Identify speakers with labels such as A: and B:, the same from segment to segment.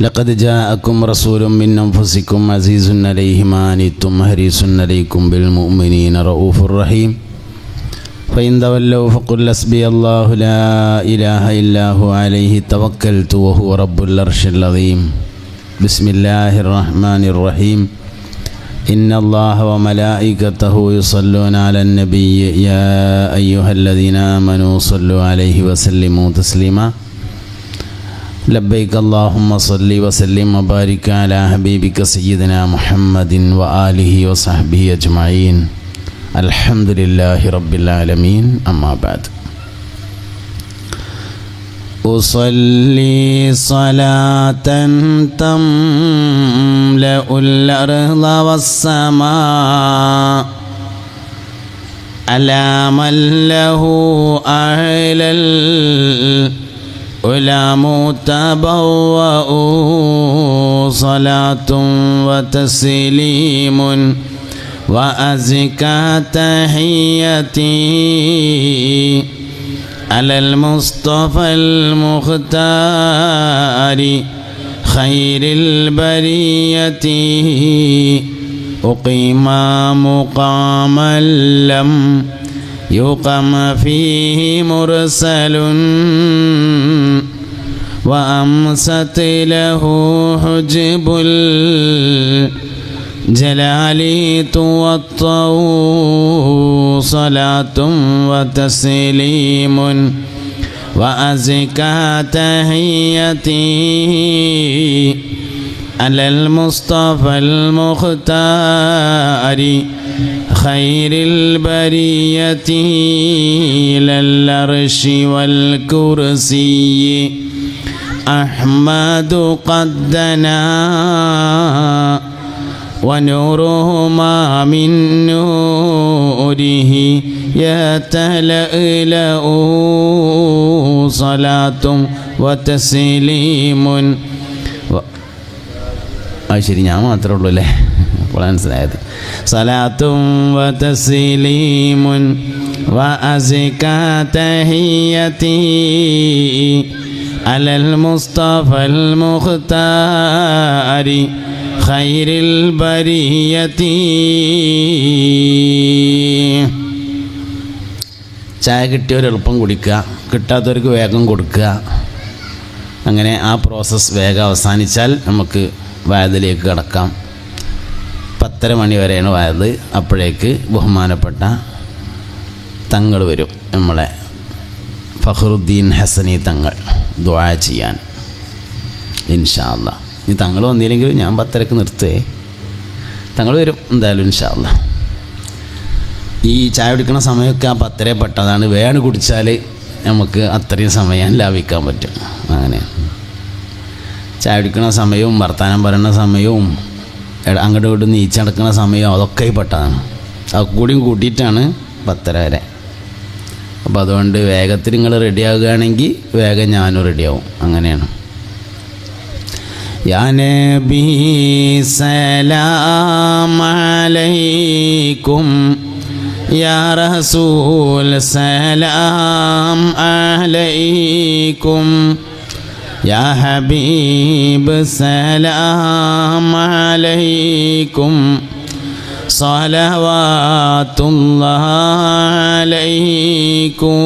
A: لقد جاءكم رسول من أنفسكم عزيز عليه ما عنتم حريص عليكم بالمؤمنين رؤوف رحيم فإن تولوا فقل حسبي الله لا إله إلا هو عليه توكلت وهو رب العرش العظيم بسم الله الرحمن الرحيم إن الله وملائكته يصلون على النبي يا أيها الذين آمنوا صلوا عليه وسلموا تسليما لبيك اللهم صل وسلم وبارك على حبيبك سيدنا محمد وآله وصحبه أجمعين الحمد لله رب العالمين أما بعد أصلي صلاة تملأ الأرض والسماء على من له أعلى العلا متبوأ صلاة وتسليم وأزكى تحيتي على المصطفى المختار خير البرية أقيم مقاما لم يقم فيه مرسل وأمست له حجب الجلال توطأ صلاة وتسليم وأزكى تحيتي على المصطفى المختار خير البرية للعرش والكرسي أحمد قد دنا ونورهما من نوره يتلألأ صلاة وتسليم ശരി ഞാൻ മാത്രമേ ഉള്ളൂ അല്ലേ അപ്പോൾ മനസ്സിലായത് സലാത്തും വതസ്ലീമുൻ വഅസ്കാ തഹിയതി അലൽ മുസ്തഫൽ മുഖ്താരി ഖൈറിൽ ബരിയതി. ചായ കിട്ടിയവർ എളുപ്പം കുടിക്കുക, കിട്ടാത്തവർക്ക് വേഗം കൊടുക്കുക. അങ്ങനെ ആ പ്രോസസ്സ് വേഗം അവസാനിച്ചാൽ നമുക്ക് വയതിലേക്ക് കടക്കാം. 10:30 മണി വരെയാണ് വയത്. അപ്പോഴേക്ക് ബഹുമാനപ്പെട്ട തങ്ങൾ വരും, നമ്മളെ ഫഖറുദ്ദീൻ ഹസനി തങ്ങൾ ദുആ ചെയ്യാൻ ഇൻഷാ അല്ലാഹ്. ഇനി തങ്ങൾ വന്നില്ലെങ്കിലും ഞാൻ 10:30 നിർത്തേ, തങ്ങൾ വരും എന്തായാലും ഇൻഷാ അല്ലാഹ്. ഈ ചായ കുടിക്കുന്ന സമയമൊക്കെ ആ 10:30 പെട്ടതാണ്. വേണം കുടിച്ചാൽ നമുക്ക് അത്രയും സമയം ലാഭിക്കാൻ പറ്റും. അങ്ങനെ ചായ കുടിക്കുന്ന സമയവും വർത്തമാനം പറയുന്ന സമയവും അങ്ങോട്ടും ഇങ്ങോട്ടും നീച്ചടക്കുന്ന സമയവും അതൊക്കെ പെട്ടതാണ്. അതൊക്കെ കൂടിയും കൂട്ടിയിട്ടാണ് 10:30 വരെ. അപ്പോൾ അതുകൊണ്ട് വേഗത്തിൽ നിങ്ങൾ റെഡിയാകുകയാണെങ്കിൽ വേഗം ഞാനും റെഡിയാവും. അങ്ങനെയാണ്. യാ നബി സലാം അലൈക്കും യാ റസൂൽ സലാം അലൈക്കും യാ ഹബീബ് സലാം അലൈക്കും സ്വലവാത്തുല്ലാഹി അലൈക്കും.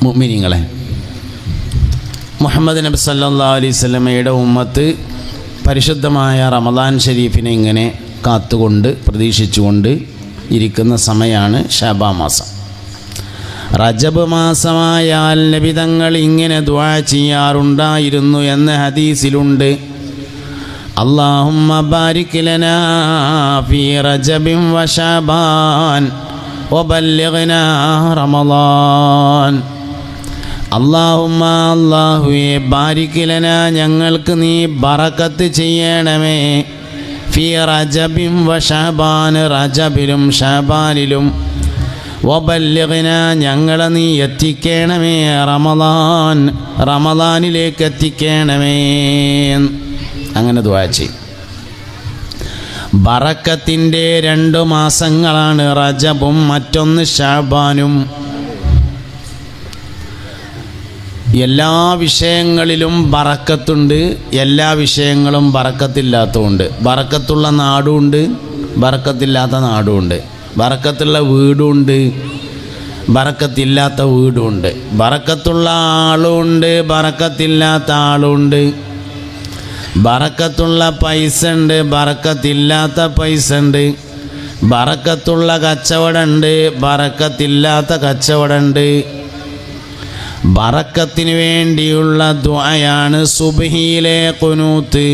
A: മുഅ്മിനീങ്ങളെ, മുഹമ്മദ് നബി സല്ലല്ലാഹു അലൈഹി വസല്ലമയുടെ ഉമ്മത്ത് പരിശുദ്ധമായ റമദാൻ ഷരീഫിനെ ഇങ്ങനെ കാത്തുകൊണ്ട് പ്രതീക്ഷിച്ചുകൊണ്ട് ഇരിക്കുന്ന സമയമാണ് ശഅബാൻ മാസം. റജബ് മാസമായാൽ നബി തങ്ങൾ ഇങ്ങനെ ദുആ ചെയ്യാറുണ്ടായിരുന്നു എന്ന് ഹദീസിലുണ്ട്. അല്ലാഹുമ്മ ബാരിക് ലനാ ഫീ റജബിൻ വ ശഅബാൻ വബല്ലിഗ്നാ റമളാൻ. അല്ലാഹുമ്മ അല്ലാഹുവേ ബാരിക് ലനാ ഞങ്ങൾക്ക് നീ ബറക്കത്ത് ചെയ്യണമേ ഫീ റജബിൻ വ ശഅബാൻ റജബിലും ശഅബാനിലും വബല്ലിഗ്നാ ഞങ്ങളെ നീ എത്തിക്കണമേ റമളാൻ റമളാനിലേക്ക് എത്തിക്കണമേ. അങ്ങനെ ദുആ ചെയ്യും. ബറക്കത്തിൻ്റെ 2 മാസങ്ങളാണ് റജബും മറ്റൊന്ന് ശഅബാനും. എല്ലാ വിഷയങ്ങളിലും ബറക്കത്തുണ്ട്, എല്ലാ വിഷയങ്ങളും ബറക്കത്തില്ലാത്തതുണ്ട്. ബറക്കത്തുള്ള നാടുമുണ്ട്, ബറക്കത്തില്ലാത്ത നാടുമുണ്ട്. ബറക്കത്തുള്ള വീടുമുണ്ട്, ബറക്കത്തില്ലാത്ത വീടുമുണ്ട്. ബറക്കത്തുള്ള ആളുമുണ്ട്, ബറക്കത്തില്ലാത്ത ആളുമുണ്ട്. ബറക്കത്തുള്ള പൈസ ഉണ്ട്, ബറക്കത്തില്ലാത്ത പൈസ ഉണ്ട്. ബറക്കത്തുള്ള കച്ചവടമുണ്ട്, ബറക്കത്തില്ലാത്ത കച്ചവടമുണ്ട്. ബറക്കത്തിന് വേണ്ടിയുള്ള ദുആയാണ് സുബ്ഹിയിലെ ഖുനൂത്ത്.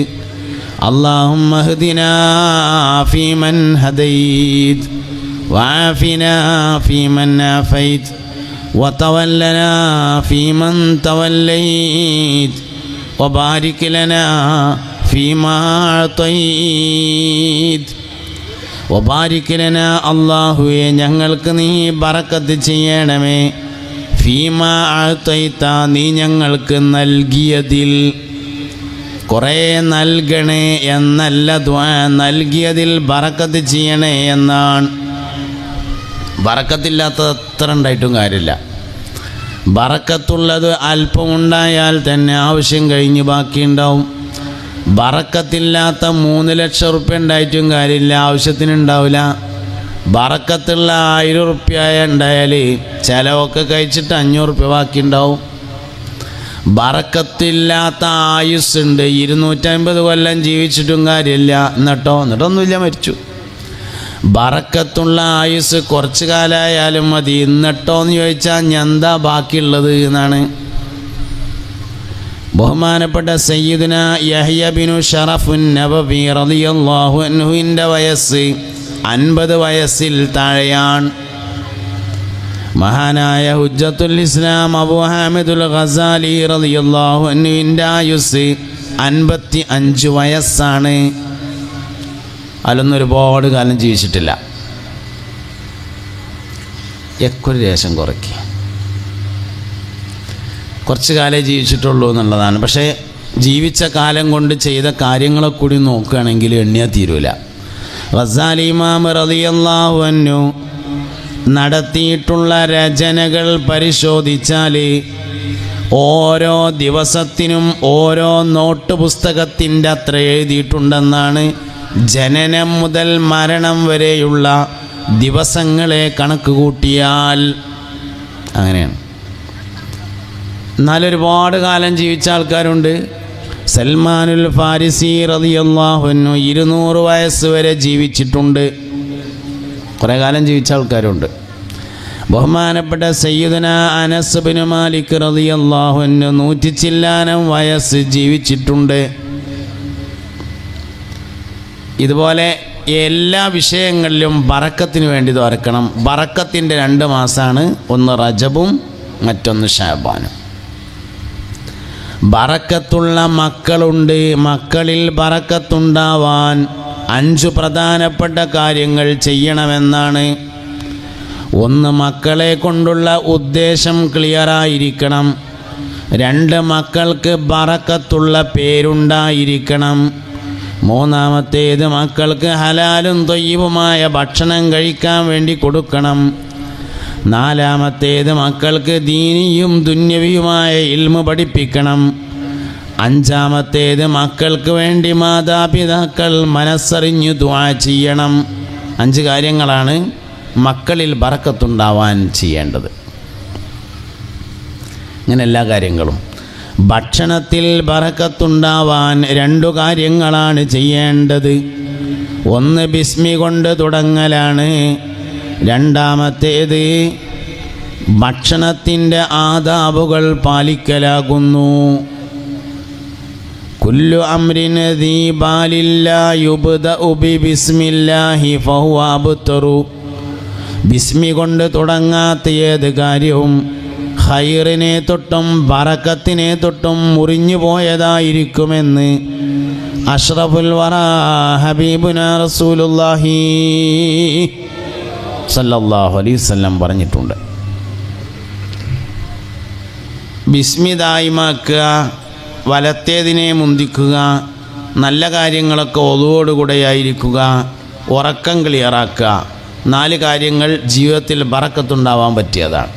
A: അല്ലാഹുമ്മ ഹ്ദിനാ ഫീമൻ ഹദൈത് വആഫിനാ ഫീമൻ ആഫൈത് വതവല്ലനാ ഫീമൻ തവല്ലൈത് വബാരിക് ലനാ ഫീമാ അഅതൈത് വബാരിക് ലനാ. അല്ലാഹുവേ, ഞങ്ങൾക്ക് നീ ബറക്കത്ത് ചെയ്യണമേ. ഫീമാ അഅതൈത, നീ ഞങ്ങൾക്ക് നൽകിയതിൽ. കുറേ നൽകണേ എന്നല്ല ദുആ, നൽകിയതിൽ ബറക്കത്ത് ചെയ്യണേ എന്നാണ്. ബറക്കത്തില്ലാത്തത് എത്ര ഉണ്ടായിട്ടും കാര്യമില്ല. ബറക്കത്തുള്ളത് അല്പമുണ്ടായാൽ തന്നെ ആവശ്യം കഴിഞ്ഞ് ബാക്കിയുണ്ടാവും. ബറക്കത്തില്ലാത്ത 3 ലക്ഷം റുപ്യ ഉണ്ടായിട്ടും കാര്യമില്ല, ആവശ്യത്തിനുണ്ടാവില്ല. ബറക്കത്തുള്ള 1000 റുപ്യ ഉണ്ടായാൽ ചിലവൊക്കെ കഴിച്ചിട്ട് 500 റുപ്യ ബാക്കിയുണ്ടാവും. ബറക്കത്തില്ലാത്ത ആയുസ്സുണ്ട്, 250 കൊല്ലം ജീവിച്ചിട്ടും കാര്യമില്ല, എന്നിട്ടൊന്നുമില്ല, മരിച്ചു. ബറക്കത്തുള്ള ആയുസ് കുറച്ച് കാലമായാലും മതി, എന്നിട്ടോന്ന് ചോദിച്ചാൽ എന്താ ബാക്കിയുള്ളത് എന്നാണ്. ബഹുമാനപ്പെട്ട സയ്യിദുന യഹ്യ ബിനു ഷറഫുൻ നബവി റളിയല്ലാഹു അൻഹുവിൻ്റെ വയസ്സ് 50 വയസ്സിൽ താഴെയാണ്. മഹാനായ ഹുജ്ജത്തുൽ ഇസ്ലാം അബൂ ഹാമിദുൽ ഗസാലി റളിയല്ലാഹു അൻഹുവിൻ്റെ ആയുസ് 55 വയസ്സാണ്. അതിലൊന്നും ഒരുപാട് കാലം ജീവിച്ചിട്ടില്ല. എക്കൊരു രേശം കുറയ്ക്കുക, കുറച്ച് കാലേ ജീവിച്ചിട്ടുള്ളൂ എന്നുള്ളതാണ്. പക്ഷേ ജീവിച്ച കാലം കൊണ്ട് ചെയ്ത കാര്യങ്ങളെ കൂടി നോക്കുകയാണെങ്കിൽ എണ്ണിയാൽ തീരൂല. ഗസാലി ഇമാം റളിയല്ലാഹു അൻഹു നടത്തിയിട്ടുള്ള രചനകൾ പരിശോധിച്ചാൽ ഓരോ ദിവസത്തിനും ഓരോ നോട്ട് പുസ്തകത്തിൻ്റെ അത്ര എഴുതിയിട്ടുണ്ടെന്നാണ്. ജനനം മുതൽ മരണം വരെയുള്ള ദിവസങ്ങളെ കണക്ക് കൂട്ടിയാൽ അങ്ങനെയാണ്. എന്നാലൊരുപാട് കാലം ജീവിച്ച ആൾക്കാരുണ്ട്. സൽമാനുൽ ഫാരിസി റളിയല്ലാഹു അൻഹു 200 വയസ്സ് വരെ ജീവിച്ചിട്ടുണ്ട്. കുറേ കാലം ജീവിച്ച ആൾക്കാരുണ്ട്. ബഹുമാനപ്പെട്ട സയ്യിദുന അനസ് ബിൻ മാലിക് റളിയല്ലാഹു അൻഹു 100 ചില്ലാനം വയസ്സ് ജീവിച്ചിട്ടുണ്ട്. ഇതുപോലെ എല്ലാ വിഷയങ്ങളിലും ബറക്കത്തിന് വേണ്ടി തുറക്കണം. ബറക്കത്തിൻ്റെ 2 മാസമാണ്, ഒന്ന് റജബും മറ്റൊന്ന് ശഅബാനും. ബറക്കത്തുള്ള മക്കളുണ്ട്. മക്കളിൽ ബറക്കത്തുണ്ടാവാൻ 5 പ്രധാനപ്പെട്ട കാര്യങ്ങൾ ചെയ്യണമെന്നാണ്. ഒന്ന്, മക്കളെ കൊണ്ടുള്ള ഉദ്ദേശം ക്ലിയറായിരിക്കണം. 2, മക്കൾക്ക് ബറക്കത്തുള്ള പേരുണ്ടായിരിക്കണം. 3, മക്കൾക്ക് ഹലാലും ത്വയ്യിബുമായ ഭക്ഷണം കഴിക്കാൻ വേണ്ടി കൊടുക്കണം. 4, മക്കൾക്ക് ദീനിയും ദുന്യവിയുമായ ഇൽമു പഠിപ്പിക്കണം. 5, മക്കൾക്ക് വേണ്ടി മാതാപിതാക്കൾ മനസ്സറിഞ്ഞു ദുആ ചെയ്യണം. 5 കാര്യങ്ങളാണ് മക്കളിൽ ബറക്കത്തുണ്ടാവാൻ ചെയ്യേണ്ടത്. ഇങ്ങനെ എല്ലാ കാര്യങ്ങളും. ഭക്ഷണത്തിൽ ബറക്കത്തുണ്ടാവാൻ 2 കാര്യങ്ങളാണ് ചെയ്യേണ്ടത്. ഒന്ന്, ബിസ്മി കൊണ്ട് തുടങ്ങലാണ്. 2, ഭക്ഷണത്തിൻ്റെ ആദാബുകൾ പാലിക്കലാകുന്നു. കുല്ലു അംരിൻ ദീ ബാലില്ലാ യുബ്ദഉ ബിസ്മില്ലാഹി ഫഹുവ അബ്തറു. ബിസ്മി കൊണ്ട് തുടങ്ങാത്ത ഏത് കാര്യവും ഖൈറിനെ തൊട്ടും ബറക്കത്തിനെ തൊട്ടും മുറിഞ്ഞു പോയതായിരിക്കുമെന്ന് അഷ്റഫുൽ വറ ഹബീബുനാ റസൂലുള്ളാഹി സല്ലല്ലാഹു അലൈഹി വസല്ലം പറഞ്ഞിട്ടുണ്ട്. ബിസ്മി ദായിമാക്കുക, വലത്തേതിനെ മുന്തിക്കുക, നല്ല കാര്യങ്ങളൊക്കെ ഒതുവോടുകൂടെയായിരിക്കുക, ഉറക്കം ക്ലിയറാക്കുക. 4 കാര്യങ്ങൾ ജീവിതത്തിൽ ബറക്കത്തുണ്ടാവാൻ പറ്റിയതാണ്.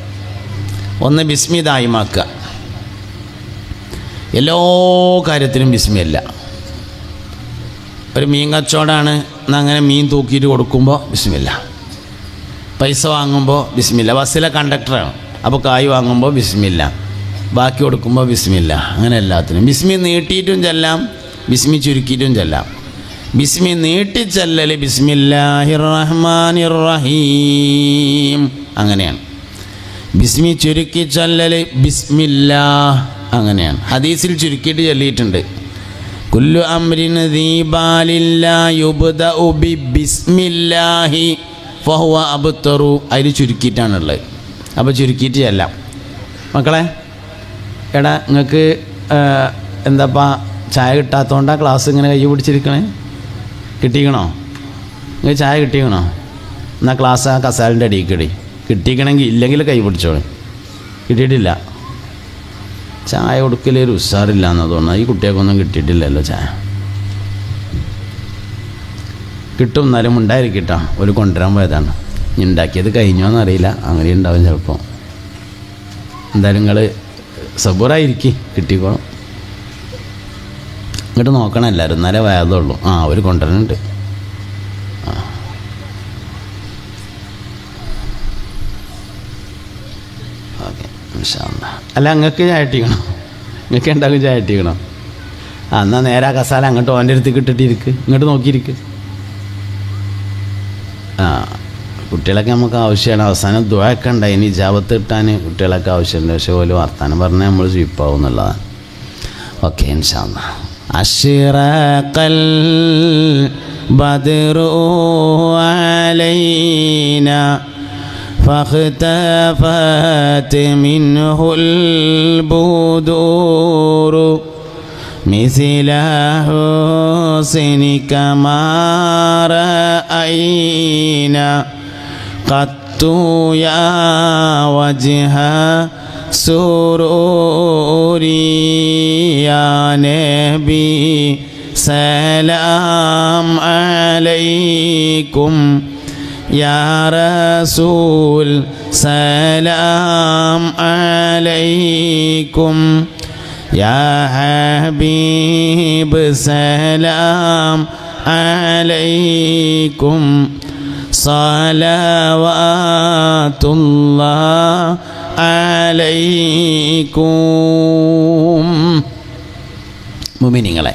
A: ഒന്ന്, ബിസ്മി ദായിമാക്കുക. എല്ലാ കാര്യത്തിലും ബിസ്മില്ല. ഒരു മീൻ കച്ചവടമാണ്, എന്നങ്ങനെ മീൻ തൂക്കിയിട്ട് കൊടുക്കുമ്പോൾ ബിസ്മില്ല. പൈസ വാങ്ങുമ്പോൾ ബിസ്മില്ല. ബസ്സിലെ കണ്ടക്ടറാണ്, അപ്പോൾ കായ് വാങ്ങുമ്പോൾ ബിസ്മില്ല, ബാക്കി കൊടുക്കുമ്പോൾ ബിസ്മില്ല. അങ്ങനെ എല്ലാത്തിനും ബിസ്മി നീട്ടിയിട്ടും ചെല്ലാം, ബിസ്മി ചുരുക്കിയിട്ടും ചെല്ലാം. ബിസ്മി നീട്ടിച്ചല്ലൽ ബിസ്മില്ലാഹിർ റഹ്മാനിർ റഹീം അങ്ങനെയാണ്. ബിസ്മി ചുരുക്കി ചൊല്ലൽ ബിസ്മില്ലാ അങ്ങനെയാണ്. ഹദീസിൽ ചുരുക്കിയിട്ട് ചൊല്ലിയിട്ടുണ്ട്, കുല്ലു അംരിൻ ദീബാലില്ലാ യുബ്ദഉ ബിസ്മില്ലാഹി ഫഹുവ അബ്തറു. അതിൽ ചുരുക്കിയിട്ടാണുള്ളത്. അപ്പോൾ ചുരുക്കിയിട്ട് ചെല്ലാം. മക്കളെ, എടാ നിങ്ങൾക്ക് എന്താപ്പാ ചായ കിട്ടാത്തതുകൊണ്ടാണ് ക്ലാസ് ഇങ്ങനെ കൈ പിടിച്ചിരിക്കണേ? കിട്ടിക്കണോ? നിങ്ങൾക്ക് ചായ കിട്ടിക്കണോ? എന്നാൽ ക്ലാസ് ആ കസാലിൻ്റെ അടിയിക്കടി. കിട്ടിക്കണമെങ്കിൽ ഇല്ലെങ്കിൽ കൈ പിടിച്ചോളൂ. കിട്ടിയിട്ടില്ല. ചായ കൊടുക്കലൊരു ഉഷാറില്ല എന്ന് തോന്നുന്നു. ഈ കുട്ടികൾക്കൊന്നും കിട്ടിയിട്ടില്ലല്ലോ ചായ. കിട്ടും, എന്നാലും ഉണ്ടായിരിക്കട്ടോ. ഒരു കൊണ്ടുവരാൻ പോയതാണ്. ഇനി ഉണ്ടാക്കിയത് കഴിഞ്ഞോന്നറിയില്ല, അങ്ങനെ ഉണ്ടാവും ചിലപ്പോൾ. എന്തായാലും നിങ്ങൾ സബൂറായിരിക്കും, കിട്ടിക്കോളും. ഇങ്ങോട്ട് നോക്കണം എല്ലാവരും, എന്നാലേ വയതുള്ളൂ. ഒരു കൊണ്ടുവരുന്നുണ്ട്. ഓക്കെ, അല്ല നിങ്ങൾക്ക് ചായ ഇട്ടിക്കണം, നിങ്ങൾക്ക് ഉണ്ടാക്കും ചായ ഇട്ടിക്കണം. എന്നാൽ നേരെ ആ കസാല അങ്ങോട്ട് ഓൻ്റെ അടുത്തേക്ക് ഇട്ടിട്ടിരിക്ക്, ഇങ്ങോട്ട് നോക്കിയിരിക്ക്. കുട്ടികളൊക്കെ നമുക്ക് ആവശ്യമാണ്. അവസാനം ദുആയൊക്കെ ഉണ്ടായി, ഇനി ഇജാബത്ത് കിട്ടാൻ കുട്ടികളൊക്കെ ആവശ്യമുണ്ട്. പക്ഷേ ഓല് വർത്താനം പറഞ്ഞാൽ നമ്മൾ സ്വീപ്പാവും എന്നുള്ളതാണ്. ഓക്കെ, ഇൻഷാ അല്ലാഹ്. അശ്റഖൽ ബദ്റു അലൈനാ ഫഖ്തഫത് മിൻഹുൽ ബുദൂറു മിസ്ല ഹുസ്നിക മാ റഅയ്നാ ഖത്തു യാ വജ്ഹ സുറൂരി യാ നബി സലാം അലൈക്കും യാ റസൂൽ സലാം അലൈക്കും യാ ഹബീബ് സലാം അലൈക്കും സലവാത്തുല്ലാഹ് അലൈക്കും. മുഅ്മിനീങ്ങളെ,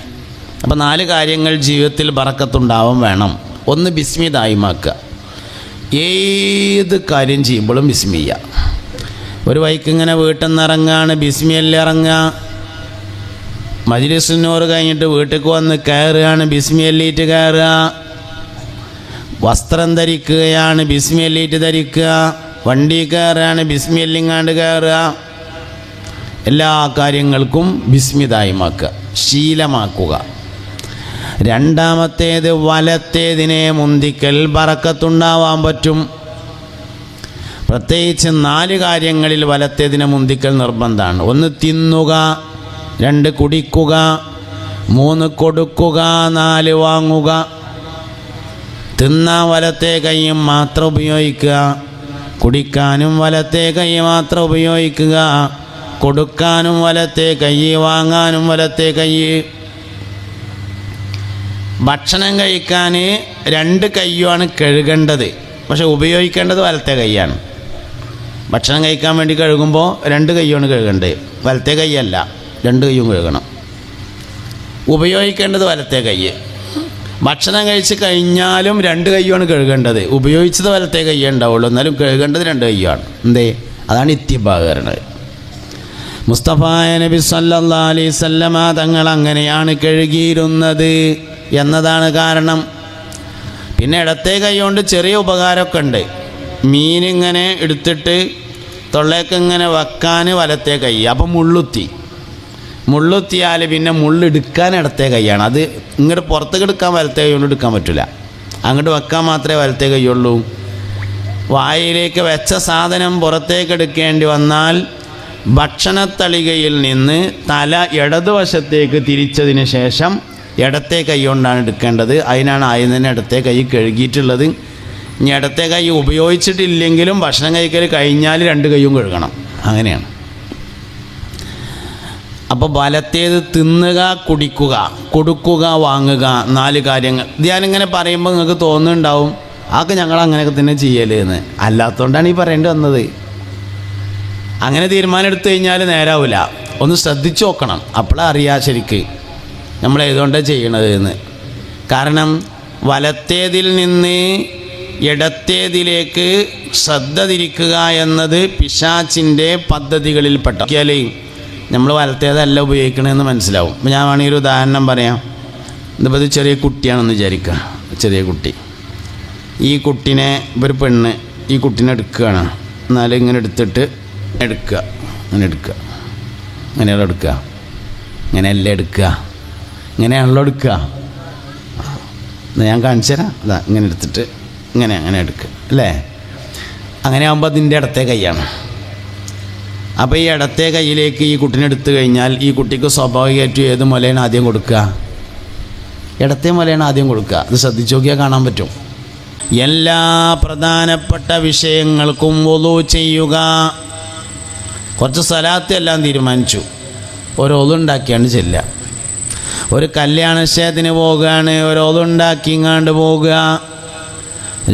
A: അപ്പോൾ 4 കാര്യങ്ങൾ ജീവിതത്തിൽ ബറക്കത്തുണ്ടാവാൻ വേണം. ഒന്ന്, ബിസ്മി ദായിമാക്കുക. ഏത് കാര്യം ചെയ്യുമ്പോഴും ബിസ്മി ചെയ്യുക. ഒരു വൈക്ക് ഇങ്ങനെ വീട്ടിൽ നിന്ന് ഇറങ്ങുകയാണ്, ബിസ്മിയല്ലേ ഇറങ്ങുക. മജ്ലിസുന്നൂറ് കഴിഞ്ഞിട്ട് വീട്ടിലേക്ക് വന്ന് കയറുകയാണ്, ബിസ്മിയല്ലിയിട്ട് കയറുക. വസ്ത്രം ധരിക്കുകയാണ്, ബിസ്മിയല്ലിയിട്ട് ധരിക്കുക. വണ്ടി കയറുകയാണ്, ബിസ്മിയല്ലിങ്ങാണ്ട് കയറുക. എല്ലാ കാര്യങ്ങൾക്കും ബിസ്മി ദായിമാക്കുക, ശീലമാക്കുക. രണ്ടാമത്തേത്, വലത്തേതിനെ മുന്തിക്കൽ ബറക്കത്തുണ്ടാവാൻ പറ്റും. പ്രത്യേകിച്ച് 4 കാര്യങ്ങളിൽ വലത്തേതിനെ മുന്തിക്കൽ നിർബന്ധമാണ്. 1, തിന്നുക. 2, കുടിക്കുക. 3, കൊടുക്കുക. 4, വാങ്ങുക. തിന്നാൻ വലത്തെ കൈയും മാത്രം ഉപയോഗിക്കുക, കുടിക്കാനും വലത്തെ കൈ മാത്രം ഉപയോഗിക്കുക, കൊടുക്കാനും വലത്തെ കൈ, വാങ്ങാനും വലത്തെ കൈ. ഭക്ഷണം കഴിക്കാൻ 2 കൈയുമാണ് കഴുകേണ്ടത്, പക്ഷെ ഉപയോഗിക്കേണ്ടത് വലത്തെ കൈയാണ്. ഭക്ഷണം കഴിക്കാൻ വേണ്ടി കഴുകുമ്പോൾ 2 കൈയാണ് കഴുകേണ്ടത്, വലത്തെ കൈയല്ല. 2 കൈയും കഴുകണം. ഉപയോഗിക്കേണ്ടത് വലത്തെ കൈ. ഭക്ഷണം കഴിച്ച് കഴിഞ്ഞാലും 2 കൈയാണ് കഴുകേണ്ടത്, ഉപയോഗിച്ചത് വലത്തെ കൈയ്യേ ഉണ്ടാവുള്ളൂ, എന്നാലും കഴുകേണ്ടത് 2 കൈയാണ്. എന്തേ? അതാണ് ഇത്തിബാഅ് പറയുന്നത്. മുസ്തഫ നബി സല്ലല്ലാഹു അലൈഹി വസല്ലമ തങ്ങൾ അങ്ങനെയാണ് കഴുകിയിരുന്നത് എന്നതാണ് കാരണം. പിന്നെ ഇടത്തെ കൈ കൊണ്ട് ചെറിയ ഉപകാരമൊക്കെ ഉണ്ട്. മീനിങ്ങനെ എടുത്തിട്ട് തൊള്ളേക്ക് ഇങ്ങനെ വെക്കാൻ വലത്തെ കൈ. അപ്പം മുള്ളുത്തിയാൽ പിന്നെ മുള്ളെടുക്കാൻ ഇടത്തെ കൈയാണ്. അത് ഇങ്ങോട്ട് പുറത്തേക്ക് എടുക്കാൻ വലത്തെ കൈ കൊണ്ട് എടുക്കാൻ പറ്റില്ല, അങ്ങോട്ട് വെക്കാൻ മാത്രമേ വലത്തെ കൈയുള്ളൂ. വായിലേക്ക് വെച്ച സാധനം പുറത്തേക്ക് എടുക്കേണ്ടി വന്നാൽ ഭക്ഷണത്തളികയിൽ നിന്ന് തല ഇടതുവശത്തേക്ക് തിരിച്ചതിന് ശേഷം ഇടത്തെ കൈ കൊണ്ടാണ് എടുക്കേണ്ടത്. അതിനാണ് ആദ്യം തന്നെ ഇടത്തെ കൈ കഴുകിയിട്ടുള്ളത്. ഇനി ഇടത്തെ കൈ ഉപയോഗിച്ചിട്ടില്ലെങ്കിലും ഭക്ഷണം കഴിക്കൽ കഴിഞ്ഞാൽ 2 കൈയും കഴുകണം. അങ്ങനെയാണ്. അപ്പോൾ വലത്തേത് തിന്നുക, കുടിക്കുക, കൊടുക്കുക, വാങ്ങുക, 4 കാര്യങ്ങൾ. ഇത് ഞാനിങ്ങനെ പറയുമ്പോൾ നിങ്ങൾക്ക് തോന്നുന്നുണ്ടാവും ആക്കെ ഞങ്ങൾ അങ്ങനെയൊക്കെ തന്നെ ചെയ്യലെന്ന്. അല്ലാത്തതുകൊണ്ടാണ് ഈ പറയേണ്ടി വന്നത്. അങ്ങനെ തീരുമാനം എടുത്തു കഴിഞ്ഞാൽ നേരാവില്ല. ഒന്ന് ശ്രദ്ധിച്ച് നോക്കണം, അപ്പോഴാണ് അറിയാം ശരിക്ക് നമ്മൾ ഏതുകൊണ്ടാണ് ചെയ്യണത് എന്ന്. കാരണം വലത്തേതിൽ നിന്ന് ഇടത്തേതിലേക്ക് ശ്രദ്ധ തിരിക്കുക എന്നത് പിശാചിൻ്റെ പദ്ധതികളിൽപ്പെട്ട. നമ്മൾ വലത്തേതല്ല ഉപയോഗിക്കണമെന്ന് മനസ്സിലാവും. ഞാൻ വേണമെങ്കിൽ ഒരു ഉദാഹരണം പറയാം. ഇതിപ്പോൾ ഇത് ചെറിയ കുട്ടിയാണെന്ന് വിചാരിക്കുക. ചെറിയ കുട്ടി, ഈ കുട്ടീനെ ഒരു പെണ്ണ് ഈ കുട്ടീനെ എടുക്കുകയാണ്. എന്നാലും ഇങ്ങനെ എടുത്തിട്ട് എടുക്കുക, ഇങ്ങനെ എടുക്കുക, ഇങ്ങനെയുള്ള എടുക്കുക, ഇങ്ങനെയല്ല എടുക്കുക, ഇങ്ങനെയാണല്ലോ എടുക്കുക. ഞാൻ കാണിച്ചു തരാം. അതാ ഇങ്ങനെ എടുത്തിട്ട് അങ്ങനെ എടുക്കുക അല്ലേ. അങ്ങനെ ആകുമ്പോൾ അതിൻ്റെ ഇടത്തെ കൈയാണ്. അപ്പോൾ ഈ ഇടത്തെ കൈയിലേക്ക് ഈ കുട്ടീനെ എടുത്തു കഴിഞ്ഞാൽ ഈ കുട്ടിക്ക് സ്വാഭാവികമായിട്ടും ഏത് മുലയാണ് ആദ്യം കൊടുക്കുക? ഇടത്തെ മുലയാണ് ആദ്യം കൊടുക്കുക. അത് ശ്രദ്ധിച്ച് നോക്കിയാൽ കാണാൻ പറ്റും. എല്ലാ പ്രധാനപ്പെട്ട വിഷയങ്ങൾക്കും വുളൂ ചെയ്യുക. കുറച്ച് സ്വലാത്ത് എല്ലാം തീരുമാനിച്ചു, ഒരു ഒളുണ്ടാക്കിയാണ് ചെല്ലുക. ഒരു കല്യാണ നിശ്ചയത്തിന് പോകുകയാണ്, ഒരു ഒളുണ്ടാക്കിങ്ങാണ്ട് പോകുക.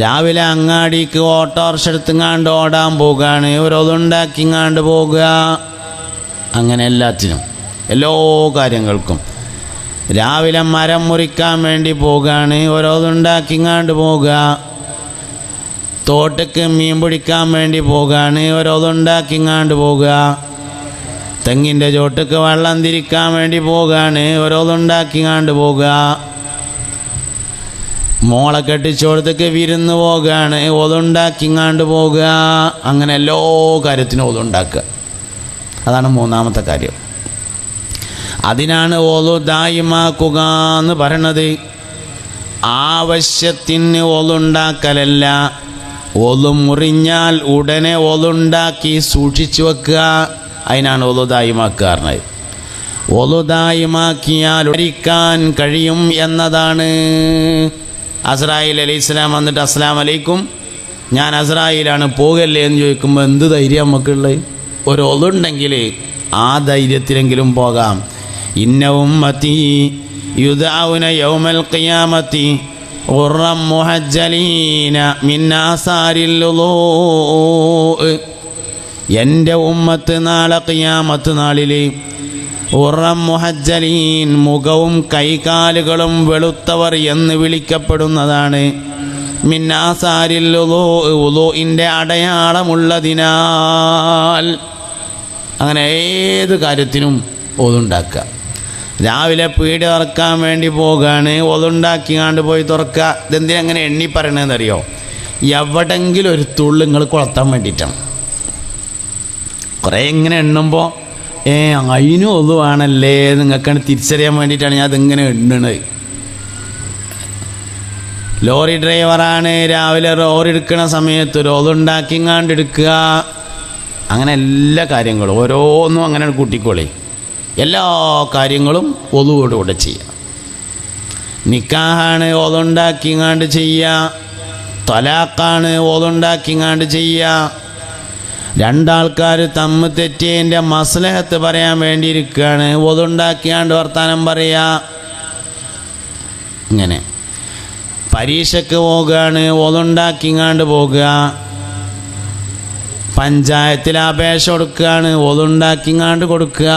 A: രാവിലെ അങ്ങാടിക്ക് ഓട്ടോറിക്ഷ എടുത്തുങ്ങാണ്ട് ഓടാൻ പോകുകയാണ്, ഒരു ഒളുണ്ടാക്കിങ്ങാണ്ട് പോകുക. അങ്ങനെ എല്ലാത്തിനും, എല്ലാ കാര്യങ്ങൾക്കും. രാവിലെ മരം മുറിക്കാൻ വേണ്ടി പോകുകയാണ്, ഓരോന്നുണ്ടാക്കിങ്ങാണ്ട് പോകുക. തോട്ടക്ക് മീൻ പിടിക്കാൻ വേണ്ടി പോകുകയാണ്, ഓരോന്നുണ്ടാക്കിങ്ങാണ്ട് പോകുക. തെങ്ങിൻ്റെ ചോട്ടക്ക് വെള്ളം തിരിക്കാൻ വേണ്ടി പോകുകയാണ്, ഓരോന്നുണ്ടാക്കിങ്ങാണ്ട് പോകുക. മോളെ കെട്ടിച്ചോടത്തേക്ക് വിരുന്ന് പോകുകയാണ്, ഓതുണ്ടാക്കിങ്ങാണ്ട് പോകുക. അങ്ങനെ എല്ലാ കാര്യത്തിനും ഓതുണ്ടാക്കുക. അതാണ് 3ാമത്തെ കാര്യം. അതിനാണ് ഓളു ദായിമാക്കുക എന്ന് പറയണത്. ആവശ്യത്തിന് ഓളുണ്ടാക്കലല്ല, ഓളു മുറിഞ്ഞാൽ ഉടനെ ഓളുണ്ടാക്കി സൂക്ഷിച്ചു വെക്കുക. അതിനാണ് ഓളു ദായിമാക്കുക പറഞ്ഞത്. ഓളു ദായിമാക്കിയാൽ ഒരിക്കാൻ കഴിയും എന്നതാണ്. അസ്രായിൽ അലൈഹിസ്സലാം വന്നിട്ട് അസ്സലാമു അലൈക്കും, ഞാൻ അസ്രായിലാണ്, പോകല്ലേ എന്ന് ചോദിക്കുമ്പോൾ എന്ത് ധൈര്യം നമുക്കുള്ളത്? ഒരു ഒളുണ്ടെങ്കിൽ ആ ധൈര്യത്തിലെങ്കിലും പോകാം. ഇന്ന ഉമ്മത്തി യുദഅഉന യൗമൽ ഖിയാമത്തി ഖുർറം മുഹജ്ജലീന മിൻ ആസാരിൽ വുളൂ. എൻ്റെ ഉമ്മത്ത് നാളെ ഖിയാമത്ത് നാളിൽ ഖുർറം മുഹജ്ജലീൻ, മുഖവും കൈകാലുകളും വെളുത്തവർ എന്ന് വിളിക്കപ്പെടുന്നതാണ്. മിൻ ആസാരിൽ വുളൂ, വുളൂഇൻ്റെ അടയാളമുള്ളതിനാൽ. അങ്ങനെ ഏത് കാര്യത്തിനും ഓതുണ്ടാക്കുക. രാവിലെ പീടി തുറക്കാൻ വേണ്ടി പോകുകയാണ്, ഓതുണ്ടാക്കിങ്ങാണ്ട് പോയി തുറക്കുക. ഇതെന്തിനങ്ങനെ എണ്ണി പറയണതെന്നറിയോ? എവിടെങ്കിലും ഒരു തുള്ളി നിങ്ങൾ കൊളത്താൻ വേണ്ടിയിട്ടാണ്. കുറേ ഇങ്ങനെ എണ്ണുമ്പോൾ അതിനും ഒതുവാണല്ലേ നിങ്ങൾക്കാണ് തിരിച്ചറിയാൻ വേണ്ടിയിട്ടാണ് ഞാൻ അതിങ്ങനെ എണ്ണണത്. ലോറി ഡ്രൈവറാണ്, രാവിലെ ലോറി എടുക്കുന്ന സമയത്ത് ഒരു ഓതുണ്ടാക്കിങ്ങാണ്ട് എടുക്കുക. അങ്ങനെ എല്ലാ കാര്യങ്ങളും ഓരോന്നും അങ്ങനെ കൂട്ടിക്കോളി. എല്ലാ കാര്യങ്ങളും ഒളുവോടുകൂടെ ചെയ്യുക. നിക്കാഹാണ് ഓതുണ്ടാക്കിങ്ങാണ്ട് ചെയ്യുക. തലാഖാണ് ഓതുണ്ടാക്കിങ്ങാണ്ട് ചെയ്യുക. രണ്ടാൾക്കാർ തമ്മിൽ തെറ്റിയതിൻ്റെ മസ്ലഹത്ത് പറയാൻ വേണ്ടിയിരിക്കുകയാണ്, ഓതുണ്ടാക്കിയാണ്ട് വർത്താനം പറയുക. ഇങ്ങനെ പരീക്ഷയ്ക്ക് പോകുകയാണ്, ഓതുണ്ടാക്കിങ്ങാണ്ട് പോകുക. പഞ്ചായത്തിൽ അപേക്ഷ കൊടുക്കുകയാണ്, ഓതുണ്ടാക്കിങ്ങാണ്ട് കൊടുക്കുക.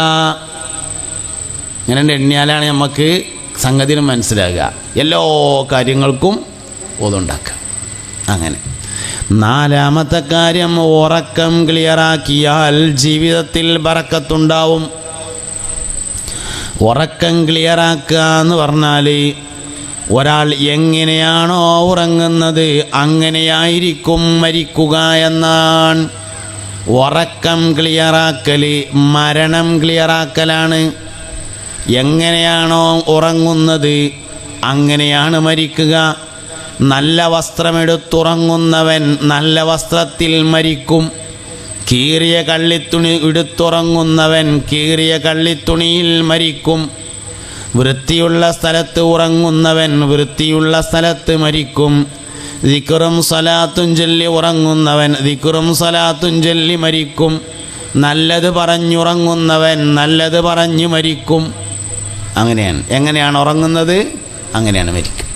A: ഇങ്ങനെ എണ്ണിയാലാണ് നമുക്ക് സംഗതിന് മനസ്സിലാകുക. എല്ലാ കാര്യങ്ങൾക്കും ഓതുണ്ടാക്കുക. അങ്ങനെ 4ാമത്തെ കാര്യം, ഉറക്കം ക്ലിയറാക്കിയാൽ ജീവിതത്തിൽ ബറക്കത്തുണ്ടാവും. ഉറക്കം ക്ലിയറാക്കുക എന്ന് പറഞ്ഞാൽ ഒരാൾ എങ്ങനെയാണോ ഉറങ്ങുന്നത് അങ്ങനെയായിരിക്കും മരിക്കുക എന്നാണ്. ഉറക്കം ക്ലിയറാക്കൽ മരണം ക്ലിയറാക്കലാണ്. എങ്ങനെയാണോ ഉറങ്ങുന്നത് അങ്ങനെയാണ് മരിക്കുക. നല്ല വസ്ത്രമെടുത്തുറങ്ങുന്നവൻ നല്ല വസ്ത്രത്തിൽ മരിക്കും. കീറിയ കള്ളിത്തുണി എടുത്തുറങ്ങുന്നവൻ കീറിയ കള്ളിത്തുണിയിൽ മരിക്കും. വൃത്തിയുള്ള സ്ഥലത്ത് ഉറങ്ങുന്നവൻ വൃത്തിയുള്ള സ്ഥലത്ത് മരിക്കും. ദിക്റും സ്വലാത്തും ചൊല്ലി ഉറങ്ങുന്നവൻ ദിക്റും സ്വലാത്തും ചൊല്ലി മരിക്കും. നല്ലത് പറഞ്ഞുറങ്ങുന്നവൻ നല്ലത് പറഞ്ഞു മരിക്കും. അങ്ങനെയാണ്. എങ്ങനെയാണ് ഉറങ്ങുന്നത്? അങ്ങനെയാണ് മരിക്കുക.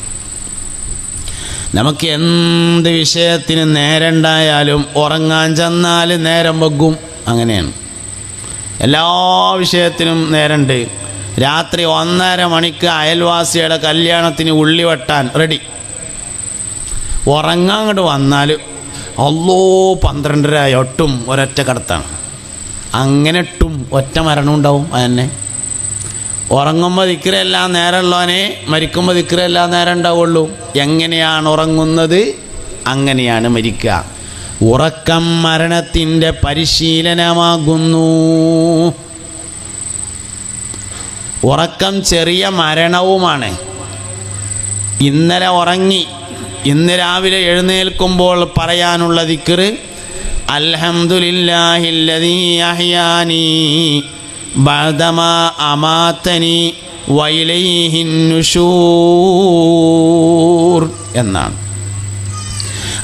A: നമുക്ക് എന്ത് വിഷയത്തിന് നേരമുണ്ടായാലും ഉറങ്ങാൻ ചെന്നാൽ നേരം വെക്കും. അങ്ങനെയാണ്. എല്ലാ വിഷയത്തിനും നേരമുണ്ട്. രാത്രി 1:30 മണിക്ക് അയൽവാസിയുടെ കല്യാണത്തിന് ഉള്ളി വെട്ടാൻ റെഡി. ഉറങ്ങാൻ അങ്ങോട്ട് വന്നാൽ 12:30 ഒട്ടും ഒരൊറ്റ കടത്താണ്. അങ്ങനെ ഇട്ടും ഒറ്റ മരണം ഉണ്ടാവും. അതന്നെ ഉറങ്ങുമ്പോൾ ദിക്റെല്ലാം നേരമുള്ളവനെ മരിക്കുമ്പോൾ ദിക്റെല്ലാം നേരം ഉണ്ടാവുള്ളൂ. എങ്ങനെയാണ് ഉറങ്ങുന്നത് അങ്ങനെയാണ് മരിക്കുക. ഉറക്കം മരണത്തിൻ്റെ പരിശീലനമാകുന്നു. ഉറക്കം ചെറിയ മരണവുമാണ്. ഇന്നലെ ഉറങ്ങി ഇന്ന് രാവിലെ എഴുന്നേൽക്കുമ്പോൾ പറയാനുള്ള ദിക്ർ അൽഹംദുലില്ലാഹില്ലദീ അഹ്യാനി ബഅദമാ അമാതനി വഇലൈഹിൻ നുശൂർ എന്നാണ്.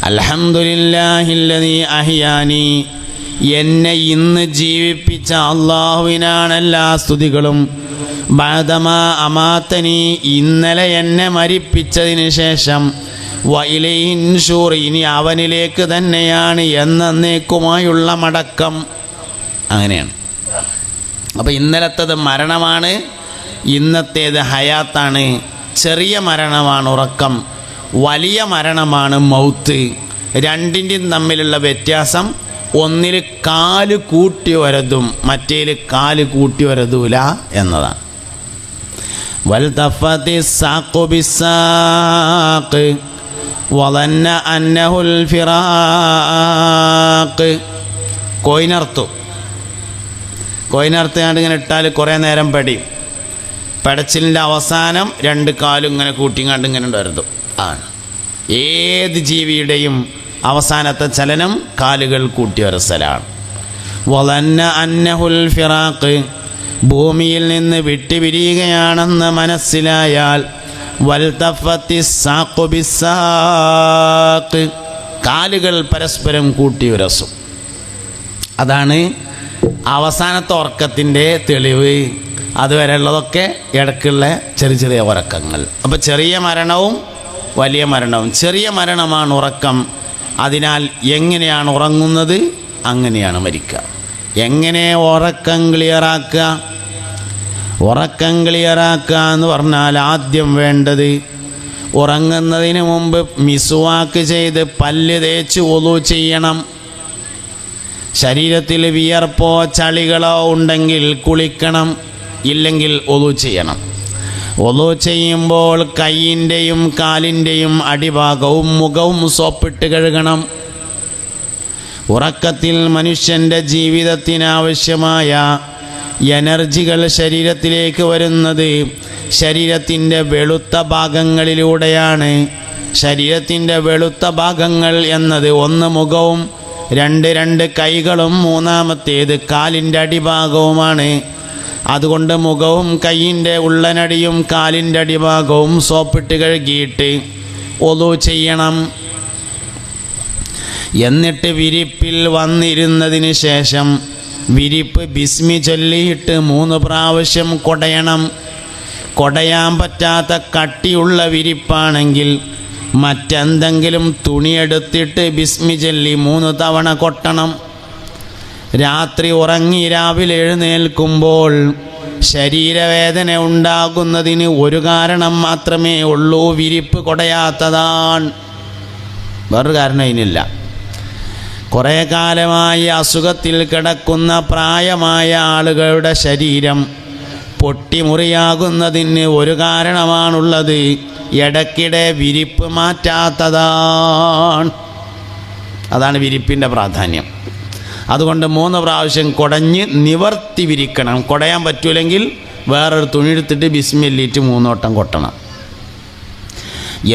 A: അൽഹംദുലില്ലാഹില്ലദീ അഹ്യാനി, എന്നെ ഇന്ന് ജീവിപ്പിച്ച അള്ളാഹുവിനാണ് എല്ലാ സ്തുതികളും. ബഅദമാ അമാതനി, ഇന്നലെ എന്നെ മരിപ്പിച്ചതിന് ശേഷം. വഇലൈഹിൻ നുശൂർ, ഇനി അവനിലേക്ക് തന്നെയാണ് എന്നേക്കുമായുള്ള മടക്കം. അങ്ങനെയാണ്. അപ്പോൾ ഇന്നലത്തേത് മരണമാണ്, ഇന്നത്തേത് ഹയാത്താണ്. ചെറിയ മരണമാണ് ഉറക്കം, വലിയ മരണമാണ് മൗത്ത്. രണ്ടിൻ്റെയും തമ്മിലുള്ള വ്യത്യാസം, ഒന്നിൽ കാല് കൂട്ടി വരതും മറ്റേൽ കാല് കൂട്ടി വരതൂല എന്നതാണ്. വൽതഫതി സാഖു ബിസ്സാഖ് വദന്ന അന്നഹുൽ ഫിറാഖ്. കോയിനർത്താണ്ട് ഇങ്ങനെ ഇട്ടാൽ കുറേ നേരം പടിയും. പടച്ചിലിൻ്റെ അവസാനം 2 കാലും ഇങ്ങനെ കൂട്ടിങ്ങാണ്ട് ഇങ്ങനെ വരുതും ആണ്. ഏത് ജീവിയുടെയും അവസാനത്തെ ചലനം കാലുകൾ കൂട്ടി വരസലാണ്. വദന്ന അന്നഹുൽ ഫിറാഖ്, ഭൂമിയിൽ നിന്ന് വിട്ടുപിരിയുകയാണെന്ന് മനസ്സിലായാൽ. വൽതഫത്തി സാഖു ബിസ്സാഖ്, കാലുകൾ പരസ്പരം കൂട്ടി ഉരസും. അതാണ് അവസാനത്തെ ഉറക്കത്തിൻ്റെ തെളിവ്. അതുവരെയുള്ളതൊക്കെ ഇടയ്ക്കുള്ള ചെറിയ ചെറിയ ഉറക്കങ്ങൾ. അപ്പോൾ ചെറിയ മരണവും വലിയ മരണവും. ചെറിയ മരണമാണ് ഉറക്കം. അതിനാൽ എങ്ങനെയാണ് ഉറങ്ങുന്നത് അങ്ങനെയാണ് മരിക്കുക. എങ്ങനെ ഉറക്കം ക്ലിയറാക്കുക? ഉറക്കം ക്ലിയറാക്കുക എന്ന് പറഞ്ഞാൽ ആദ്യം വേണ്ടത് ഉറങ്ങുന്നതിന് മുമ്പ് മിസ്വാക്ക് ചെയ്ത് പല്ല് തേച്ച് വുളു ചെയ്യണം. ശരീരത്തിൽ വിയർപ്പോ ചളികളോ ഉണ്ടെങ്കിൽ കുളിക്കണം, ഇല്ലെങ്കിൽ വുളു ചെയ്യണം. വുളു ചെയ്യുമ്പോൾ കൈയിൻ്റെയും കാലിൻ്റെയും അടിഭാഗവും മുഖവും സോപ്പിട്ട് കഴുകണം. ഉറക്കത്തിൽ മനുഷ്യൻ്റെ ജീവിതത്തിനാവശ്യമായ എനർജികൾ ശരീരത്തിലേക്ക് വരുന്നത് ശരീരത്തിൻ്റെ വെളുത്ത ഭാഗങ്ങളിലൂടെയാണ്. ശരീരത്തിൻ്റെ വെളുത്ത ഭാഗങ്ങൾ എന്നത് 1 മുഖവും 2 കൈകളും 3ാമത്തേത് കാലിൻ്റെ അടിഭാഗവുമാണ്. അതുകൊണ്ട് മുഖവും കൈയിൻ്റെ ഉള്ളനടിയും കാലിൻ്റെ അടിഭാഗവും സോപ്പിട്ട് കഴുകിയിട്ട് വുളു ചെയ്യണം. എന്നിട്ട് വിരിപ്പിൽ വന്നിരുന്നതിന് ശേഷം വിരിപ്പ് ബിസ്മി ചൊല്ലിയിട്ട് 3 പ്രാവശ്യം കൊടയണം. കൊടയാൻ പറ്റാത്ത കട്ടിയുള്ള വിരിപ്പാണെങ്കിൽ മറ്റെന്തെങ്കിലും തുണിയെടുത്തിട്ട് ബിസ്മി ചൊല്ലി 3 തവണ കൊട്ടണം. രാത്രി ഉറങ്ങി രാവിലെ എഴുന്നേൽക്കുമ്പോൾ ശരീരവേദന ഉണ്ടാകുന്നതിന് ഒരു കാരണം മാത്രമേ ഉള്ളൂ, വിരിപ്പ് കൊടയാത്തതാണ്. വേറൊരു കാരണം ഇതിനില്ല. കുറേ കാലമായി അസുഖത്തിൽ കിടക്കുന്ന പ്രായമായ ആളുകളുടെ ശരീരം പൊട്ടിമുറിയാകുന്നതിന് ഒരു കാരണമാണുള്ളത്, ഇടയ്ക്കിടെ വിരിപ്പ് മാറ്റാത്തതാണ്. അതാണ് വിരിപ്പിൻ്റെ പ്രാധാന്യം. അതുകൊണ്ട് 3 പ്രാവശ്യം കുടഞ്ഞ് നിവർത്തി വിരിക്കണം. കുടയാൻ പറ്റൂലെങ്കിൽ വേറൊരു തുണി എടുത്തിട്ട് ബിസ്മില്ലിട്ട് 3 വട്ടം കൊട്ടണം.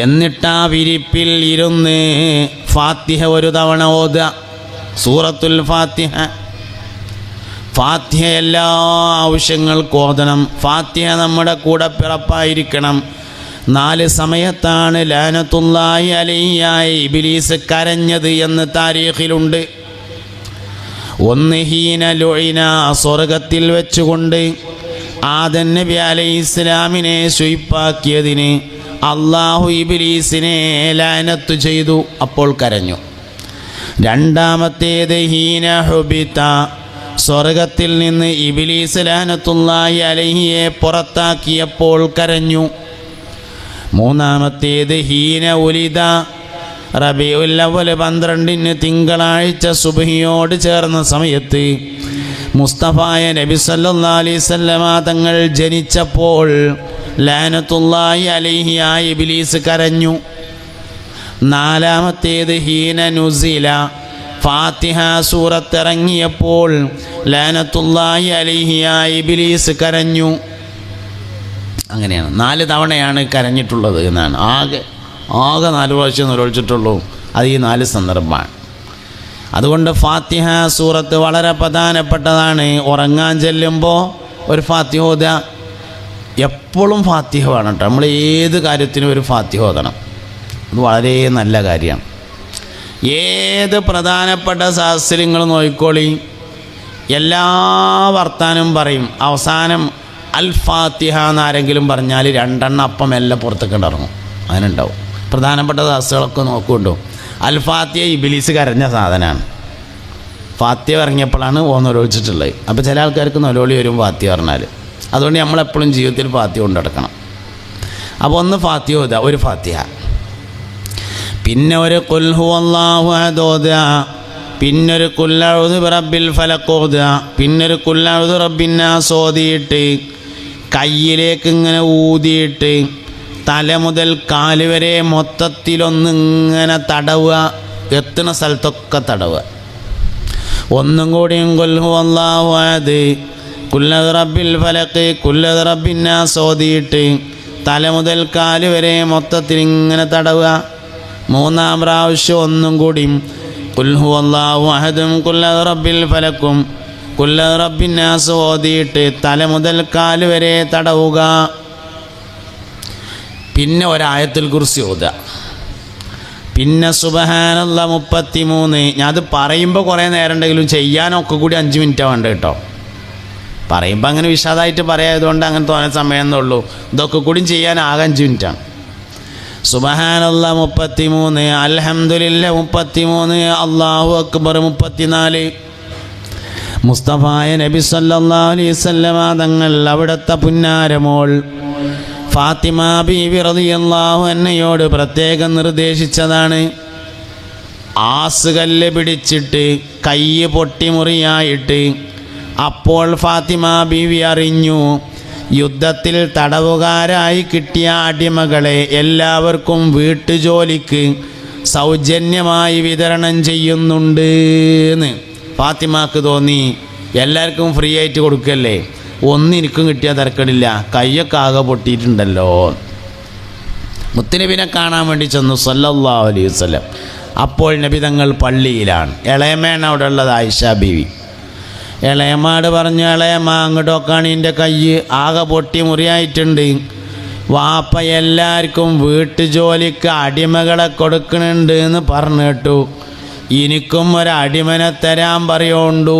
A: എന്നിട്ട് ആ വിരിപ്പിൽ ഇരുന്ന് ഫാത്തിഹ 1 തവണ ഓതുക. സൂറത്തുൽ ഫാത്തിഹ. ഫാത്തിഹ എല്ലാ ആവശ്യങ്ങൾക്കും ഓതണം. ഫാത്തിഹ നമ്മുടെ കൂടെ പിറപ്പായിരിക്കണം. 4 സമയത്താണ് ലഅനത്തുല്ലാഹി അലൈഹി ഇബ്ലീസ് കരഞ്ഞത് എന്ന് താരീഖിലുണ്ട്. ഒന്ന് ഹീന ലുഇന, സ്വർഗത്തിൽ വെച്ചുകൊണ്ട് ആദം നബി അലൈഹിസ്സലാമിനെ ശുയിപ്പാക്കിയതിന് അള്ളാഹു ഇബ്ലീസിനെ ലഅനത്ത് ചെയ്തു, അപ്പോൾ കരഞ്ഞു. രണ്ടാമത്തേത് ഹീന ഹുബിത, സ്വർഗത്തിൽ നിന്ന് ഇബ്ലീസ് ലഅനത്തുല്ലാഹി അലൈഹിയെ പുറത്താക്കിയപ്പോൾ കരഞ്ഞു. മൂന്നാമത്തേത് ഹീന ഉലിദ, റബീഉൽ അവ്വൽ 12 തിങ്കളാഴ്ച സുബ്ഹിയോട് ചേർന്ന സമയത്ത് മുസ്തഫായ നബി സല്ലല്ലാഹു അലൈഹി വസല്ലമ തങ്ങൾ ജനിച്ചപ്പോൾ ലഅനത്തുല്ലാഹി അലൈഹി ആ ഇബ്ലീസ് കരഞ്ഞു. നാലാമത്തേത് ഹീന നുസില, ഫാത്തിഹ സൂറത്ത് ഇറങ്ങിയപ്പോൾ ലഅനത്തുല്ലാഹി അലൈഹി ആ ഇബ്ലീസ് കരഞ്ഞു. അങ്ങനെയാണ് 4 തവണയാണ് കരഞ്ഞിട്ടുള്ളത് എന്നാണ്. ആകെ 4 പ്രാവശ്യം നിലവിളിച്ചിട്ടുള്ളൂ. അത് ഈ 4 സന്ദർഭമാണ്. അതുകൊണ്ട് ഫാത്തിഹ സൂറത്ത് വളരെ പ്രധാനപ്പെട്ടതാണ്. ഉറങ്ങാൻ ചെല്ലുമ്പോൾ ഒരു ഫാത്തിഹ ഓതുക. എപ്പോഴും ഫാത്തിഹ വേണം കേട്ടോ. നമ്മൾ ഏത് കാര്യത്തിനും ഒരു ഫാത്തിഹ ഓതണം. അത് വളരെ നല്ല കാര്യമാണ്. ഏത് പ്രധാനപ്പെട്ട സഹസ്രങ്ങൾ നോക്കിക്കോളി, എല്ലാ വർത്താനം പറയും. അവസാനം അൽ ഫാത്തിഹ എന്നാരെങ്കിലും പറഞ്ഞാൽ 2 എണ്ണം അപ്പം എല്ലാം പുറത്തേക്ക് ഇറങ്ങും. അതിനുണ്ടാവും. പ്രധാനപ്പെട്ട സഹസ്രങ്ങളൊക്കെ നോക്കുകൊണ്ടു. അൽ ഫാത്തിഹ ഇബ്ലീസ് കരഞ്ഞ സാധനമാണ്. ഫാത്തിഹ ഇറങ്ങിയപ്പോഴാണ് നൊലോളിച്ചിട്ടുള്ളത്. അപ്പോൾ ചില ആൾക്കാർക്ക് നൊലോളി വരും ഫാത്തിഹ പറഞ്ഞാൽ. അതുകൊണ്ട് നമ്മളെപ്പോഴും ജീവിതത്തിൽ ഫാത്തിഹ കൊണ്ട് നടക്കണം. അപ്പോൾ ഒന്ന് ഫാത്തിഹ ഓതുക, ഒരു ഫാത്തിഹ. പിന്നെ ഒരു ഖുൽ ഹുവല്ലാഹു അഹദ് ഓതുക. പിന്നൊരു ഖുൽ അഊദു ബിറബ്ബിൽ ഫലഖ് ഓതുക. പിന്നൊരു ഖുൽ അഊദു ബിറബ്ബിൻ നാസ് ഓതിയിട്ട് കയ്യിലേക്ക് ഇങ്ങനെ ഊതിയിട്ട് തല മുതൽ കാല് വരെ മൊത്തത്തിലൊന്നിങ്ങനെ തടവുക. എത്തുന്ന സ്ഥലത്തൊക്കെ തടവുക. ഒന്നും കൂടിയും ഖുൽ ഹുവല്ലാഹു അഹദ്, ഖുൽ അഊദു ബിറബ്ബിൽ ഫലഖ്, ഖുൽ അഊദു ബിറബ്ബിൻ നാസ് ഓതിയിട്ട് തല മുതൽ കാല് വരെ മൊത്തത്തിൽ ഇങ്ങനെ തടവുക. 3-ാം പ്രാവശ്യം ഒന്നും കൂടിയും ഖുൽ ഹുവല്ലാഹു അഹദും ഖുൽ അഊദു ബിറബ്ബിൽ ഫലഖും ഖുൽ അഊദു ബിറബ്ബിൻ നാസ് ഓതിയിട്ട് തല മുതൽ കാല് വരെ തടവുക. പിന്നെ ഒരായത്തുൽ കുർസി ഓതുക. പിന്നെ സുബ്ഹാനല്ലാഹ് 33. ഞാൻ അത് പറയുമ്പോൾ കുറേ നേരം ഉണ്ടെങ്കിലും ചെയ്യാനൊക്കെ കൂടി 5 മിനിറ്റ് വേണ്ട കേട്ടോ. പറയുമ്പോൾ അങ്ങനെ വിഷാദമായിട്ട് പറയായതുകൊണ്ട് അങ്ങനെ തോന്നുന്ന സമയം എന്നുള്ളൂ. ഇതൊക്കെ കൂടി ചെയ്യാൻ ആകെ 5 മിനിറ്റാണ്. സുബ്ഹാനല്ലാഹ് 33, അൽഹംദുലില്ലാഹ് 33, അല്ലാഹു അക്ബർ 34. മുസ്തഫായ നബി സല്ലല്ലാഹു അലൈഹി വസല്ലമ തങ്ങൾ അവിടുത്തെ പുന്നാരമോൾ ഫാത്തിമ ബീവി റളിയല്ലാഹു അൻഹയോട് പ്രത്യേകം നിർദ്ദേശിച്ചതാണ്. ആസുകല്ല് പിടിച്ചിട്ട് കൈ പൊട്ടിമുറിയായിട്ട് അപ്പോൾ ഫാത്തിമ ബീവി അറിഞ്ഞു, യുദ്ധത്തിൽ തടവുകാരായി കിട്ടിയ അടിമകളെ എല്ലാവർക്കും വീട്ടുജോലിക്ക് സൗജന്യമായി വിതരണം ചെയ്യുന്നുണ്ട് എന്ന് ഫാത്തിമാക്ക് തോന്നി. എല്ലാവർക്കും ഫ്രീ ആയിട്ട് കൊടുക്കല്ലേ, ഒന്നിനിക്കും കിട്ടിയാൽ തിരക്കടില്ല, കയ്യൊക്കെ ആകെ പൊട്ടിയിട്ടുണ്ടല്ലോ. മുത്തുനബിനെ കാണാൻ വേണ്ടി ചെന്നു സല്ലല്ലാഹു അലൈഹി വസല്ലം. അപ്പോൾ നബി തങ്ങൾ പള്ളിയിലാണ്. ഇളയമേണ് അവിടെ ഉള്ളത്, ആയിഷ ബീവി. ഇളയമാട് പറഞ്ഞു, ഇളയമ്മ അങ്ങോട്ടൊക്കെയാണ് എൻ്റെ കൈ ആകെ പൊട്ടി മുറിയായിട്ടുണ്ട്. വാപ്പ എല്ലാവർക്കും വീട്ടുജോലിക്ക് അടിമകളെ കൊടുക്കുന്നുണ്ട് എന്ന് പറഞ്ഞു കേട്ടു. എനിക്കും ഒരടിമനെ തരാൻ പറയുണ്ടൂ.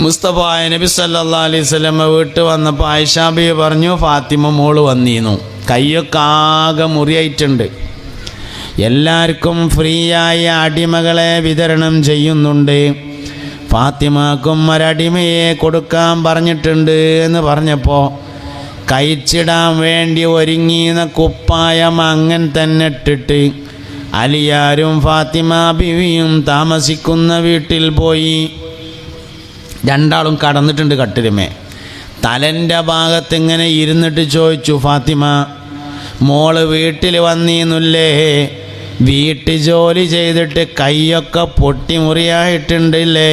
A: മുസ്തഫായ നബി സല്ലല്ലാഹു അലൈഹി വസല്ലം വീട്ടിൽ വന്നപ്പോൾ ആയിഷ ബീവി പറഞ്ഞു, ഫാത്തിമ മോള് വന്നിരുന്നു, കൈയൊക്കെ ആകെ മുറിയായിട്ടുണ്ട്, എല്ലാവർക്കും ഫ്രീ ആയ അടിമകളെ വിതരണം ചെയ്യുന്നുണ്ട്, ഫാത്തിമാക്കും ഒരടിമയെ കൊടുക്കാൻ പറഞ്ഞിട്ടുണ്ട് എന്ന് പറഞ്ഞപ്പോൾ കഴിച്ചിടാൻ വേണ്ടി ഒരുങ്ങിയ കുപ്പായം അങ്ങനെ തന്നെ ഇട്ടിട്ട് അലിയാരും ഫാത്തിമ ബീവിയും താമസിക്കുന്ന വീട്ടിൽ പോയി. രണ്ടാളും കടന്നിട്ടുണ്ട് കട്ടിലുമേ. തലൻ്റെ ഭാഗത്ത് ഇങ്ങനെ ഇരുന്നിട്ട് ചോദിച്ചു ഫാത്തിമ, മോള് വീട്ടിൽ വന്നിരുന്നില്ലേ? വീട്ടു ജോലി ചെയ്തിട്ട് കൈയൊക്കെ പൊട്ടിമുറിയായിട്ടുണ്ടല്ലേ?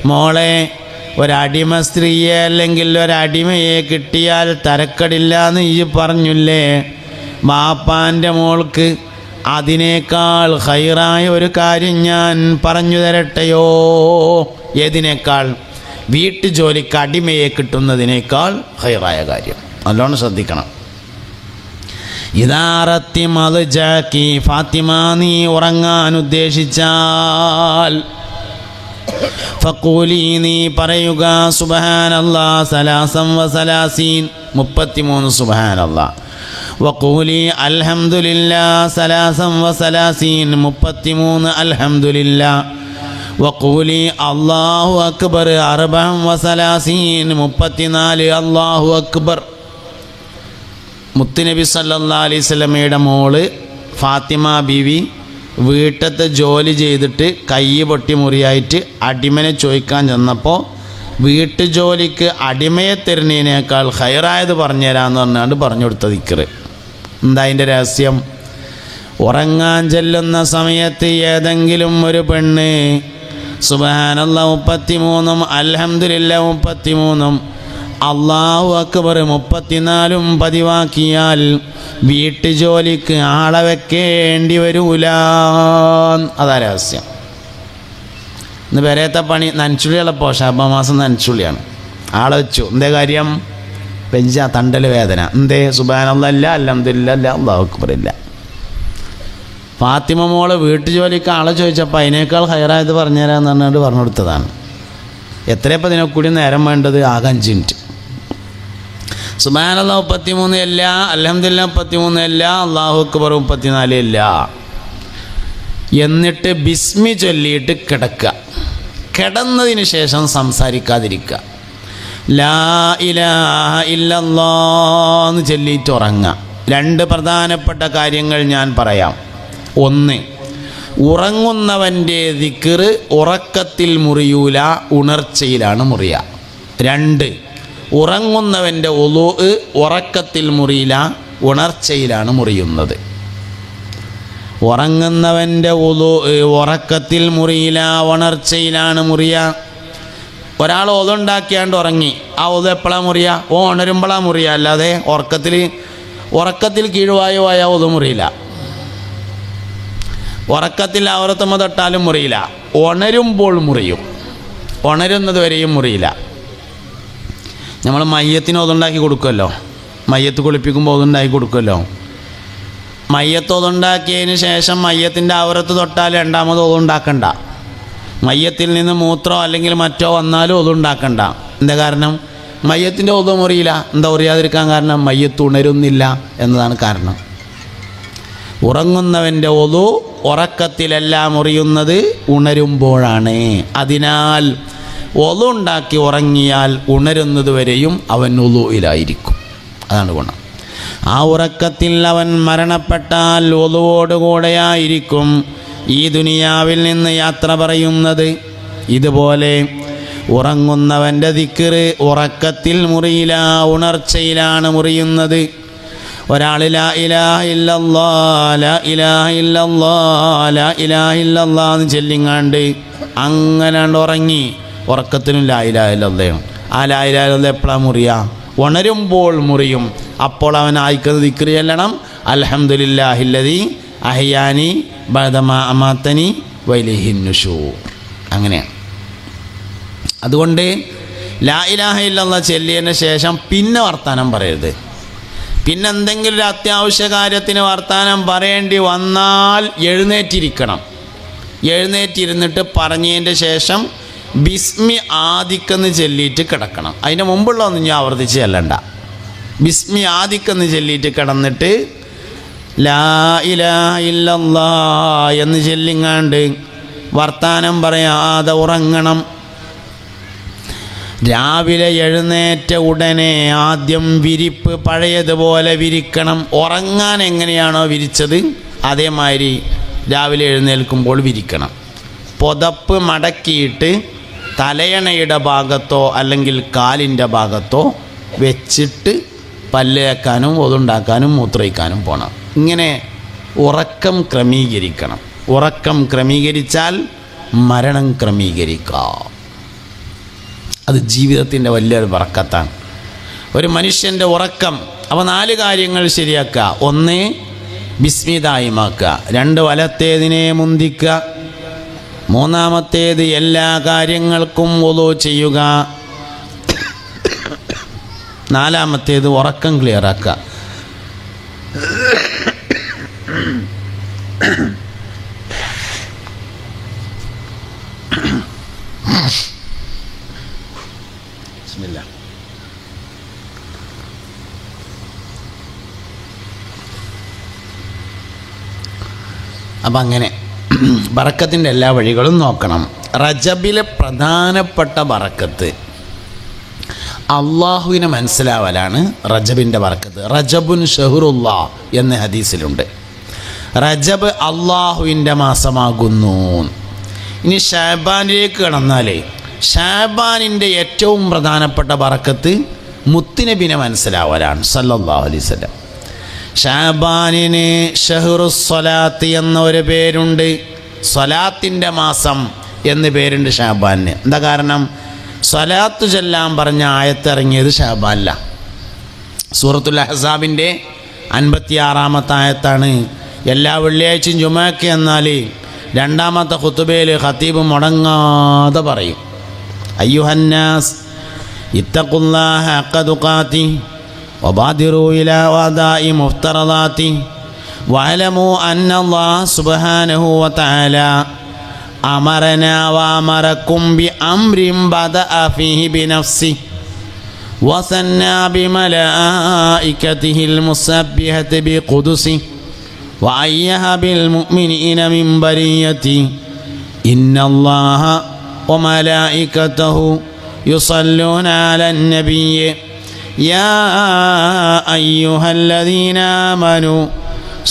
A: മോളെ, ഒരടിമ സ്ത്രീയെ അല്ലെങ്കിൽ ഒരടിമയെ കിട്ടിയാൽ തരക്കടില്ല എന്ന് ഈ പറഞ്ഞില്ലേ? ബാപ്പാൻ്റെ മോൾക്ക് അതിനേക്കാൾ ഖൈറായ ഒരു കാര്യം ഞാൻ പറഞ്ഞു തരട്ടെയോ? ഏതിനേക്കാൾ? വീട്ടു ജോലിക്ക് അടിമയെ കിട്ടുന്നതിനേക്കാൾ ഖൈറായ കാര്യം. നല്ലോണം ശ്രദ്ധിക്കണം. ഇതാറത്തി മദ്ജാക്കി, ഫാത്തിമ നീ ഉറങ്ങാൻ ഉദ്ദേശിച്ചാൽ ഫഖൂലി നീ പറയുക സുബ്ഹാനല്ലാഹ് സലാസം വസലാസീൻ 33 സുബ്ഹാനല്ലാഹ്. വഖൂലി അൽഹംദുലില്ലാഹ് സലാസം വസലാസീൻ 33 അൽഹംദുലില്ലാഹ്. വഖൂലി അല്ലാഹു അക്ബർ അർബഅം വസലാസീൻ 34 അല്ലാഹു അക്ബർ. മുത്തുനബി സല്ലല്ലാഹു അലൈഹി വസല്ലമയുടെ മോള് ഫാത്തിമ ബീവി വീട്ടത്തെ ജോലി ചെയ്തിട്ട് കൈ പൊട്ടി മുറിയായിട്ട് അടിമനെ ചോദിക്കാൻ ചെന്നപ്പോൾ വീട്ടുജോലിക്ക് അടിമയെ തരുന്നതിനേക്കാൾ ഹൈറായത് പറഞ്ഞുതരാമെന്ന് പറഞ്ഞാണ്ട് പറഞ്ഞു കൊടുത്ത ദിക്റ്. എന്താ അതിൻ്റെ രഹസ്യം? ഉറങ്ങാൻ ചെല്ലുന്ന സമയത്ത് ഏതെങ്കിലും ഒരു പെണ്ണ് സുബ്ഹാനല്ലാഹ് 33 അൽഹംദുലില്ലാഹ് 33 അല്ലാഹു അക്ബർ 34 പതിവാക്കിയാൽ വീട്ടുജോലിക്ക് ആളെ വെക്കേണ്ടി വരൂല. അതാ രഹസ്യം. ഇന്ന് പെരേത്തെ പണി നനച്ചുള്ളിയുള്ളപ്പോൾ ശാപമാസം നനച്ചുള്ളിയാണ്. ആളെ വെച്ചു. എന്തേ കാര്യം? പെഞ്ച തണ്ടൽ വേദന. എന്തേ? സുബ്ഹാനല്ലാഹ് ഇല്ല, അൽഹംദുലില്ലാഹ് ഇല്ല, അല്ലാഹു അക്ബർ ഇല്ല. ഫാത്തിമ മോള് വീട്ടുജോലിക്ക് ആളെ ചോദിച്ചപ്പോൾ അതിനേക്കാൾ ഹൈറായത് പറഞ്ഞുതരാമെന്ന് പറഞ്ഞുകൊണ്ട് പറഞ്ഞു കൊടുത്തതാണ്. എത്രയപ്പോൾ ഇതിനൊക്കെ കൂടി നേരം വേണ്ടത്? ആകെ 5 മിനിറ്റ്. സുബ്ഹാനല്ലാഹ് 33 അല്ല, അൽഹംദുലില്ലാഹ് 33 അല്ല, അല്ലാഹു അക്ബർ 34 അല്ല. എന്നിട്ട് ബിസ്മി ചൊല്ലിയിട്ട് കിടക്കുക. കിടന്നതിന് ശേഷം സംസാരിക്കാതിരിക്കുക. ലാ ഇലാഹ ഇല്ലല്ലാഹ് എന്ന് ചൊല്ലിയിട്ട് ഉറങ്ങുക. 2 പ്രധാനപ്പെട്ട കാര്യങ്ങൾ ഞാൻ പറയാം. 1, ഉറങ്ങുന്നവൻ്റെ ദിക്റ് ഉറക്കത്തിൽ മുറിയൂല, ഉണർച്ചയിലാണ് മുറിയുക. 2, ഉറങ്ങുന്നവൻ്റെ ഉളൂ ഉറക്കത്തിൽ മുറിയില്ല, ഉണർച്ചയിലാണ് മുറിയുന്നത്. ഉറങ്ങുന്നവൻ്റെ ഉളൂ ഉറക്കത്തിൽ മുറിയില്ല, ഉണർച്ചയിലാണ് മുറിയുക. ഒരാൾ ഒതുണ്ടാക്കിയാണ്ട് ഉറങ്ങി, ആ ഒതു എപ്പോഴാണ് മുറിയുക? ഉണരുമ്പോഴാണ് മുറിയുക. അല്ലാതെ ഉറക്കത്തിൽ കീഴുവായോ ആയ ഒതു മുറിയില്ല. ഉറക്കത്തിൽ ഔറത്തുമ്മ തൊട്ടാലും മുറിയില്ല, ഉണരുമ്പോൾ മുറിയും. ഉണരുന്നത് വരെയും മുറിയില്ല. നമ്മൾ മയ്യത്തിന് ഒതുണ്ടാക്കി കൊടുക്കുമല്ലോ, മയ്യത്ത് കുളിപ്പിക്കുമ്പോൾ ഒതുണ്ടാക്കി കൊടുക്കുമല്ലോ. മയ്യത്ത് ഒതുണ്ടാക്കിയതിന് ശേഷം മയ്യത്തിൻ്റെ ഔറത്ത് തൊട്ടാൽ രണ്ടാമത് ഒതുണ്ടാക്കണ്ട. മയ്യത്തിൽ നിന്ന് മൂത്രമോ അല്ലെങ്കിൽ മറ്റോ വന്നാലും ഒതുണ്ടാക്കണ്ട. എന്താ കാരണം? മയ്യത്തിൻ്റെ ഒതു മുറിയില്ല. എന്താ മുറിയാതിരിക്കാൻ കാരണം? മയ്യത്ത് ഉണരുന്നില്ല എന്നതാണ് കാരണം. ഉറങ്ങുന്നവൻ്റെ ഒതു ഉറക്കത്തിലല്ല മുറിയുന്നത്, ഉണരുമ്പോഴാണ്. അതിനാൽ ഒതു ഉണ്ടാക്കി ഉറങ്ങിയാൽ ഉണരുന്നത് വരെയും അവൻ ഒതുയിലായിരിക്കും. അതാണ് ഗുണം. ആ ഉറക്കത്തിൽ അവൻ മരണപ്പെട്ടാൽ ഒതുവോടുകൂടെയായിരിക്കും ഈ ദുനിയാവിൽ നിന്ന് യാത്ര പറയുന്നത്. ഇതുപോലെ ഉറങ്ങുന്നവൻ്റെ ദിക്റ് ഉറക്കത്തിൽ മുറിയില്ല, ഉണർച്ചയിലാണ് മുറിയുന്നത്. ഒരാൾ ലാ ഇലാഹ ഇല്ലല്ലാഹ് ലാ ഇലാഹ ഇല്ലല്ലാഹ് ലാ ഇലാഹ ഇല്ലല്ലാഹ് എന്ന് ചൊല്ലിങ്ങാണ്ട് അങ്ങനെ ഉറങ്ങി. ഉറക്കത്തിനും ലാ ഇലാഹ ഇല്ലല്ലാഹ്. ആ ലാ ഇലാഹ ഇല്ലല്ലാഹ് എപ്പോഴാണ് മുറിയുക? ഉണരുമ്പോൾ മുറിയും. അപ്പോൾ അവൻ ആയിക്കത് ദിക്റ് ചെല്ലണം. അൽഹംദുലില്ലാഹില്ലദീ അഹ്യാനി ബഅദമാ അമാതനി വഇലൈഹിൻ നുശൂർ. അങ്ങനെയാണ്. അതുകൊണ്ട് ലാ ഇലാഹ ഇല്ലല്ലാഹ് ചൊല്ലിയതിന് ശേഷം പിന്നെ വർത്താനം പറയരുത്. പിന്നെ എന്തെങ്കിലും ഒരു അത്യാവശ്യ കാര്യത്തിന് വർത്താനം പറയേണ്ടി വന്നാൽ എഴുന്നേറ്റിരിക്കണം. എഴുന്നേറ്റിരുന്നിട്ട് പറഞ്ഞതിൻ്റെ ശേഷം ബിസ്മി ആദിക്കെന്ന് ചൊല്ലിയിട്ട് കിടക്കണം. അതിൻ്റെ മുമ്പുള്ളതൊന്നും ഞാൻ ആവർത്തിച്ച് ചെല്ലണ്ട. ബിസ്മി ആദിക്കെന്ന് ചൊല്ലിയിട്ട് കിടന്നിട്ട് ലാ ഇലാഹ ഇല്ലല്ലാഹ് എന്ന് ചൊല്ലിങ്ങാണ്ട് വർത്താനം പറയാതെ ഉറങ്ങണം. രാവിലെ എഴുന്നേറ്റ ഉടനെ ആദ്യം വിരിപ്പ് പഴയതുപോലെ വിരിക്കണം. ഉറങ്ങാൻ എങ്ങനെയാണോ വിരിച്ചത് അതേമാതിരി രാവിലെ എഴുന്നേൽക്കുമ്പോൾ വിരിക്കണം. പുതപ്പ് മടക്കിയിട്ട് തലയണയുടെ ഭാഗത്തോ അല്ലെങ്കിൽ കാലിൻ്റെ ഭാഗത്തോ വെച്ചിട്ട് പല്ല് തേക്കാനും ഒതുണ്ടാക്കാനും മൂത്രയിക്കാനും പോകണം. ഇങ്ങനെ ഉറക്കം ക്രമീകരിക്കണം. ഉറക്കം ക്രമീകരിച്ചാൽ മരണം ക്രമീകരിക്കാം. അത് ജീവിതത്തിൻ്റെ വലിയൊരു ബർക്കത്താണ്. ഒരു മനുഷ്യൻ്റെ ഉറക്കം. അപ്പോൾ 4 കാര്യങ്ങൾ ശരിയാക്കുക. 1, ബിസ്മി ദായിമാക്കുക. 2, വലത്തേതിനെ മുന്തിക്കുക. 3-മത്തേത് എല്ലാ കാര്യങ്ങൾക്കും വുളൂ ചെയ്യുക. 4-മത്തേത് ഉറക്കം ക്ലിയറാക്കുക. അപ്പം അങ്ങനെ ബറക്കത്തിൻ്റെ എല്ലാ വഴികളും നോക്കണം. റജബിലെ പ്രധാനപ്പെട്ട ബറക്കത്ത് അള്ളാഹുവിനെ മനസ്സിലാവലാണ് റജബിൻ്റെ ബറക്കത്ത്. റജബുൻ ഷഹറുല്ലാ എന്ന ഹദീസിലുണ്ട്. റജബ് അള്ളാഹുവിൻ്റെ മാസമാകുന്നു. ഇനി ഷാബാനിലേക്ക് കടന്നാലേ ഷാബാനിൻ്റെ ഏറ്റവും പ്രധാനപ്പെട്ട ബറക്കത്ത് മുത്തുനബിനെ മനസ്സിലാവലാണ് സല്ലല്ലാഹു അലൈഹി വസല്ലം. ഷാബാനിന് ഷഹറുസ്സലാത്ത് എന്ന ഒരു പേരുണ്ട്. സ്വലാത്തിൻ്റെ മാസം എന്ന് പേരുണ്ട് ഷാബാനിന്. എന്താ കാരണം? സ്വലാത്തു ചൊല്ലാൻ പറഞ്ഞ ആയത്തിറങ്ങിയത് ഷാബാനില. സൂറത്തുൽ അഹ്സാബിൻ്റെ 56-ാമത്തെ ആയത്താണ്. എല്ലാ വെള്ളിയാഴ്ചയും ജുമാക്ക് എന്നാൽ രണ്ടാമത്തെ ഖുതുബയിൽ ഖതീബ് മുടങ്ങാതെ പറയും, അയ്യുഹന്നാസ് ഇത്തഖുല്ലാഹ ഹഖ്ക തുഖാതി വബാദിറൂ ഇലാ വദാഇ മുഫ്തറദാതി വഅലമൂ അന്നല്ലാഹ സുബ്ഹാനഹു വതആല അമറനാ വഅമറകും ബിഅംരിൻ ബദഅ ഫീഹി ബിനഫ്സിഹി വസന്നാ ബിമലായികതിഹിൽ മുസബ്ബിഹതി ബിഖുദുസിഹി വഅയ്യഹ ബിൽ മുഅ്മിനീന മിൻ ബരിയതി ഇന്നല്ലാഹ വമലായികതഹു യുസല്ലൂന അലൻ നബിയ്യി യാ അയ്യുഹല്ലദീന ആമനൂ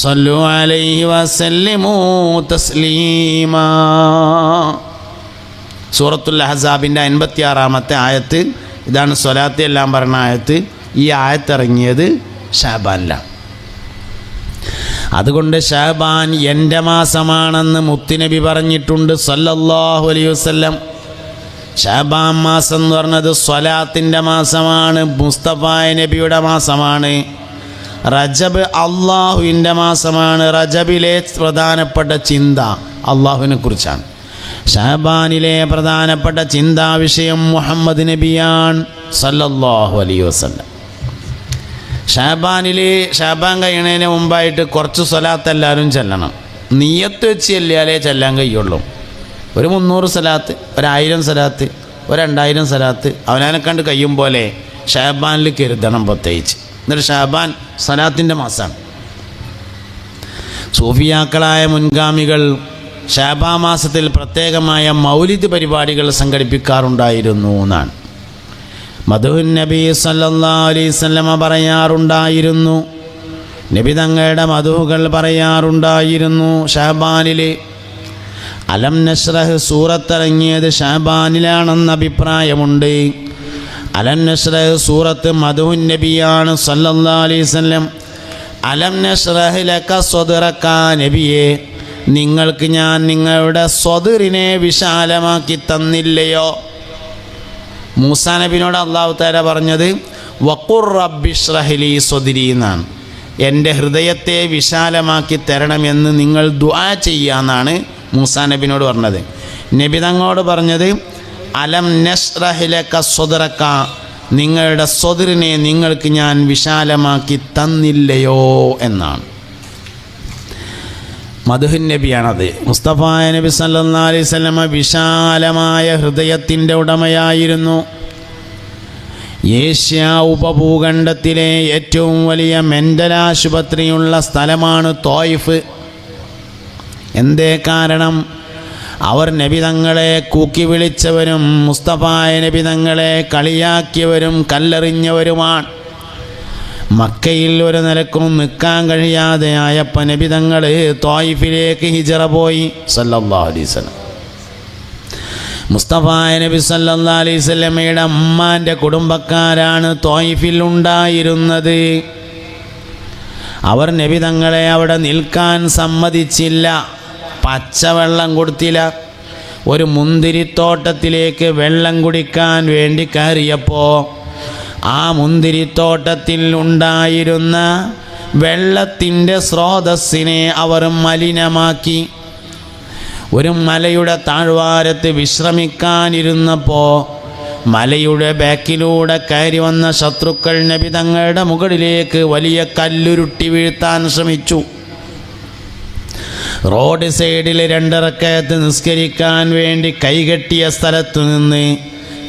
A: സല്ലു അലൈഹി വസല്ലിമൂ തസ്ലീമാ. സൂറത്തുൽ അഹ്സാബിൻ്റെ 56-ാമത്തെ ആയത്ത്. ഇതാണ് സ്വലാത്ത് എല്ലാം പറഞ്ഞ ആയത്ത്. ഈ ആയത്തിറങ്ങിയത് ഷാബാനിലാണ്. അതുകൊണ്ട് ഷാബാൻ എൻ്റെ മാസമാണെന്ന് മുത്തുനബി പറഞ്ഞിട്ടുണ്ട് സല്ലല്ലാഹു അലൈഹി വസല്ലം. ഷാബാൻ മാസം എന്ന് പറഞ്ഞത് സ്വലാത്തിൻ്റെ മാസമാണ്, മുസ്തഫ നബിയുടെ മാസമാണ്. റജബ് അള്ളാഹുവിൻ്റെ മാസമാണ്. റജബിലെ പ്രധാനപ്പെട്ട ചിന്ത അള്ളാഹുവിനെ കുറിച്ചാണ്. ഷാബാനിലെ പ്രധാനപ്പെട്ട ചിന്താ വിഷയം മുഹമ്മദ് നബിയാണ് സല്ലല്ലാഹു അലൈഹി വസല്ലം. ഷാബാൻ കഴിയണതിന് മുമ്പായിട്ട് കുറച്ച് സ്വലാത്ത് എല്ലാവരും ചെല്ലണം. നിയ്യത്ത് വെച്ച് ചെല്ലിയാലേ ചെല്ലാൻ കഴിയുള്ളൂ. ഒരു 300 സ്വലാത്ത്, 1000 സ്വലാത്ത്, 2000 സ്വലാത്ത് അവനെ കണ്ട് കഴിയും പോലെ ഷാബാനിൽ കരുതണം പ്രത്യേകിച്ച്. എന്നിട്ട് ഷാബാൻ സ്വലാത്തിൻ്റെ മാസമാണ്. സൂഫിയാക്കളായ മുൻഗാമികൾ ഷാബാൻ മാസത്തിൽ പ്രത്യേകമായ മൗലിദ് പരിപാടികൾ സംഘടിപ്പിക്കാറുണ്ടായിരുന്നു എന്നാണ്. മദ്ഹുൻ നബി സല്ലല്ലാഹു അലൈഹി വസല്ലമ പറയാറുണ്ടായിരുന്നു. നബി തങ്ങളുടെ മദ്ഹുകൾ പറയാറുണ്ടായിരുന്നു. ഷാബാനിൽ അലം നശ്റഹ് സൂറത്തിറങ്ങിയത് ഷാബാനിലാണെന്ന അഭിപ്രായമുണ്ട്. അലം നശ്റഹ് സൂറത്ത് മദ്ഹുൻ നബിയാണ് സല്ലല്ലാഹു അലൈഹി വസല്ലം. അലം നശ്റഹ് ലക സ്വദ്റക നബിയെ, നിങ്ങൾക്ക് ഞാൻ നിങ്ങളുടെ സ്വദറിനെ വിശാലമാക്കി തന്നില്ലയോ? മൂസാ നബിനോട് അല്ലാഹു തആല പറഞ്ഞത് വഖുർ റബ്ബിശ്റഹ് ലീ സ്വദ്രി എന്നാണ്. എൻ്റെ ഹൃദയത്തെ വിശാലമാക്കി തരണമെന്ന് നിങ്ങൾ ദുആ ചെയ്യാന്നാണ് മൂസാ നബിനോട് പറഞ്ഞത്. നബി തങ്ങളോട് പറഞ്ഞത് അലം നശ്റഹ് ലക സ്വദ്റക, നിങ്ങളുടെ സ്വദറിനെ നിങ്ങൾക്ക് ഞാൻ വിശാലമാക്കി തന്നില്ലയോ എന്നാണ്. മദ്ഹുൻ നബിയാണത്. മുസ്തഫ നബി സല്ലല്ലാഹു അലൈഹി വസല്ലമ വിശാലമായ ഹൃദയത്തിൻ്റെ ഉടമയായിരുന്നു. ഏഷ്യ ഉപഭൂഖണ്ഡത്തിലെ ഏറ്റവും വലിയ മെൻ്റൽ ആശുപത്രിയുള്ള സ്ഥലമാണ് തോയിഫ്. എന്തേ കാരണം? അവർ നബി തങ്ങളെ കൂക്കി വിളിച്ചവരും മുസ്തഫ നബി തങ്ങളെ കളിയാക്കിയവരും കല്ലെറിഞ്ഞവരുമാണ്. മക്കയിൽ ഒരു നിലക്കും നിൽക്കാൻ കഴിയാതെ ആയപ്പോൾ നബി തങ്ങൾ തോയിഫിലേക്ക് ഹിജറ പോയി സല്ലല്ലാഹു അലൈഹി വസല്ലം. മുസ്തഫ നബി സല്ലല്ലാഹു അലൈഹി വസല്ലമയുടെ അമ്മാൻ്റെ കുടുംബക്കാരാണ് തോയിഫിൽ ഉണ്ടായിരുന്നത്. അവർ നബി തങ്ങളെ അവിടെ നിൽക്കാൻ സമ്മതിച്ചില്ല, പച്ചവെള്ളം കൊടുത്തില്ല. ഒരു മുന്തിരിത്തോട്ടത്തിലേക്ക് വെള്ളം കുടിക്കാൻ വേണ്ടി കയറിയപ്പോൾ ആ മുന്തിരിത്തോട്ടത്തിൽ ഉണ്ടായിരുന്ന വെള്ളത്തിൻ്റെ സ്രോതസ്സിനെ അവർ മലിനമാക്കി. ഒരു മലയുടെ താഴ്വാരത്ത് വിശ്രമിക്കാനിരുന്നപ്പോൾ മലയുടെ ബാക്കിലൂടെ കയറി വന്ന ശത്രുക്കൾ നബി തങ്ങളുടെ മുകളിലേക്ക് വലിയ കല്ലുരുട്ടി വീഴ്ത്താൻ ശ്രമിച്ചു. റോഡ് സൈഡിൽ 2 റക്അത്ത് നിസ്കരിക്കാൻ വേണ്ടി കൈകെട്ടിയ സ്ഥലത്തു നിന്ന്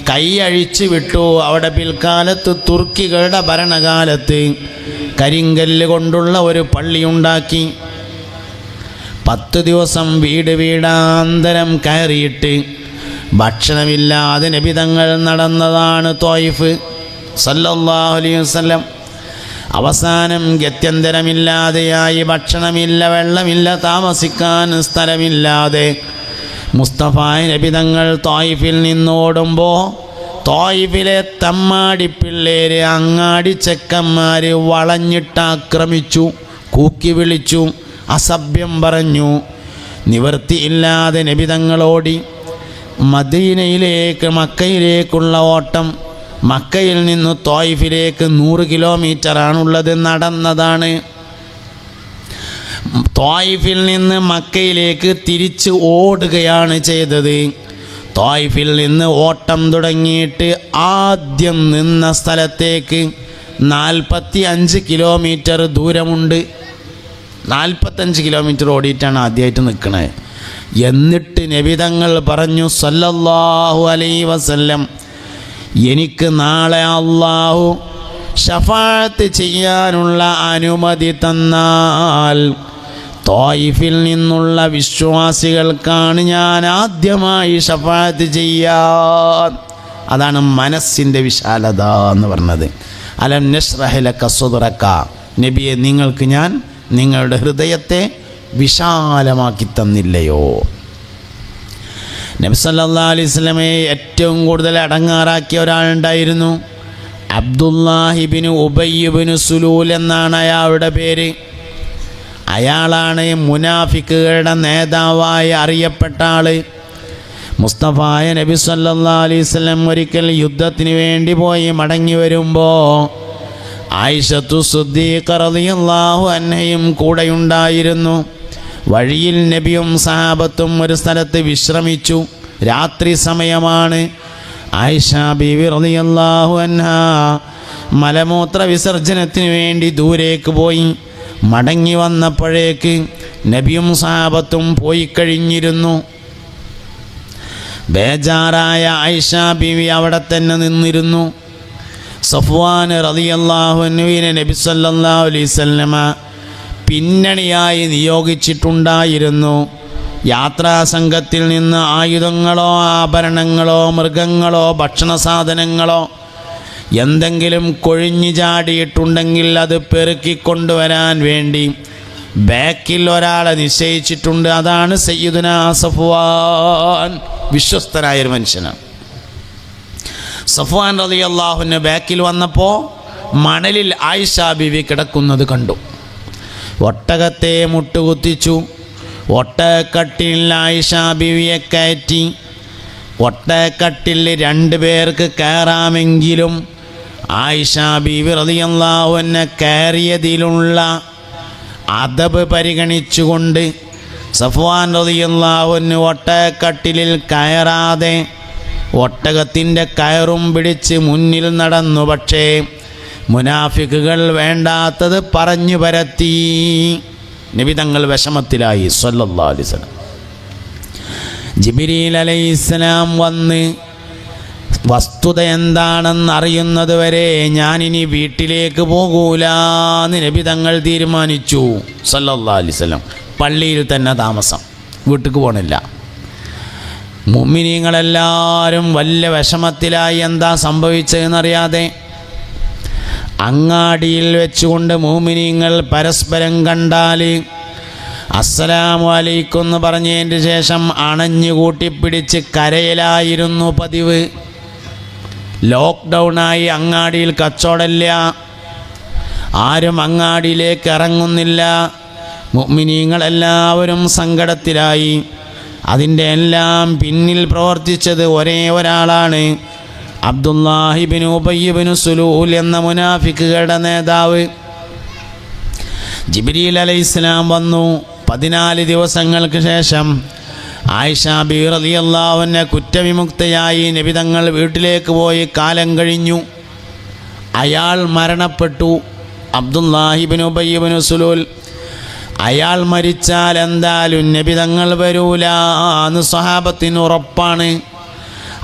A: കൈ അഴിച്ചു വിട്ടു. അവിടെ പിൽക്കാലത്ത് തുർക്കികളുടെ ഭരണകാലത്ത് കരിങ്കല്ല് കൊണ്ടുള്ള ഒരു പള്ളിയുണ്ടാക്കി. 10 ദിവസം വീടാന്തരം കയറിയിട്ട് ഭക്ഷണമില്ലാതെ നബി തങ്ങൾ നടന്നതാണ് ത്വായിഫ് സല്ലല്ലാഹു അലൈഹി വസല്ലം. അവസാനം ഗത്യന്തരമില്ലാതെയായി, ഭക്ഷണമില്ല, വെള്ളമില്ല, താമസിക്കാൻ സ്ഥലമില്ലാതെ മുസ്തഫ നബി തങ്ങൾ ത്വായിഫിൽ നിന്നോടുമ്പോൾ ത്വായിഫിലെ തമ്മാടി പിള്ളേര്, അങ്ങാടി ചെക്കന്മാർ വളഞ്ഞിട്ടാക്രമിച്ചു, കൂക്കി വിളിച്ചു, അസഭ്യം പറഞ്ഞു. നിവൃത്തിയില്ലാതെ നബി തങ്ങളോടി. മദീനയിലേക്ക് മക്കയിലേക്കുള്ള ഓട്ടം, മക്കയിൽ നിന്ന് ത്വായിഫിലേക്ക് 100 കിലോമീറ്ററാണുള്ളത്, നടന്നതാണ്. ത്വായിഫിൽ നിന്ന് മക്കയിലേക്ക് തിരിച്ച് ഓടുകയാണ് ചെയ്തത്. ത്വായിഫിൽ നിന്ന് ഓട്ടം തുടങ്ങിയിട്ട് ആദ്യം നിന്ന സ്ഥലത്തേക്ക് 45 കിലോമീറ്റർ ദൂരമുണ്ട്. 45 കിലോമീറ്റർ ഓടിയിട്ടാണ് ആദ്യമായിട്ട് നിൽക്കുന്നത്. എന്നിട്ട് നബി തങ്ങൾ പറഞ്ഞു സല്ലല്ലാഹു അലൈഹി വസല്ലം, എനിക്ക് നാളെ അല്ലാഹു ശഫാഅത്ത് ചെയ്യാനുള്ള അനുമതി തന്നാൽ ത്വായിഫിൽ നിന്നുള്ള വിശ്വാസികൾക്കാണ് ഞാൻ ആദ്യമായി ശഫാഅത്ത് ചെയ്യാൻ. അതാണ് മനസ്സിൻ്റെ വിശാലത എന്ന് പറഞ്ഞത്. അലം നശ്റഹ് ലക സദ്റക, നബിയെ നിങ്ങൾക്ക് ഞാൻ നിങ്ങളുടെ ഹൃദയത്തെ വിശാലമാക്കി തന്നില്ലയോ? നബി സല്ലല്ലാഹു അലൈഹി വസല്ലമയെ ഏറ്റവും കൂടുതൽ അടങ്ങാറാക്കിയ ഒരാളുണ്ടായിരുന്നു. അബ്ദുല്ലാഹി ഇബ്നു ഉബയ്യ് ഇബ്നു സുലൂൽ എന്നാണ് അയാളുടെ പേര്. അയാളാണ് മുനാഫിക്കുകളുടെ നേതാവായി അറിയപ്പെട്ട ആള്. മുസ്തഫായ നബി സല്ലല്ലാഹു അലൈഹി വസല്ലം ഒരിക്കൽ യുദ്ധത്തിന് വേണ്ടി പോയി മടങ്ങി വരുമ്പോൾ ആയിഷത്തു സിദ്ദീഖ റളിയല്ലാഹു അൻഹയും കൂടെയുണ്ടായിരുന്നു. വഴിയിൽ നബിയും സഹാബത്തും ഒരു സ്ഥലത്ത് വിശ്രമിച്ചു. രാത്രി സമയമാണ്. ആയിഷ ബീവി റളിയല്ലാഹു അൻഹാ മലമൂത്ര വിസർജനത്തിന് വേണ്ടി ദൂരേക്ക് പോയി. മടങ്ങി വന്നപ്പോഴേക്ക് നബിയും സഹാബത്തും പോയി കഴിഞ്ഞിരുന്നു. ബേജാറായ ആയിഷ ബീവി അവിടെ തന്നെ നിന്നിരുന്നു. സഫ്വാൻ റളിയല്ലാഹു അൻഹുവിനെ നബി സല്ലല്ലാഹു അലൈഹി വസല്ലമ പിന്നണിയായി നിയോഗിച്ചിട്ടുണ്ടായിരുന്നു. യാത്രാ സംഘത്തിൽ നിന്ന് ആയുധങ്ങളോ ആഭരണങ്ങളോ മൃഗങ്ങളോ ഭക്ഷണ സാധനങ്ങളോ എന്തെങ്കിലും കൊഴിഞ്ഞു ചാടിയിട്ടുണ്ടെങ്കിൽ അത് പെറുക്കിക്കൊണ്ടുവരാൻ വേണ്ടി ബാക്കിൽ ഒരാളെ നിശ്ചയിച്ചിട്ടുണ്ട്. അതാണ് സയ്യിദുനാ സഫ്വാൻ. വിശ്വസ്തനായൊരു മനുഷ്യനാണ്. സഫ്വാൻ റളിയല്ലാഹു അൻഹു ബാക്കിൽ വന്നപ്പോൾ മണലിൽ ആയിഷ ബീവി കിടക്കുന്നത് കണ്ടു. ഒട്ടകത്തെ മുട്ടുകുത്തിച്ചു. ഒട്ടകക്കട്ടിൽ ആയിഷ ബീവിയെ കയറ്റി. ഒട്ടകക്കട്ടിൽ 2 പേർക്ക് കയറാമെങ്കിലും ആയിഷ ബീവി റളിയല്ലാഹു അൻഹ കയറിയതിലുള്ള അദബ് പരിഗണിച്ചുകൊണ്ട് സഫ്വാൻ റളിയല്ലാഹു അൻഹു ഒട്ടകക്കട്ടിലിൽ കയറാതെ ഒട്ടകത്തിൻ്റെ കയറും പിടിച്ച് മുന്നിൽ നടന്നു. പക്ഷേ മുനാഫിക്കുകൾ വേണ്ടാത്തത് പറഞ്ഞു പരത്തി. നബി തങ്ങൾ വിഷമത്തിലായി സ്വല്ലല്ലാഹു അലൈഹി വസല്ലം. ജിബ്രീൽ അലൈഹിസ്സലാം വന്ന് വസ്തുത എന്താണെന്ന് അറിയുന്നത് വരെ ഞാനിനി വീട്ടിലേക്ക് പോകൂലാന്ന് നബി തങ്ങൾ തീരുമാനിച്ചു സല്ലല്ലാഹു അലൈഹി വസല്ലം. പള്ളിയിൽ തന്നെ താമസം, വീട്ടിലേക്ക് പോകണില്ല. മുഅ്മിനീങ്ങളെല്ലാവരും വലിയ വിഷമത്തിലായി. എന്താ സംഭവിച്ചതെന്നറിയാതെ അങ്ങാടിയിൽ വെച്ചുകൊണ്ട് മുഅ്മിനീങ്ങൾ പരസ്പരം കണ്ടാൽ അസ്സലാമു അലൈക്കും എന്ന് പറഞ്ഞതിന് ശേഷം അണഞ്ഞു കൂട്ടിപ്പിടിച്ച് കരയലായിരുന്നു പതിവ്. ലോക്ക്ഡൗണായി, അങ്ങാടിയിൽ കച്ചവടമില്ല, ആരും അങ്ങാടിയിലേക്ക് ഇറങ്ങുന്നില്ല. മുഅ്മിനീങ്ങളെല്ലാവരും സങ്കടത്തിലായി. അതിൻ്റെ എല്ലാം പിന്നിൽ പ്രവർത്തിച്ചത് ഒരേ ഒരാളാണ്, അബ്ദുല്ലാഹി ഇബ്നു ഉബയ്യ് ഇബ്നു സുലൂൽ എന്ന മുനാഫിക്കുകളുടെ നേതാവ്. ജിബ്രീൽ അലൈഹിസ്സലാം വന്നു. 14 ദിവസങ്ങൾക്ക് ശേഷം ആയിഷ ബീവി റളിയല്ലാഹു അൻഹ കുറ്റവിമുക്തയായി നബി തങ്ങൾ വീട്ടിലേക്ക് പോയി. കാലം കഴിഞ്ഞു. അയാൾ മരണപ്പെട്ടു. അബ്ദുല്ലാഹി ഇബ്നു ഉബയ്യ് ഇബ്നു സുലൂൽ. അയാൾ മരിച്ചാൽ എന്തായാലും നബി തങ്ങൾ വരൂല എന്ന് സ്വഹാബത്തിന് ഉറപ്പാണ്.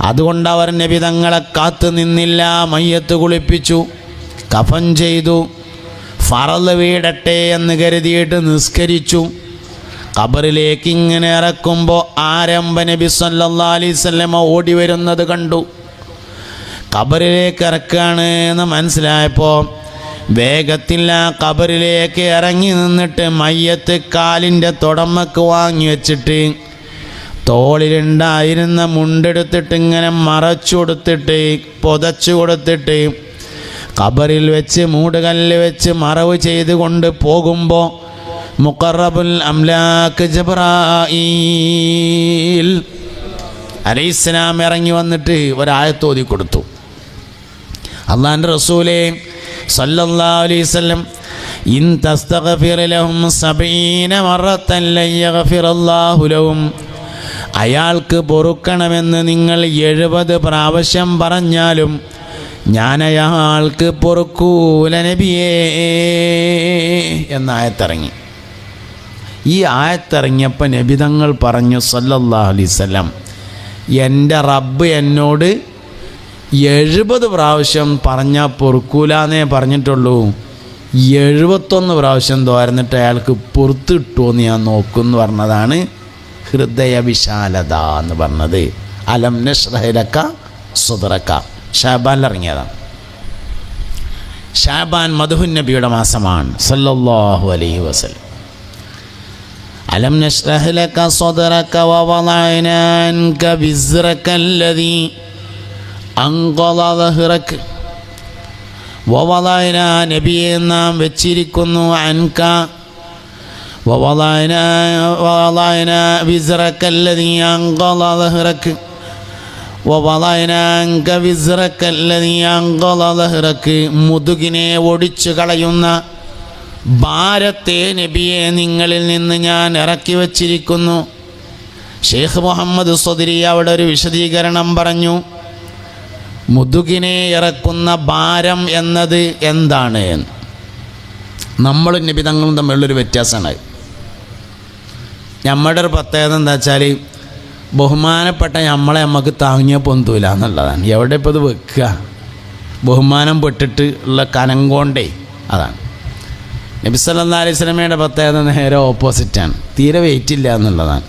A: അതുകൊണ്ട് അവർ നബി തങ്ങളെ കാത്തു നിന്നില്ല. മയ്യത്ത് കുളിപ്പിച്ചു, കഫൻ ചെയ്തു, ഫറള് വീടട്ടെ എന്ന് കരുതിയിട്ട് നിസ്കരിച്ചു. ഖബറിലേക്ക് ഇങ്ങനെ ഇറക്കുമ്പോൾ ആരംഭ നബി സല്ലല്ലാഹു അലൈഹി വസല്ലം ഓടി വരുന്നത് കണ്ടു. ഖബറിലേക്ക് ഇറക്കുകയാണ് എന്ന് മനസ്സിലായപ്പോൾ വേഗത്തിൽ ആ ഖബറിലേക്ക് ഇറങ്ങി നിന്നിട്ട് മയ്യത്ത് കാലിൻ്റെ തുടമ്മക്ക് വാങ്ങി വെച്ചിട്ട് തോളിലുണ്ടായിരുന്ന മുണ്ടെടുത്തിട്ട് ഇങ്ങനെ മറച്ചു കൊടുത്തിട്ട് പുതച്ചു കൊടുത്തിട്ട് ഖബറിൽ വെച്ച് മൂടുകല്ല് വെച്ച് മറവ് ചെയ്തുകൊണ്ട് പോകുമ്പോൾ മുഖറബുൽ അംലാക്ക് ജിബ്രായീൽ അലൈഹിസ്സലാം ഇറങ്ങി വന്നിട്ട് ഒരായത്ത് ഓതി കൊടുത്തു. അല്ലാഹുവിൻ്റെ റസൂലേ സല്ലല്ലാഹു അലൈഹി വസല്ലം ഇൻ തസ്തഗ്ഫിർ ലഹും 70 മറത്തൻ ലൻ യഗ്ഫിറല്ലാഹു ലഹും, അയാൾക്ക് പൊറുക്കണമെന്ന് നിങ്ങൾ 70 പ്രാവശ്യം പറഞ്ഞാലും ഞാൻ അയാൾക്ക് പൊറുക്കൂല നബിയേ എന്ന ആയത്തിറങ്ങി. ഈ ആയത്തിറങ്ങിയപ്പോൾ നബി തങ്ങൾ പറഞ്ഞു സല്ലല്ലാഹു അലൈഹി വസല്ലം, എൻ്റെ റബ്ബ് എന്നോട് 70 പ്രാവശ്യം പറഞ്ഞാൽ പൊറുക്കൂലെന്നേ പറഞ്ഞിട്ടുള്ളൂ, 71 പ്രാവശ്യം തോർന്നിട്ട് അയാൾക്ക് പുറത്ത് കിട്ടുമെന്ന് ഞാൻ നോക്കുമെന്ന് പറഞ്ഞതാണ് ഹൃദയവിശാലത എന്ന് പറഞ്ഞത്. അലം നശ്റഹ് ലക സദ്റക ഷാബാനിൽ ഇറങ്ങിയതാണ്. ഷാബാൻ മദ്ഹുൻ നബിയുടെ മാസമാണ് സല്ലല്ലാഹു അലൈഹി വസല്ലം. അലം നശ്റഹ് ലക സദ്റക വവളഅനാ അൻക വിസ്റക അല്ലദീ അൻഖള ദഹ്റക. വവളഅനാ നബിയെ നാം വെച്ചിരിക്കുന്നു അൻക വവളഅനാ വിസ്റക അല്ലദീ അൻഖള ദഹ്റക വവളഅനാ അൻക വിസ്റക അല്ലദീ അൻഖള ദഹ്റക. മുതുകിനെ ഒടിച്ചു കളയുന്ന ഭാരത്തെ നബിയെ നിങ്ങളിൽ നിന്ന് ഞാൻ ഇറക്കി വച്ചിരിക്കുന്നു. ഷെയ്ഖ് മുഹമ്മദ് സ്വദരി അവിടെ ഒരു വിശദീകരണം പറഞ്ഞു. മുതുകിനെ ഇറക്കുന്ന ഭാരം എന്നത് എന്താണ്? നമ്മളും നബി തങ്ങളും തമ്മിലുള്ളൊരു വ്യത്യാസമാണ്. നമ്മുടെ ഒരു പ്രത്യേകത എന്താ വെച്ചാൽ ബഹുമാനപ്പെട്ട നമ്മളെ നമുക്ക് താങ്ങിയ പൊന്തൂല എന്നുള്ളതാണ്. എവിടെ ഇപ്പോൾ ഇത് വെക്കുക? ബഹുമാനം പെട്ടിട്ട് ഉള്ള കനം കൊണ്ടേ അതാണ്. നബി സല്ലല്ലാഹു അലൈഹി വസല്ലമയുടെ പ്രത്യേകത നേരെ ഓപ്പോസിറ്റാണ്. തീരെ വെയിറ്റ് ഇല്ല എന്നുള്ളതാണ്.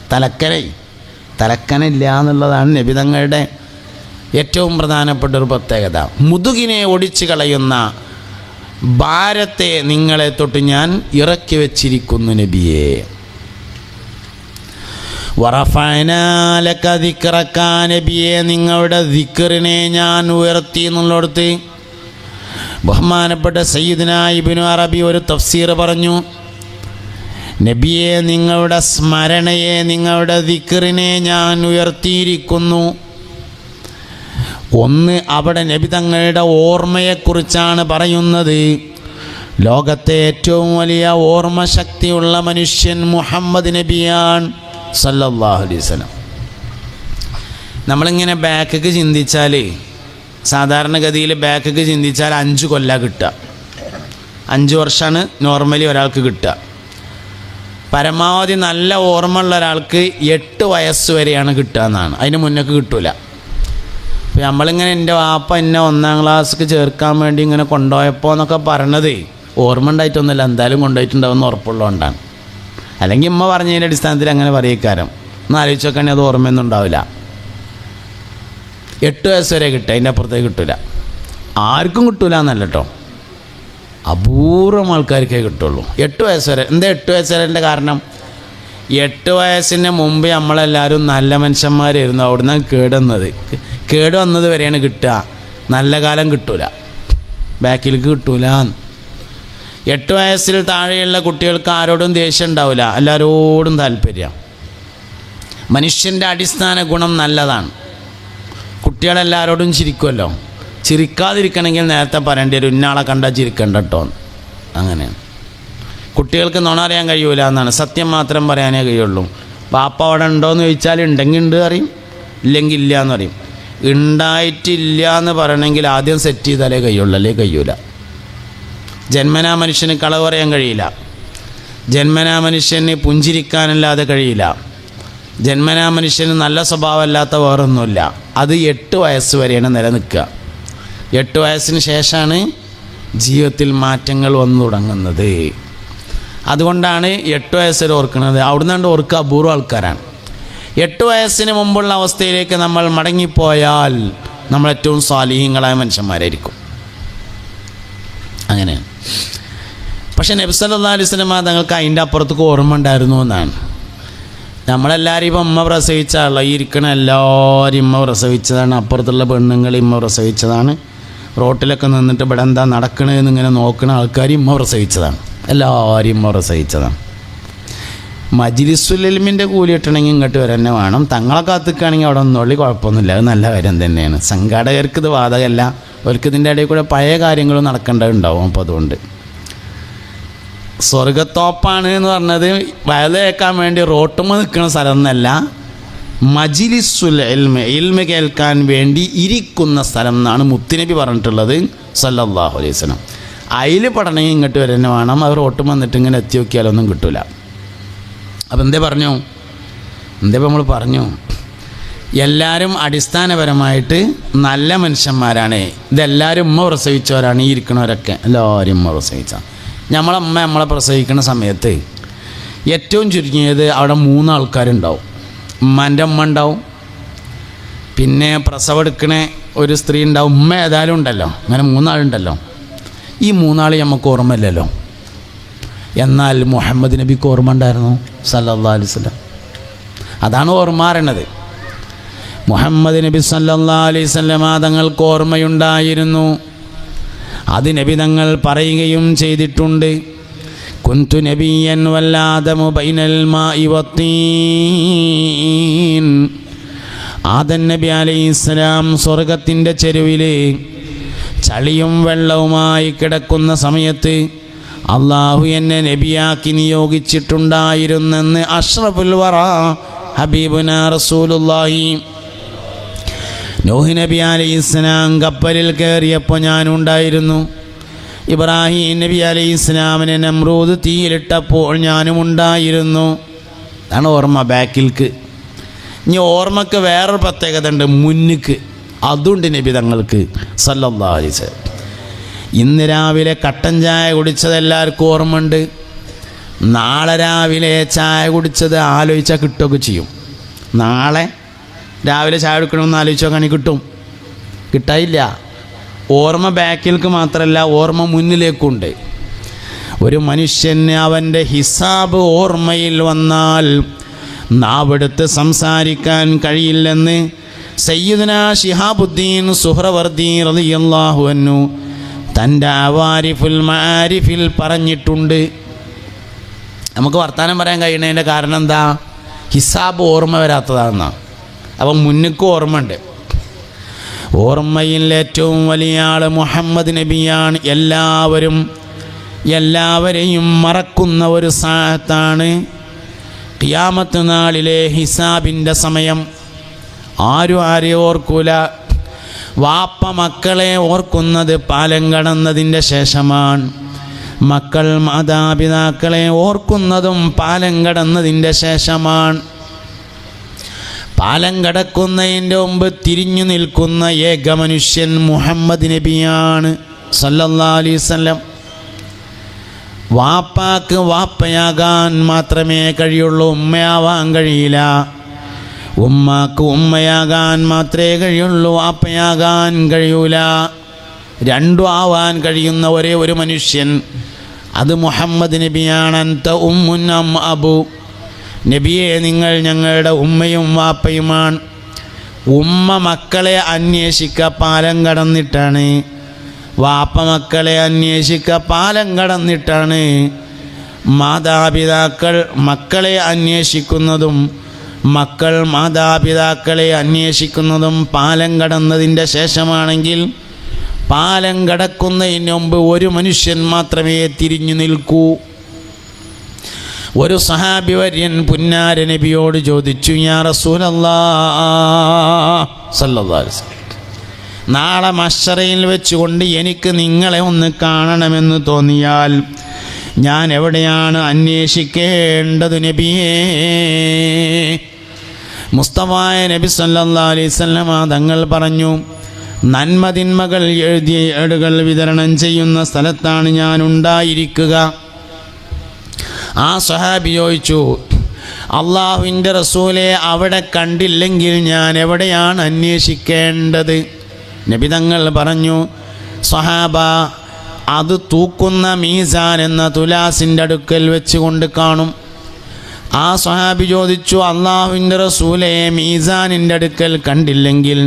A: തലക്കനില്ല എന്നുള്ളതാണ് നബി തങ്ങളുടെ ഏറ്റവും പ്രധാനപ്പെട്ട ഒരു പ്രത്യേകത. മുതുകിനെ ഒടിച്ചു കളയുന്ന ഭാരത്തെ നിങ്ങളെ തൊട്ട് ഞാൻ ഇറക്കി വച്ചിരിക്കുന്നു നബിയെ. വറഫഅനാ ലക ദിക്റക, നബിയെ നിങ്ങളുടെ ദിക്റിനെ ഞാൻ ഉയർത്തി എന്നുള്ളിടത്ത് ബഹുമാനപ്പെട്ട സയ്യിദ്ന ഇബ്നു അറബി ഒരു തഫ്സീർ പറഞ്ഞു. നബിയെ നിങ്ങളുടെ സ്മരണയെ, നിങ്ങളുടെ ദിക്റിനെ ഞാൻ ഉയർത്തിയിരിക്കുന്നു. ഒന്ന്, അവിടെ നബി തങ്ങളുടെ ഓർമ്മയെക്കുറിച്ചാണ് പറയുന്നത്. ലോകത്തെ ഏറ്റവും വലിയ ഓർമ്മശക്തിയുള്ള മനുഷ്യൻ മുഹമ്മദ് നബിയാണ് സല്ലല്ലാഹു അലൈഹി വസല്ലം. നമ്മളിങ്ങനെ ബാക്കൊക്കെ ചിന്തിച്ചാൽ, സാധാരണഗതിയിൽ ബാക്കൊക്കെ ചിന്തിച്ചാൽ 5 കൊല്ലം കിട്ടുക. 5 വർഷമാണ് നോർമലി ഒരാൾക്ക് കിട്ടുക. പരമാവധി നല്ല ഓർമ്മ ഉള്ള ഒരാൾക്ക് 8 വയസ്സ് വരെയാണ് കിട്ടുക എന്നാണ്. അതിന് മുന്നേക്ക് കിട്ടില്ല. അപ്പോൾ നമ്മളിങ്ങനെ എൻ്റെ വാപ്പ എന്നെ 1ാം ക്ലാസ്സിക്ക് ചേർക്കാൻ വേണ്ടി ഇങ്ങനെ കൊണ്ടുപോയപ്പോൾ എന്നൊക്കെ പറഞ്ഞത് ഓർമ്മ ഉണ്ടായിട്ടൊന്നുമില്ല, എന്തായാലും കൊണ്ടുപോയിട്ടുണ്ടാവുമെന്ന് ഉറപ്പുള്ളതുകൊണ്ടാണ്. അല്ലെങ്കിൽ ഉമ്മ പറഞ്ഞതിൻ്റെ അടിസ്ഥാനത്തിൽ അങ്ങനെ പറയിക്കാരം. ഒന്ന് ആലോചിച്ച് നോക്കുകയാണെങ്കിൽ അത് ഓർമ്മയൊന്നും ഉണ്ടാവില്ല. 8 വയസ്സ് വരെ കിട്ടുക, അതിൻ്റെ അപ്പുറത്തേക്ക് കിട്ടില്ല. ആർക്കും കിട്ടില്ല എന്നല്ല കേട്ടോ, അപൂർവം ആൾക്കാർക്കേ കിട്ടുള്ളൂ 8 വയസ്സ് വരെ. എന്താ 8 വയസ്സ് വരെ കാരണം? 8 വയസ്സിന് മുമ്പ് നമ്മളെല്ലാവരും നല്ല മനുഷ്യന്മാരായിരുന്നു. അവിടുന്ന് കേട് വന്നത് വരെയാണ് കിട്ടുക. നല്ല കാലം കിട്ടൂല, ബാക്കിലേക്ക് കിട്ടൂല. 8 വയസ്സിൽ താഴെയുള്ള കുട്ടികൾക്ക് ആരോടും ദേഷ്യം ഉണ്ടാവില്ല, എല്ലാവരോടും താല്പര്യം. മനുഷ്യൻ്റെ അടിസ്ഥാന ഗുണം നല്ലതാണ്. കുട്ടികളെല്ലാവരോടും ചിരിക്കുമല്ലോ. ചിരിക്കാതിരിക്കണമെങ്കിൽ നേരത്തെ പറയേണ്ടി വരും, ഇന്നാളെ കണ്ടാൽ ചിരിക്കണ്ട കേട്ടോ. അങ്ങനെയാണ്. കുട്ടികൾക്ക് നുണ അറിയാൻ കഴിയൂല എന്നാണ്, സത്യം മാത്രം പറയാനേ കഴിയുള്ളൂ. ബാപ്പ അവിടെ ഉണ്ടോയെന്ന് ചോദിച്ചാൽ ഉണ്ടെങ്കിൽ ഉണ്ട് അറിയും, ഇല്ലെങ്കിൽ ഇല്ല എന്ന് പറയും. ഉണ്ടായിട്ടില്ല എന്ന് പറയണമെങ്കിൽ ആദ്യം സെറ്റ് ചെയ്താലേ കഴിയുള്ളൂ, അല്ലേ കഴിയൂല. ജന്മനാ മനുഷ്യന് കളവ് പറയാൻ കഴിയില്ല. ജന്മനാ മനുഷ്യന് പുഞ്ചിരിക്കാനല്ലാതെ കഴിയില്ല. ജന്മനാ മനുഷ്യന് നല്ല സ്വഭാവമല്ലാത്ത വേറൊന്നുമില്ല. അത് 8 വയസ്സ് വരെയാണ് നിലനിൽക്കുക. 8 വയസ്സിന് ശേഷമാണ് ജീവിതത്തിൽ മാറ്റങ്ങൾ വന്നു തുടങ്ങുന്നത്. അതുകൊണ്ടാണ് 8 വയസ്സ് വരെ ഓർക്കുന്നത്. അവിടുന്ന് ഓർക്കുക അപൂർവ ആൾക്കാരാണ്. 8 വയസ്സിന് മുമ്പുള്ള അവസ്ഥയിലേക്ക് നമ്മൾ മടങ്ങിപ്പോയാൽ നമ്മൾ ഏറ്റവും സ്വാലിഹീങ്ങളായ മനുഷ്യന്മാരായിരിക്കും. അങ്ങനെയാണ്. പക്ഷേ നബി സല്ലല്ലാഹു അലൈഹി വസല്ലം തങ്ങൾക്ക് അതിൻ്റെ അപ്പുറത്തേക്ക് ഓർമ്മ ഉണ്ടായിരുന്നു എന്നാണ്. നമ്മളെല്ലാവരും ഇപ്പം ഉമ്മ പ്രസവിച്ച ആളാണ്, ഈ ഇരിക്കണ എല്ലാവരും ഉമ്മ പ്രസവിച്ചതാണ്, അപ്പുറത്തുള്ള പെണ്ണുങ്ങൾ ഉമ്മ പ്രസവിച്ചതാണ്, റോട്ടിലൊക്കെ നിന്നിട്ട് ഇവിടെ എന്താ നടക്കണതെന്ന് ഇങ്ങനെ നോക്കുന്ന ആൾക്കാർ ഉമ്മ പ്രസവിച്ചതാണ്, എല്ലാവരും ഉമ്മ പ്രസവിച്ചതാണ്. മജ്ലിസുൽ ഇൽമിൻ്റെ കൂലി കിട്ടണമെങ്കിൽ ഇങ്ങോട്ട് വരെ തന്നെ വേണം. തങ്ങളെ കാത്തിക്കുകയാണെങ്കിൽ അവിടെ ഒന്നുള്ളി കുഴപ്പമൊന്നുമില്ല, അത് നല്ല കാര്യം തന്നെയാണ്. സംഘാടകർക്ക് ഇത് ബാധകമല്ല, അവർക്ക് ഇതിൻ്റെ ഇടയിൽ കൂടെ പഴയ കാര്യങ്ങളും നടക്കേണ്ടതുണ്ടാവും. അപ്പോൾ അതുകൊണ്ട് സ്വർഗത്തോപ്പാണ് എന്ന് പറഞ്ഞത് വയല് കേൾക്കാൻ വേണ്ടി റോട്ടുമ്പോൾ നിൽക്കുന്ന സ്ഥലം എന്നല്ല, മജ്ലിസുൽ ഇൽമ് കേൾക്കാൻ വേണ്ടി ഇരിക്കുന്ന സ്ഥലം എന്നാണ് മുത്തുനബി പറഞ്ഞിട്ടുള്ളത് സല്ലല്ലാഹു അലൈഹി വസല്ലം. അതിൽ പഠനമെങ്കിൽ ഇങ്ങോട്ട് വരെ തന്നെ വേണം. അവർ റോട്ടുമ്പോൾ വന്നിട്ട് ഇങ്ങനെ എത്തി നോക്കിയാലൊന്നും കിട്ടില്ല. അപ്പം എന്തേ നമ്മൾ പറഞ്ഞു എല്ലാവരും അടിസ്ഥാനപരമായിട്ട് നല്ല മനുഷ്യന്മാരാണ്. ഇതെല്ലാവരും ഉമ്മ പ്രസവിച്ചവരാണ്. ഈ ഇരിക്കണവരൊക്കെ എല്ലാവരും ഉമ്മ പ്രസവിച്ച. നമ്മളെ പ്രസവിക്കുന്ന സമയത്ത് ഏറ്റവും ചുരുങ്ങിയത് അവിടെ 3 ആൾക്കാരുണ്ടാവും. ഉമ്മാൻ്റെ ഉമ്മ ഉണ്ടാവും, പിന്നെ പ്രസവം എടുക്കണ ഒരു സ്ത്രീ ഉണ്ടാവും, ഉമ്മ ഏതായാലും ഉണ്ടല്ലോ. അങ്ങനെ 3 ആളുണ്ടല്ലോ. ഈ 3 ആൾ നമുക്ക് ഓർമ്മയില്ലല്ലോ. എന്നാൽ മുഹമ്മദ് നബിക്ക് ഓർമ്മ ഉണ്ടായിരുന്നു സല്ലല്ലാഹു അലൈഹി വസല്ലം. അതാണ് ഓർമ്മ അറിയണത്. മുഹമ്മദ് നബി സല്ലല്ലാഹു അലൈഹി വസല്ലം തങ്ങൾക്ക് ഓർമ്മയുണ്ടായിരുന്നു. അത് നബി തങ്ങൾ പറയുകയും ചെയ്തിട്ടുണ്ട്. കുന്തു നബിയൻ വല്ലാദമു ബൈനൽ മാഇ വത്തീൻ. ആദം നബി അലൈഹിസ്സലാം സ്വർഗത്തിൻ്റെ ചെരുവിൽ ചളിയും വെള്ളവുമായി കിടക്കുന്ന സമയത്ത് അള്ളാഹു എന്നെ നബിയാക്കി നിയോഗിച്ചിട്ടുണ്ടായിരുന്നെന്ന് അഷ്റഫുൽ വറ ഹബീബുന റസൂലുള്ളാഹി. നൂഹ് നബി അലൈഹിസ്സലാം കപ്പലിൽ കയറിയപ്പോൾ ഞാനുണ്ടായിരുന്നു. ഇബ്രാഹിം നബി അലൈഹിസ്സലാമിനെ നമ്രൂദ് തീയിലിട്ടപ്പോൾ ഞാനും ഉണ്ടായിരുന്നു. അതാണ് ഓർമ്മ ബാക്കിൽക്ക്. ഇനി ഓർമ്മക്ക് വേറൊരു പ്രത്യേകത ഉണ്ട്, മുന്നിക്ക്. അതുണ്ട് നബി തങ്ങൾക്ക് സല്ലല്ലാഹു അലൈഹി വസല്ലം. ഇന്ന് രാവിലെ കട്ടൻ ചായ കുടിച്ചത് എല്ലാവർക്കും ഓർമ്മയുണ്ട്. നാളെ രാവിലെ ചായ കുടിച്ചത് ആലോചിച്ചാൽ കിട്ടുകയൊക്കെ ചെയ്യും. നാളെ രാവിലെ ചായ കുടിക്കണമെന്ന് ആലോചിച്ച് നോക്കുകയാണെങ്കിൽ കിട്ടും, കിട്ടായില്ല. ഓർമ്മ ബാക്കിലേക്ക് മാത്രമല്ല, ഓർമ്മ മുന്നിലേക്കുണ്ട്. ഒരു മനുഷ്യന് അവൻ്റെ ഹിസാബ് ഓർമ്മയിൽ വന്നാൽ നാവെടുത്ത് സംസാരിക്കാൻ കഴിയില്ലെന്ന് സയ്യിദുനാ ശിഹാബുദ്ദീൻ സുഹ്റവർദി റളിയല്ലാഹു അൻഹു തൻ്റെ അവാരിഫുൽ മആരിഫിൽ പറഞ്ഞിട്ടുണ്ട്. നമുക്ക് വർത്തമാനം പറയാൻ കഴിയുന്നതിൻ്റെ കാരണം എന്താ? ഹിസാബ് ഓർമ്മ വരാത്തതാണെന്നാണ്. അപ്പം മുന്നിക്ക് ഓർമ്മയുണ്ട്. ഓർമ്മയിൽ ഏറ്റവും വലിയ ആൾ മുഹമ്മദ് നബിയാണ്. എല്ലാവരെയും മറക്കുന്ന ഒരു സാഹത്താണ് ഖിയാമത്ത് നാളിലെ ഹിസാബിൻ്റെ സമയം. ആരും ആരെയും ഓർക്കൂല. വാപ്പ മക്കളെ ഓർക്കുന്നത് പാലം കടന്നതിൻ്റെ ശേഷമാണ്. മക്കൾ മാതാപിതാക്കളെ ഓർക്കുന്നതും പാലം കടന്നതിൻ്റെ ശേഷമാണ്. പാലം കടക്കുന്നതിൻ്റെ മുമ്പ് തിരിഞ്ഞു നിൽക്കുന്ന ഏക മനുഷ്യൻ മുഹമ്മദ് നബിയാണ് സല്ലല്ലാഹു അലൈഹി വസല്ലം. വാപ്പാക്ക് വാപ്പയാകാൻ മാത്രമേ കഴിയുള്ളൂ, ഉമ്മയാവാൻ കഴിയില്ല. ഉമ്മാക്ക് ഉമ്മയാകാൻ മാത്രമേ കഴിയുള്ളൂ, വാപ്പയാകാൻ കഴിയൂല. രണ്ടും ആവാൻ കഴിയുന്ന ഒരേ ഒരു മനുഷ്യൻ അത് മുഹമ്മദ് നബിയാണ്. അൻത ഉമ്മുൻ അം അബു. നബിയെ, നിങ്ങൾ ഞങ്ങളുടെ ഉമ്മയും വാപ്പയുമാണ്. ഉമ്മ മക്കളെ അന്വേഷിക്ക പാലം കടന്നിട്ടാണ്, വാപ്പ മക്കളെ അന്വേഷിക്ക പാലം കടന്നിട്ടാണ്. മാതാപിതാക്കൾ മക്കളെ അന്വേഷിക്കുന്നതും മക്കൾ മാതാപിതാക്കളെ അന്വേഷിക്കുന്നതും പാലം കടന്നതിൻ്റെ ശേഷമാണെങ്കിൽ പാലം കടക്കുന്നതിന് മുമ്പ് ഒരു മനുഷ്യൻ മാത്രമേ തിരിഞ്ഞു നിൽക്കൂ. ഒരു സഹാബി വര്യൻ പുന്നാര നബിയോട് ചോദിച്ചു, യാ റസൂലല്ലാഹ് സല്ലല്ലാഹു അലൈഹി വസല്ലം, നാളെ മഹ്ശറയിൽ വെച്ചുകൊണ്ട് എനിക്ക് നിങ്ങളെ ഒന്ന് കാണണമെന്ന് തോന്നിയാൽ ഞാൻ എവിടെയാണ് അന്വേഷിക്കേണ്ടത് നബിയേ? മുസ്തഫായ നബി സല്ലല്ലാഹു അലൈഹി വസല്ലം തങ്ങൾ പറഞ്ഞു, നന്മതിന്മകൾ എഴുതിയ ഏടുകൾ വിതരണം ചെയ്യുന്ന സ്ഥലത്താണ് ഞാൻ ഉണ്ടായിരിക്കുക. ആ സ്വഹാബി ചോദിച്ചു, അള്ളാഹുവിൻ്റെ റസൂലെ അവിടെ കണ്ടില്ലെങ്കിൽ ഞാൻ എവിടെയാണ് അന്വേഷിക്കേണ്ടത്? നബി തങ്ങൾ പറഞ്ഞു, സ്വഹാബ, അത് തൂക്കുന്ന മീസാൻ എന്ന തുലാസിൻ്റെ അടുക്കൽ വെച്ചുകൊണ്ട് കാണും. ആ സ്വഹാബി ചോദിച്ചു, അള്ളാഹുവിൻ്റെ റസൂലെ മീസാനിൻ്റെ അടുക്കൽ കണ്ടില്ലെങ്കിൽ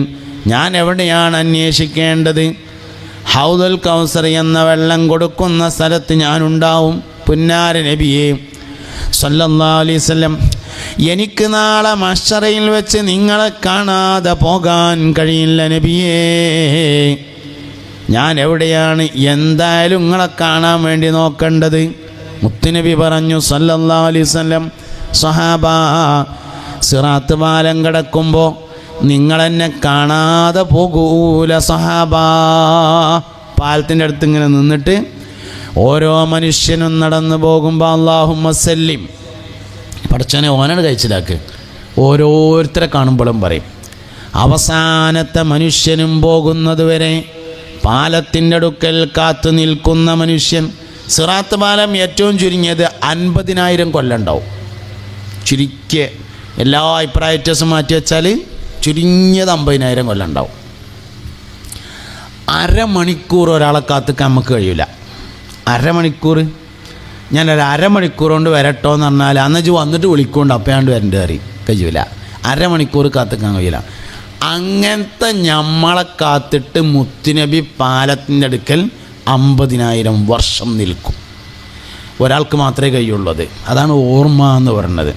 A: ഞാൻ എവിടെയാണ് അന്വേഷിക്കേണ്ടത്? ഹൗദുൽ കൗസർ എന്ന വെള്ളം കൊടുക്കുന്ന സ്ഥലത്ത് ഞാനുണ്ടാവും. പുന്നാര നബിയെ സല്ലല്ലാഹു അലൈഹി വസല്ലം, എനിക്ക് നാളെ മഹ്ശറയിൽ വെച്ച് നിങ്ങളെ കാണാതെ പോകാൻ കഴിയില്ല നബിയേ. ഞാൻ എവിടെയാണ് എന്തായാലും നിങ്ങളെ കാണാൻ വേണ്ടി നോക്കേണ്ടത്? മുത്തുനബി പറഞ്ഞു സല്ലല്ലാഹു അലൈഹി വസല്ലം, സ്വഹാബ, സിറാത്ത് പാലം കിടക്കുമ്പോൾ നിങ്ങളെന്നെ കാണാതെ പോകൂല സ്വഹാബ. പാലത്തിൻ്റെ അടുത്ത് ഇങ്ങനെ നിന്നിട്ട് ഓരോ മനുഷ്യനും നടന്നു പോകുമ്പോൾ അല്ലാഹുമ്മ സല്ലിം, പടച്ചോനെ ഓനാണ് കഴിച്ചിലാക്ക്, ഓരോരുത്തരെ കാണുമ്പോഴും പറയും. അവസാനത്തെ മനുഷ്യനും പോകുന്നത് വരെ പാലത്തിൻ്റെ അടുക്കൽ കാത്തു നിൽക്കുന്ന മനുഷ്യൻ, സിറാത്ത് പാലം ഏറ്റവും ചുരുങ്ങിയത് 50,000 കൊല്ലം ഉണ്ടാവും. ചുരുക്കിയ എല്ലാ അഭിപ്രായ വ്യത്യാസം മാറ്റി വെച്ചാൽ ചുരുങ്ങിയത് 50,000 കൊല്ലം ഉണ്ടാവും. അരമണിക്കൂർ ഒരാളെ കാത്തിക്കാൻ നമുക്ക് കഴിയില്ല. അരമണിക്കൂർ, ഞാനൊരു അരമണിക്കൂർ കൊണ്ട് വരട്ടോ എന്ന് പറഞ്ഞാൽ അന്നജ് വന്നിട്ട് വിളിക്കൊണ്ട് അപ്പയാണ്ട് വരേണ്ടി അറിയും, കഴിയില്ല. അരമണിക്കൂർ കാത്തിക്കാൻ കഴിയില്ല. അങ്ങനത്തെ നമ്മളെ കാത്തിട്ട് മുത്തുനബി പാലത്തിൻ്റെ അടുക്കൽ 50,000 വർഷം നിൽക്കും. ഒരാൾക്ക് മാത്രമേ കഴിയുള്ളത്. അതാണ് ഓർമ്മ എന്ന് പറയുന്നത്.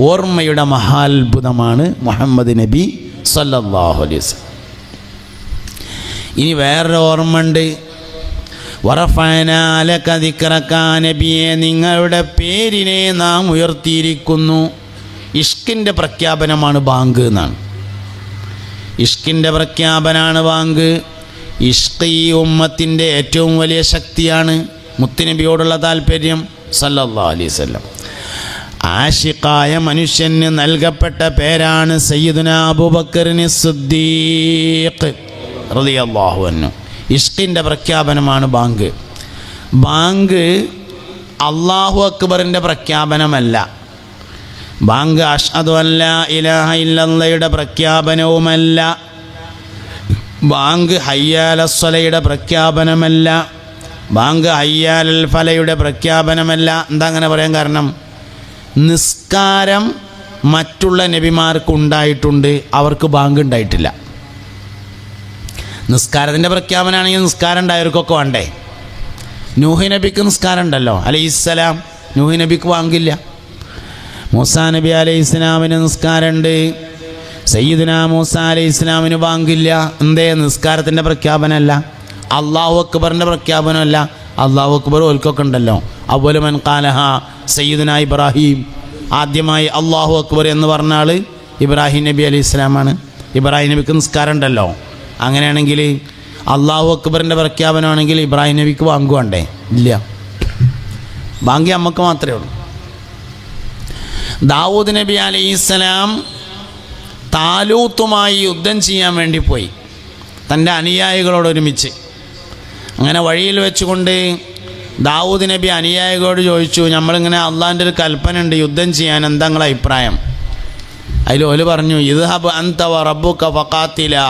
A: ഓർമ്മയുടെ മഹാത്ഭുതമാണ് മുഹമ്മദ് നബി സല്ലല്ലാഹു അലൈഹി വസല്ലം. ഇനി വേറൊരു ഓർമ്മ ഉണ്ട്. വറഫഅനാ ലക ദിക്റക, നബിയെ നിങ്ങളുടെ പേരിനെ നാം ഉയർത്തിയിരിക്കുന്നു. ഇഷ്കിൻ്റെ പ്രഖ്യാപനമാണ് ബാങ്ക് എന്നാണ്. ഇഷ്കിൻ്റെ പ്രഖ്യാപനമാണ് ബാങ്ക്. ഇഷ്ക് ഈ ഉമ്മത്തിൻ്റെ ഏറ്റവും വലിയ ശക്തിയാണ്. മുത്തുനബിയോടുള്ള താല്പര്യം സല്ലല്ലാഹു അലൈഹി വസല്ലം. ആശിഖായ മനുഷ്യന് നൽകപ്പെട്ട പേരാണ് സയ്യിദുനാ അബൂബക്കറിന് സിദ്ദീഖ് റളിയല്ലാഹു അൻഹു. ഇഷ്കിൻ്റെ പ്രഖ്യാപനമാണ് ബാങ്ക്. ബാങ്ക് അല്ലാഹു അക്ബറിൻ്റെ പ്രഖ്യാപനമല്ല. ബാങ്ക് അഷ്ഹദു അല്ലാ ഇലാഹ ഇല്ലല്ലാഹയുടെ പ്രഖ്യാപനവുമല്ല. ബാങ്ക് ഹയ്യാലസ്സലയുടെ പ്രഖ്യാപനമല്ല. ബാങ്ക് ഹയ്യാലൽ ഫലയുടെ പ്രഖ്യാപനമല്ല. എന്താ അങ്ങനെ പറയാൻ കാരണം? നിസ്കാരം മറ്റുള്ള നബിമാർക്ക് ഉണ്ടായിട്ടുണ്ട്, അവർക്ക് ബാങ്ക് ഉണ്ടായിട്ടില്ല. നിസ്കാരത്തിൻ്റെ പ്രഖ്യാപനമാണെങ്കിൽ നിസ്കാരം ഉണ്ടായവർക്കൊക്കെ വേണ്ടേ? നൂഹ് നബിക്ക് നിസ്കാരം ഉണ്ടല്ലോ അലൈഹിസ്സലാം, നൂഹ് നബിക്ക് ബാങ്കില്ല. മൂസാ നബി അലൈഹി ഇസ്ലാമിന് നിസ്കാരമുണ്ട്, സയ്യിദുനാ മൂസാ അലൈഹി ഇസ്ലാമിന് ബാങ്കില്ല. എന്തേ? നിസ്കാരത്തിൻ്റെ പ്രഖ്യാപനമല്ല, അല്ലാഹു അക്ബറിൻ്റെ പ്രഖ്യാപനമല്ല. അല്ലാഹു അക്ബർ ഓൽക്കൊക്കെ ഉണ്ടല്ലോ. അവ്വലു മൻ ഖാലഹ സയ്യിദുനാ ഇബ്രാഹിം, ആദ്യമായി അല്ലാഹു അക്ബർ എന്ന് പറഞ്ഞ ആൾ ഇബ്രാഹിം നബി അലൈഹി ഇസ്ലാമാണ്. ഇബ്രാഹിം നബിക്ക് നിസ്കാരം ഉണ്ടല്ലോ. അങ്ങനെയാണെങ്കിൽ അല്ലാഹു അക്ബറിൻ്റെ പ്രഖ്യാപനമാണെങ്കിൽ ഇബ്രാഹിം നബിക്ക് ബാങ്ക് വേണ്ടേ? ഇല്ല, ബാങ്ക് നമുക്ക് മാത്രമേ ഉള്ളൂ. ദാവൂദ് നബി അലൈഹിസ്സലാം താലൂത്തുമായി യുദ്ധം ചെയ്യാൻ വേണ്ടി പോയി, തൻ്റെ അനുയായികളോടൊരുമിച്ച്. അങ്ങനെ വഴിയിൽ വെച്ചുകൊണ്ട് ദാവൂദ് നബി അനുയായികളോട് ചോദിച്ചു, നമ്മളിങ്ങനെ അള്ളാഹിൻ്റെ ഒരു കൽപ്പന ഉണ്ട് യുദ്ധം ചെയ്യാൻ, എന്താ നിങ്ങളുടെ അഭിപ്രായം? അതിൽ ഓല് പറഞ്ഞു, ഇദ്ഹബ് അൻത വ റബ്ബുക ഫഖാതിലാ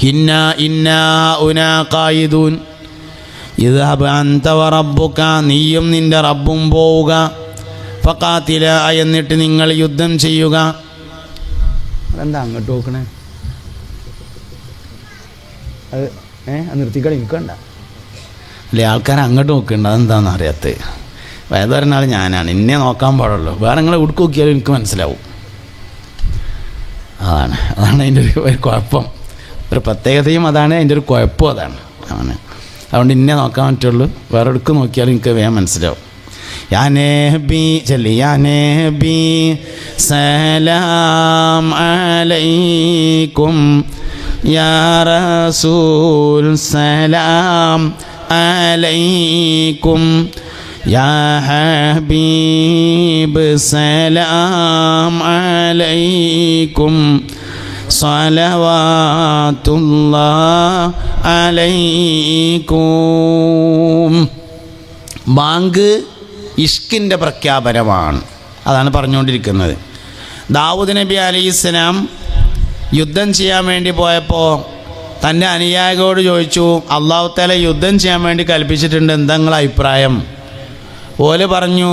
A: ഇന്നാ ഉനാ ഖായിദൂൻ. ഇദ്ഹബ് അൻത വ റബ്ബുക, നീയും നിൻ്റെ റബ്ബും പോവുക, ഫഖാതില, എന്നിട്ട് നിങ്ങൾ യുദ്ധം ചെയ്യുക. അതെന്താ അങ്ങോട്ട് നോക്കണേ? അത് നിർത്തിക്കളി, എനിക്കണ്ട അല്ലേ? ആൾക്കാർ അങ്ങോട്ട് നോക്കണ്ട, അതെന്താണെന്ന് അറിയാത്ത വേദറിനാൾ ഞാനാണ്, എന്നെ നോക്കാൻ പാടുള്ളൂ. വേറെ നിങ്ങൾ ഉടുക്ക് നോക്കിയാലും എനിക്ക് മനസ്സിലാവും. അതാണ് അതിൻ്റെ ഒരു കുഴപ്പം, ഒരു പ്രത്യേകതയും അതാണ്, അതിൻ്റെ ഒരു കുഴപ്പവും അതാണ്. അതുകൊണ്ട് ഇന്നെ നോക്കാൻ പറ്റുള്ളൂ, വേറെ എടുക്ക് നോക്കിയാലും എനിക്ക് വേഗം മനസ്സിലാവും. യാ നബി ചൊല്ലി, യാ നബി സലാം അലൈക്കും, യാ റസൂൽ സലാം അലൈക്കും, യാ ഹബീബ് സലാം അലൈക്കും, സ്വലവാത്തുല്ലാഹ് അലൈക്കും. ബാങ്ക് ഇഷ്കിൻ്റെ പ്രഖ്യാപനമാണ്. അതാണ് പറഞ്ഞുകൊണ്ടിരിക്കുന്നത്. ദാവൂദ് നബി അലൈഹിസ്സലാം യുദ്ധം ചെയ്യാൻ വേണ്ടി പോയപ്പോൾ തൻ്റെ അനുയായികളോട് ചോദിച്ചു, അല്ലാഹു തആല യുദ്ധം ചെയ്യാൻ വേണ്ടി കൽപ്പിച്ചിട്ടുണ്ട്, എന്താ നിങ്ങളുടെ അഭിപ്രായം? ഓല് പറഞ്ഞു,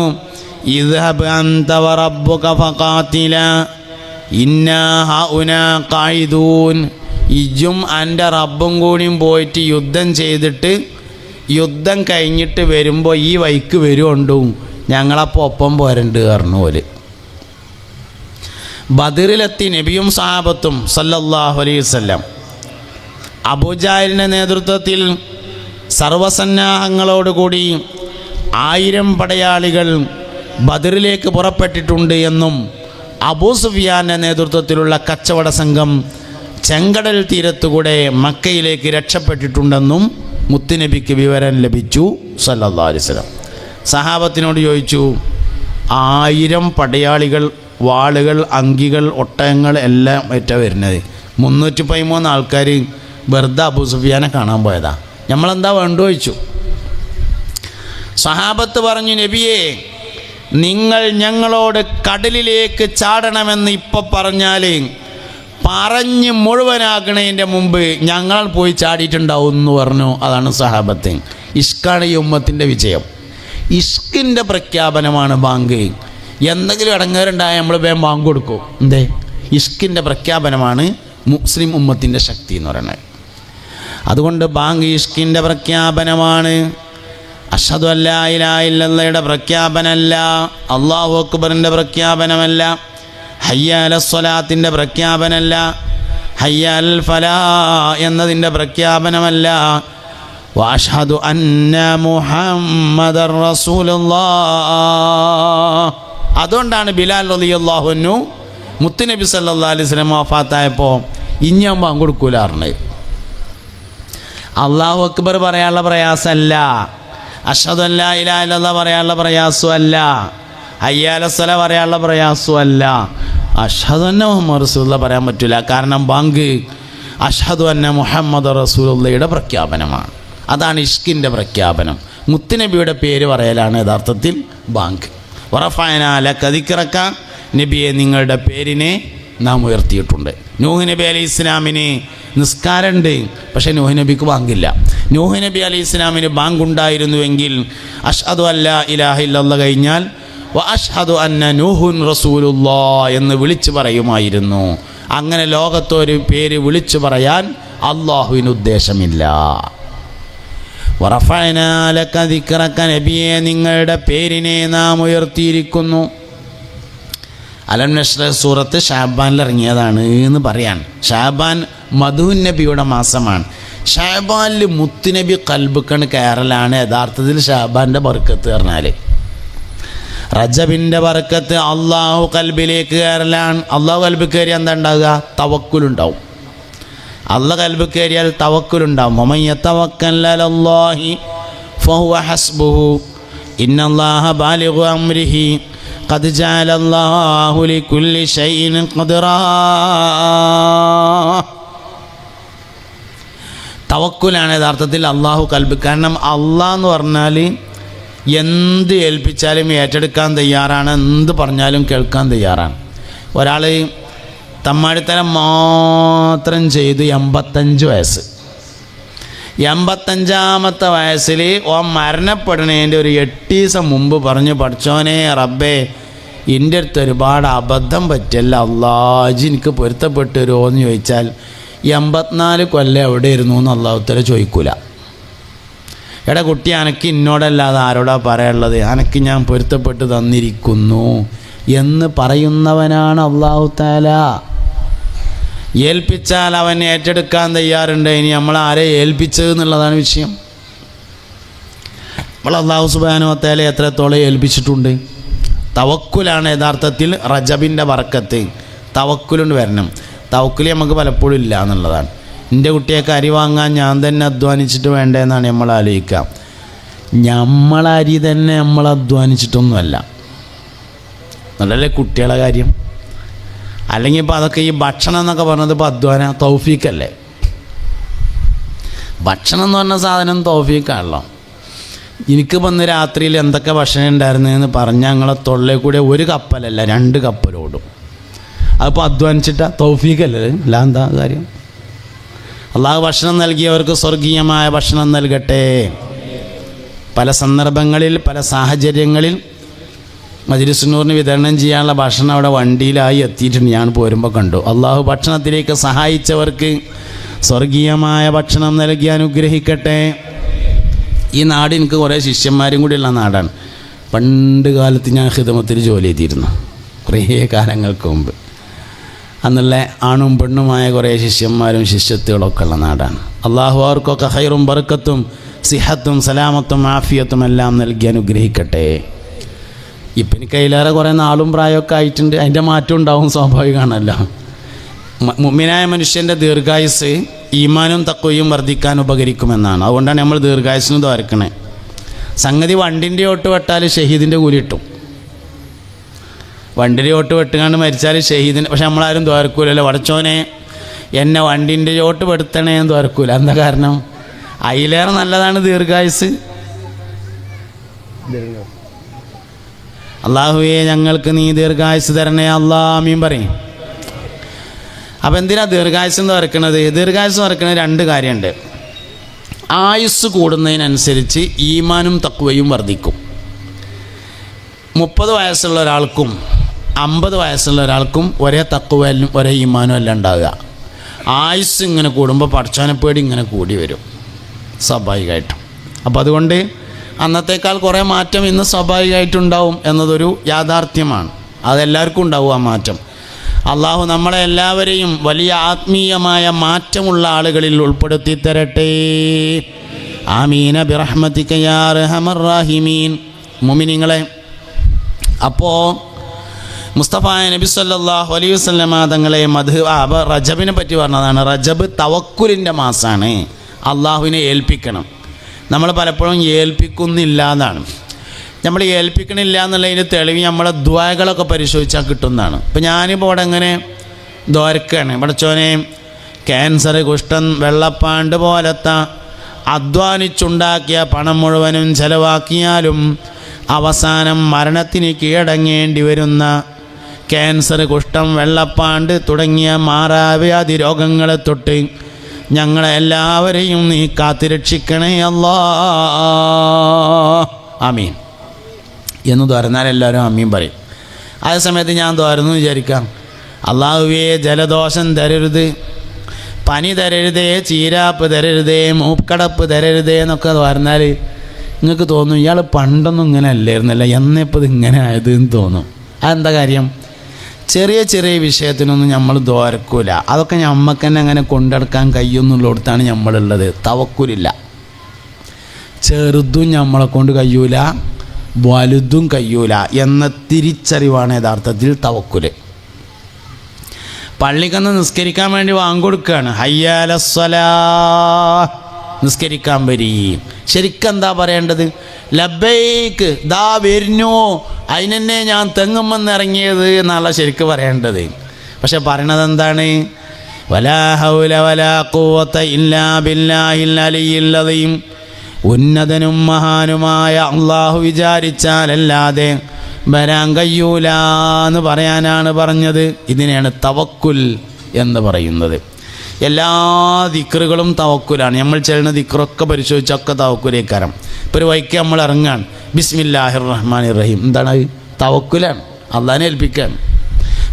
A: ഇദ്ഹബ് അൻത വറബ്ബുക ഫഖാതിലാ ഇന്നാ ഹഉനാ ഖായിദൂൻ. ഇജ്ജും എൻ്റെ റബ്ബും കൂടിയും പോയിട്ട് യുദ്ധം ചെയ്തിട്ട് യുദ്ധം കഴിഞ്ഞിട്ട് വരുമ്പോൾ ഈ വഴിക്ക് വരുമുണ്ടും, ഞങ്ങളപ്പോൾ ഒപ്പം പോരണ്ട് പറഞ്ഞു ഓല്. ബദറിലെത്തി നബിയും സഹാബത്തും സല്ലല്ലാഹു അലൈഹി വസല്ലം. അബൂജാഹിലിൻ്റെ നേതൃത്വത്തിൽ സർവസന്നാഹങ്ങളോടുകൂടി 1000 പടയാളികൾ ബദറിലേക്ക് പുറപ്പെട്ടിട്ടുണ്ട് എന്നും അബൂ സുഫിയാൻ്റെ നേതൃത്വത്തിലുള്ള കച്ചവട സംഘം ചെങ്കടൽ തീരത്തുകൂടെ മക്കയിലേക്ക് രക്ഷപ്പെട്ടിട്ടുണ്ടെന്നും മുത്തുനബിക്ക് വിവരം ലഭിച്ചു സല്ലല്ലാഹു അലൈഹി വസല്ലം. സഹാബത്തിനോട് ചോദിച്ചു, 1000 പടയാളികൾ, വാളുകൾ, അങ്കികൾ, ഒട്ടകങ്ങൾ എല്ലാം ഏറ്റ വരുന്നത്, 313 ആൾക്കാർ വെറുതെ അബൂ സുഫിയാനെ കാണാൻ പോയതാ, നമ്മളെന്താ വേണ്ടു ചോദിച്ചു. സഹാബത്ത് പറഞ്ഞു, നബിയേ, നിങ്ങൾ ഞങ്ങളോട് കടലിലേക്ക് ചാടണമെന്ന് ഇപ്പം പറഞ്ഞാൽ പറഞ്ഞ് മുഴുവനാക്കണതിൻ്റെ മുമ്പ് ഞങ്ങൾ പോയി ചാടിയിട്ടുണ്ടാവും എന്ന് പറഞ്ഞു. അതാണ് സഹാബത്ത്. ഇഷ്കാണ് ഈ ഉമ്മത്തിൻ്റെ വിജയം. ഇഷ്കിൻ്റെ പ്രഖ്യാപനമാണ് ബാങ്ക്. എന്തെങ്കിലും ഇടങ്ങേറുണ്ടായാൽ നമ്മൾ വേഗം ബാങ്ക് കൊടുക്കും. എന്തേ? ഇഷ്കിൻ്റെ പ്രഖ്യാപനമാണ് മുസ്ലിം ഉമ്മത്തിൻ്റെ ശക്തി എന്ന് പറയുന്നത്. അതുകൊണ്ട് ബാങ്ക് ഇഷ്കിൻ്റെ പ്രഖ്യാപനമാണ്. അഷ്ഹദു അല്ലാ ഇലാഹ ഇല്ലല്ലാഹയുടെ പ്രഖ്യാപനമല്ല, അല്ലാഹു അക്ബറിൻ്റെ പ്രഖ്യാപനമല്ല, ഹയ്യ അലസ് സ്വലാത്തിൻ്റെ പ്രഖ്യാപനമല്ല, ഹയ്യ അൽ ഫലാഹ് എന്നതിൻ്റെ പ്രഖ്യാപനമല്ല. വഅഷ്ഹദു അന്ന മുഹമ്മദർ റസൂലുള്ളാഹ്. അതുകൊണ്ടാണ് ബിലാൽ റളിയല്ലാഹു അൻഹു മുത്തുനബി സല്ലല്ലാഹു അലൈഹി വസല്ലം വഫാത്തായപ്പോൾ ഇഞ്ഞാൻ ബാങ്ക് കൊടുക്കൂല പറഞ്ഞത്. അല്ലാഹു അക്ബർ പറയാനുള്ള പ്രയാസമല്ല, അഷ്ഹദു അല്ലാ ഇലാഹ ഇല്ലല്ലാഹ് പറയാനുള്ള പ്രയാസമല്ല, ഹയ്യ അലസ് സ്വലാ പറയാനുള്ള പ്രയാസമല്ല, അഷ്ഹദു അന്ന മുഹമ്മദ് റസൂലുള്ളാഹ് പറയാൻ പറ്റില്ല. കാരണം ബാങ്ക് അഷ്ഹദു അന്ന മുഹമ്മദ് റസൂലുള്ളാഹിയുടെ പ്രഖ്യാപനമാണ്. അതാണ് ഇഷ്കിൻ്റെ പ്രഖ്യാപനം. മുത്തുനബിയുടെ പേര് പറയലാണ് യഥാർത്ഥത്തിൽ ബാങ്ക്. വറഫഅനാ ലക ദിക്റക, നബിയെ നിങ്ങളുടെ പേരിനെ നാം ഉയർത്തിയിട്ടുണ്ട്. നൂഹ് നബി അലൈഹി ഇസ്ലാമിന് നിസ്കാരമുണ്ട്, പക്ഷേ നൂഹ് നബിക്ക് ബാങ്കില്ല. നൂഹ് നബി അലൈഹി ഇസ്ലാമിന് ബാങ്ക് ഉണ്ടായിരുന്നുവെങ്കിൽ അഷ്ഹദു അല്ലാ ഇലാഹ ഇല്ലല്ലാഹ് കഴിഞ്ഞാൽ വ അഷ്ഹദു അന്ന നൂഹുൻ റസൂലുള്ളാഹ് എന്ന് വിളിച്ചു പറയുമായിരുന്നു. അങ്ങനെ ലോകത്തൊരു പേര് വിളിച്ചു പറയാൻ അള്ളാഹുവിന് ഉദ്ദേശമില്ല. വറഫഅനാ ലക ദിക്റക, നബിയെ നിങ്ങളുടെ പേരിനെ നാം ഉയർത്തിയിരിക്കുന്നു. അലം നശ്റഹ് സൂറത്ത് ഷാബാനിൽ ഇറങ്ങിയതാണ് എന്ന് പറയാൻ. ഷാബാൻ മധുൻ നബിയുടെ മാസമാണ്. ഷാബാനിൽ മുത്തുനബി കൽബുക്കണ് കയറലാണ് യഥാർത്ഥത്തിൽ ഷാബാൻ്റെ ബർക്കത്ത് പറഞ്ഞാൽ. റജബിൻ്റെ ബർക്കത്ത് അള്ളാഹു കൽബിലേക്ക് കയറലാണ്. അള്ളാഹു കൽബ് കയറിയാൽ എന്താ ഉണ്ടാവുക? തവക്കുലുണ്ടാവും. അള്ളാഹ് കൽബ് കയറിയാൽ തവക്കുലുണ്ടാവും. വമൻ യതവക്കൽ അലല്ലാഹി ഫഹുവ ഹസ്ബുഹു ഇന്നല്ലാഹ ബാലിഗു അംരിഹി ഖദ് ജഅലല്ലാഹു ലികുല്ലി ഷൈഇൻ ഖദ്റാ. തവക്കുലാണ് യഥാർത്ഥത്തിൽ അള്ളാഹു കൽബ്. കാരണം അള്ളാഹ് എന്ന് പറഞ്ഞാൽ എന്ത് ഏൽപ്പിച്ചാലും ഏറ്റെടുക്കാൻ തയ്യാറാണ്, എന്ത് പറഞ്ഞാലും കേൾക്കാൻ തയ്യാറാണ്. ഒരാൾ തമ്മാടിത്തരം മാത്രം ചെയ്ത് 85 വയസ്സ്, 85ാമത്തെ വയസ്സിൽ ഓൻ മരണപ്പെടുന്നതിൻ്റെ ഒരു 8 ദിവസം മുമ്പ് പറഞ്ഞു, പഠിച്ചോനെ റബ്ബേ എൻ്റെ അടുത്ത് ഒരുപാട് അബദ്ധം പറ്റില്ല, അള്ളാഹ് എനിക്ക് പൊരുത്തപ്പെട്ടു വരുമോ എന്ന് ചോദിച്ചാൽ 84 കൊല്ലം എവിടെയായിരുന്നു എന്ന് അള്ളാഹു തആല ചോദിക്കൂല. എടാ കുട്ടി, അനക്ക് ഇന്നോടല്ലാതെ ആരോടാ പറയാനുള്ളത്, അനക്ക് ഞാൻ പൊരുത്തപ്പെട്ട് തന്നിരിക്കുന്നു എന്ന് പറയുന്നവനാണ് അള്ളാഹു തആല. ഏൽപ്പിച്ചാൽ അവൻ ഏറ്റെടുക്കാൻ തയ്യാറുണ്ട്. ഇനി നമ്മൾ ആരെ ഏൽപ്പിച്ചത് എന്നുള്ളതാണ് വിഷയം. നമ്മൾ അള്ളാഹു സുബ്ഹാനഹു വ തആല എത്രത്തോളം ഏൽപ്പിച്ചിട്ടുണ്ട്. തവക്കുലാണ് യഥാർത്ഥത്തിൽ റജബിൻ്റെ ബർക്കത്ത്. തവക്കുലുണ്ട് വരണം. തവക്കുൽ നമുക്ക് പലപ്പോഴും ഇല്ല എന്നുള്ളതാണ്. എൻ്റെ കുട്ടിയൊക്കെ അരി വാങ്ങാൻ ഞാൻ തന്നെ അധ്വാനിച്ചിട്ട് വേണ്ടതെന്നാണ് നമ്മൾ ആലോചിക്കുക. നമ്മളരി തന്നെ നമ്മൾ അധ്വാനിച്ചിട്ടൊന്നുമല്ല. നല്ലല്ലേ കുട്ടികളുടെ കാര്യം? അല്ലെങ്കിൽ ഇപ്പോൾ അതൊക്കെ ഈ ഭക്ഷണം എന്നൊക്കെ പറഞ്ഞത് ഇപ്പോൾ അധ്വാന തൗഫീഖല്ലേ? ഭക്ഷണം എന്ന് പറഞ്ഞ സാധനം തൗഫീഖാണല്ലോ. എനിക്ക് വന്ന് രാത്രിയിൽ എന്തൊക്കെ ഭക്ഷണം ഉണ്ടായിരുന്നതെന്ന് പറഞ്ഞാൽ ഞങ്ങളെ തൊള്ളയിൽ കൂടെ ഒരു കപ്പലല്ല 2 കപ്പലോടും. അതിപ്പോൾ അധ്വാനിച്ചിട്ടാ തൗഫീഖല്ലേ? അല്ല എന്താ കാര്യം? അള്ളാഹു ഭക്ഷണം നൽകിയവർക്ക് സ്വർഗീയമായ ഭക്ഷണം നൽകട്ടെ. പല സന്ദർഭങ്ങളിൽ പല സാഹചര്യങ്ങളിൽ മജ്‌ലിസുന്നൂറിന് വിതരണം ചെയ്യാനുള്ള ഭക്ഷണം അവിടെ വണ്ടിയിലായി എത്തിയിട്ടുണ്ട്. ഞാൻ പോരുമ്പോൾ കണ്ടു. അള്ളാഹു ഭക്ഷണത്തിലേക്ക് സഹായിച്ചവർക്ക് സ്വർഗീയമായ ഭക്ഷണം നൽകി അനുഗ്രഹിക്കട്ടെ. ഈ നാട് എനിക്ക് കുറേ ശിഷ്യന്മാരും കൂടിയുള്ള നാടാണ്. പണ്ട് കാലത്ത് ഞാൻ ഖിദ്മത്തിൽ ജോലി ചെയ്തിരുന്നു, കുറേ കാലങ്ങൾക്ക് മുമ്പ്. അന്നുള്ള ആണും പെണ്ണുമായ കുറേ ശിഷ്യന്മാരും ശിഷ്യത്തുകളൊക്കെ ഉള്ള നാടാണ്. അള്ളാഹു അവർക്കൊക്കെ ഖൈറും ബർക്കത്തും സിഹത്തും സലാമത്തും ആഫിയത്തും എല്ലാം നൽകി അനുഗ്രഹിക്കട്ടെ. ഇപ്പം എനിക്ക് അതിലേറെ കുറേ നാളും പ്രായമൊക്കെ ആയിട്ടുണ്ട്. അതിൻ്റെ മാറ്റം ഉണ്ടാവും, സ്വാഭാവികമാണല്ലോ. മുഅ്മിനായ മനുഷ്യൻ്റെ ദീർഘായുസ് ഈമാനും തഖ്വയും വർദ്ധിക്കാൻ ഉപകരിക്കുമെന്നാണ്. അതുകൊണ്ടാണ് നമ്മൾ ദീർഘായുസിന് ദ്വാരക്കണേ. സംഗതി വണ്ടിൻ്റെ ഓട്ട് വെട്ടാൽ ഷഹീദിൻ്റെ കൂലി കിട്ടും. വണ്ടിൻ്റെ ഓട്ട് വെട്ടുകാണ്ട് മരിച്ചാൽ ഷഹീദിന്. പക്ഷെ നമ്മളാരും ദ്വാരക്കൂലല്ലോ, പടച്ചോനെ എന്നെ വണ്ടിൻ്റെ ചോട്ട് പെടുത്തണേ എന്ന് ദ്വാരക്കൂല. എന്താ കാരണം? അതിലേറെ നല്ലതാണ് ദീർഘായുസ്. അള്ളാഹുവേ ഞങ്ങൾക്ക് നീ ദീർഘായുസ് തരണേ അല്ലാ, ആമീൻ പറയും. അപ്പം എന്തിനാ ദീർഘായുസ് എന്ന് പറക്കുന്നത്? ദീർഘായുസ് പറക്കുന്നത് 2 കാര്യമുണ്ട്. ആയുസ് കൂടുന്നതിനനുസരിച്ച് ഈമാനും തഖ്വയും വർദ്ധിക്കും. 30 വയസ്സുള്ള ഒരാൾക്കും 50 വയസ്സുള്ള ഒരാൾക്കും ഒരേ തഖ്വയും ഒരേ ഈമാനും എല്ലാം ഉണ്ടാവുക. ആയുസ് ഇങ്ങനെ കൂടുമ്പോൾ പടച്ചോനെപ്പേടി ഇങ്ങനെ കൂടി വരും സ്വാഭാവികമായിട്ടും. അപ്പോൾ അതുകൊണ്ട് അന്നത്തേക്കാൾ കുറേ മാറ്റം ഇന്ന് സ്വാഭാവികമായിട്ടുണ്ടാവും എന്നതൊരു യാഥാർത്ഥ്യമാണ്. അതെല്ലാവർക്കും ഉണ്ടാവും ആ മാറ്റം. അള്ളാഹു നമ്മളെ എല്ലാവരെയും വലിയ ആത്മീയമായ മാറ്റമുള്ള ആളുകളിൽ ഉൾപ്പെടുത്തി തരട്ടെ. ആമീന ബിറഹ്മതിക യാ അർഹമർ റഹീമീൻ. മുഅ്മിനീങ്ങളെ, അപ്പോൾ മുസ്തഫ നബി സല്ലല്ലാഹു അലൈഹി വസല്ലമ തങ്ങളെ റജബിനെ പറ്റി പറഞ്ഞതാണ്. റജബ് തവക്കുലിൻ്റെ മാസമാണ്. അള്ളാഹുവിനെ ഏൽപ്പിക്കണം. നമ്മൾ പലപ്പോഴും ഏൽപ്പിക്കുന്നില്ല എന്നാണ്. നമ്മൾ ഏൽപ്പിക്കണില്ല എന്നുള്ളതിന് തെളിവ് നമ്മളെ ദ്വാകളൊക്കെ പരിശോധിച്ചാൽ കിട്ടുന്നതാണ്. ഇപ്പം ഞാനിപ്പോൾ ഇവിടെ എങ്ങനെ ദ്വാരക്കാണ്, പടച്ചോനെ ക്യാൻസർ, കുഷ്ഠം, വെള്ളപ്പാണ്ട് പോലത്തെ അധ്വാനിച്ചുണ്ടാക്കിയ പണം മുഴുവനും ചെലവാക്കിയാലും അവസാനം മരണത്തിന് കീഴടങ്ങേണ്ടി വരുന്ന ക്യാൻസർ, കുഷ്ഠം, വെള്ളപ്പാണ്ട് തുടങ്ങിയ മാറാവ്യാധി രോഗങ്ങളെ തൊട്ട് ഞങ്ങളെല്ലാവരെയും നീ കാത്തുരക്ഷിക്കണേ അല്ലാ, ആമീൻ എന്ന് തുറന്നാൽ എല്ലാവരും ആമീൻ പറയും. അതേ സമയത്ത് ഞാൻ തുറന്നു വിചാരിക്കാം, അള്ളാഹുവേ ജലദോഷം തരരുത്, പനി തരരുതേ, ചീരാപ്പ് തരരുതേ, മൂക്കടപ്പ് തരരുതേ എന്നൊക്കെ പറഞ്ഞാൽ നിങ്ങൾക്ക് തോന്നും ഇയാൾ പണ്ടൊന്നും ഇങ്ങനെ അല്ലായിരുന്നല്ല, എന്നിപ്പോൾ ഇത് ഇങ്ങനെ ആയത് എന്ന് തോന്നും. അതെന്താ കാര്യം? ചെറിയ ചെറിയ വിഷയത്തിനൊന്നും നമ്മൾ ദ്വാരക്കൂല. അതൊക്കെ നമ്മൾക്ക് തന്നെ അങ്ങനെ കൊണ്ടെടുക്കാൻ കഴിയുന്നുള്ളിടത്താണ് നമ്മളുള്ളത്. തവക്കുലില്ല. ചെറുതും നമ്മളെ കൊണ്ട് കഴിയൂല, വലുതും കഴിയൂല എന്ന തിരിച്ചറിവാണ് യഥാർത്ഥത്തിൽ തവക്കുല്. പള്ളിക്കന്ന് നിസ്കരിക്കാൻ വേണ്ടി വാങ്ങിക്കൊടുക്കുകയാണ്, ഹയ്യാലസ്സലാ, നിസ്കരിക്കാൻ വരീ. ശരിക്കും എന്താ പറയേണ്ടത്? ലബ്ബൈക്ക്, ദാ വരുന്നു, അതിനെന്നെ ഞാൻ തെങ്ങുമെന്നിറങ്ങിയത് എന്നുള്ള ശരിക്ക് പറയേണ്ടത്. പക്ഷെ പറയണത് എന്താണ്? വലാ ഹൗല വലാ ഖുവത ഇല്ലാ ബില്ലാഹിൽ അലിയിൽ അദീം. ഉന്നതനും മഹാനുമായ അള്ളാഹു വിചാരിച്ചാലല്ലാതെ വരാൻ കഴിയൂല എന്ന് പറയാനാണ് പറഞ്ഞത്. ഇതിനെയാണ് തവക്കുൽ എന്ന് പറയുന്നത്. എല്ലാ ദിക്റുകളും തവക്കുലാണ്. നമ്മൾ ചെയ്യുന്ന ദിക്റൊക്കെ പരിശോധിച്ചൊക്കെ തവക്കുലേക്കാരം. ഇപ്പോൾ ഒരു വൈക്ക് നമ്മൾ ഇറങ്ങാണ്, ബിസ്മില്ലാഹിർ റഹ്മാനിർ റഹീം, എന്താണ്? തവക്കുലാണ്, അള്ളാഹിനെ ഏൽപ്പിക്കുകയാണ്.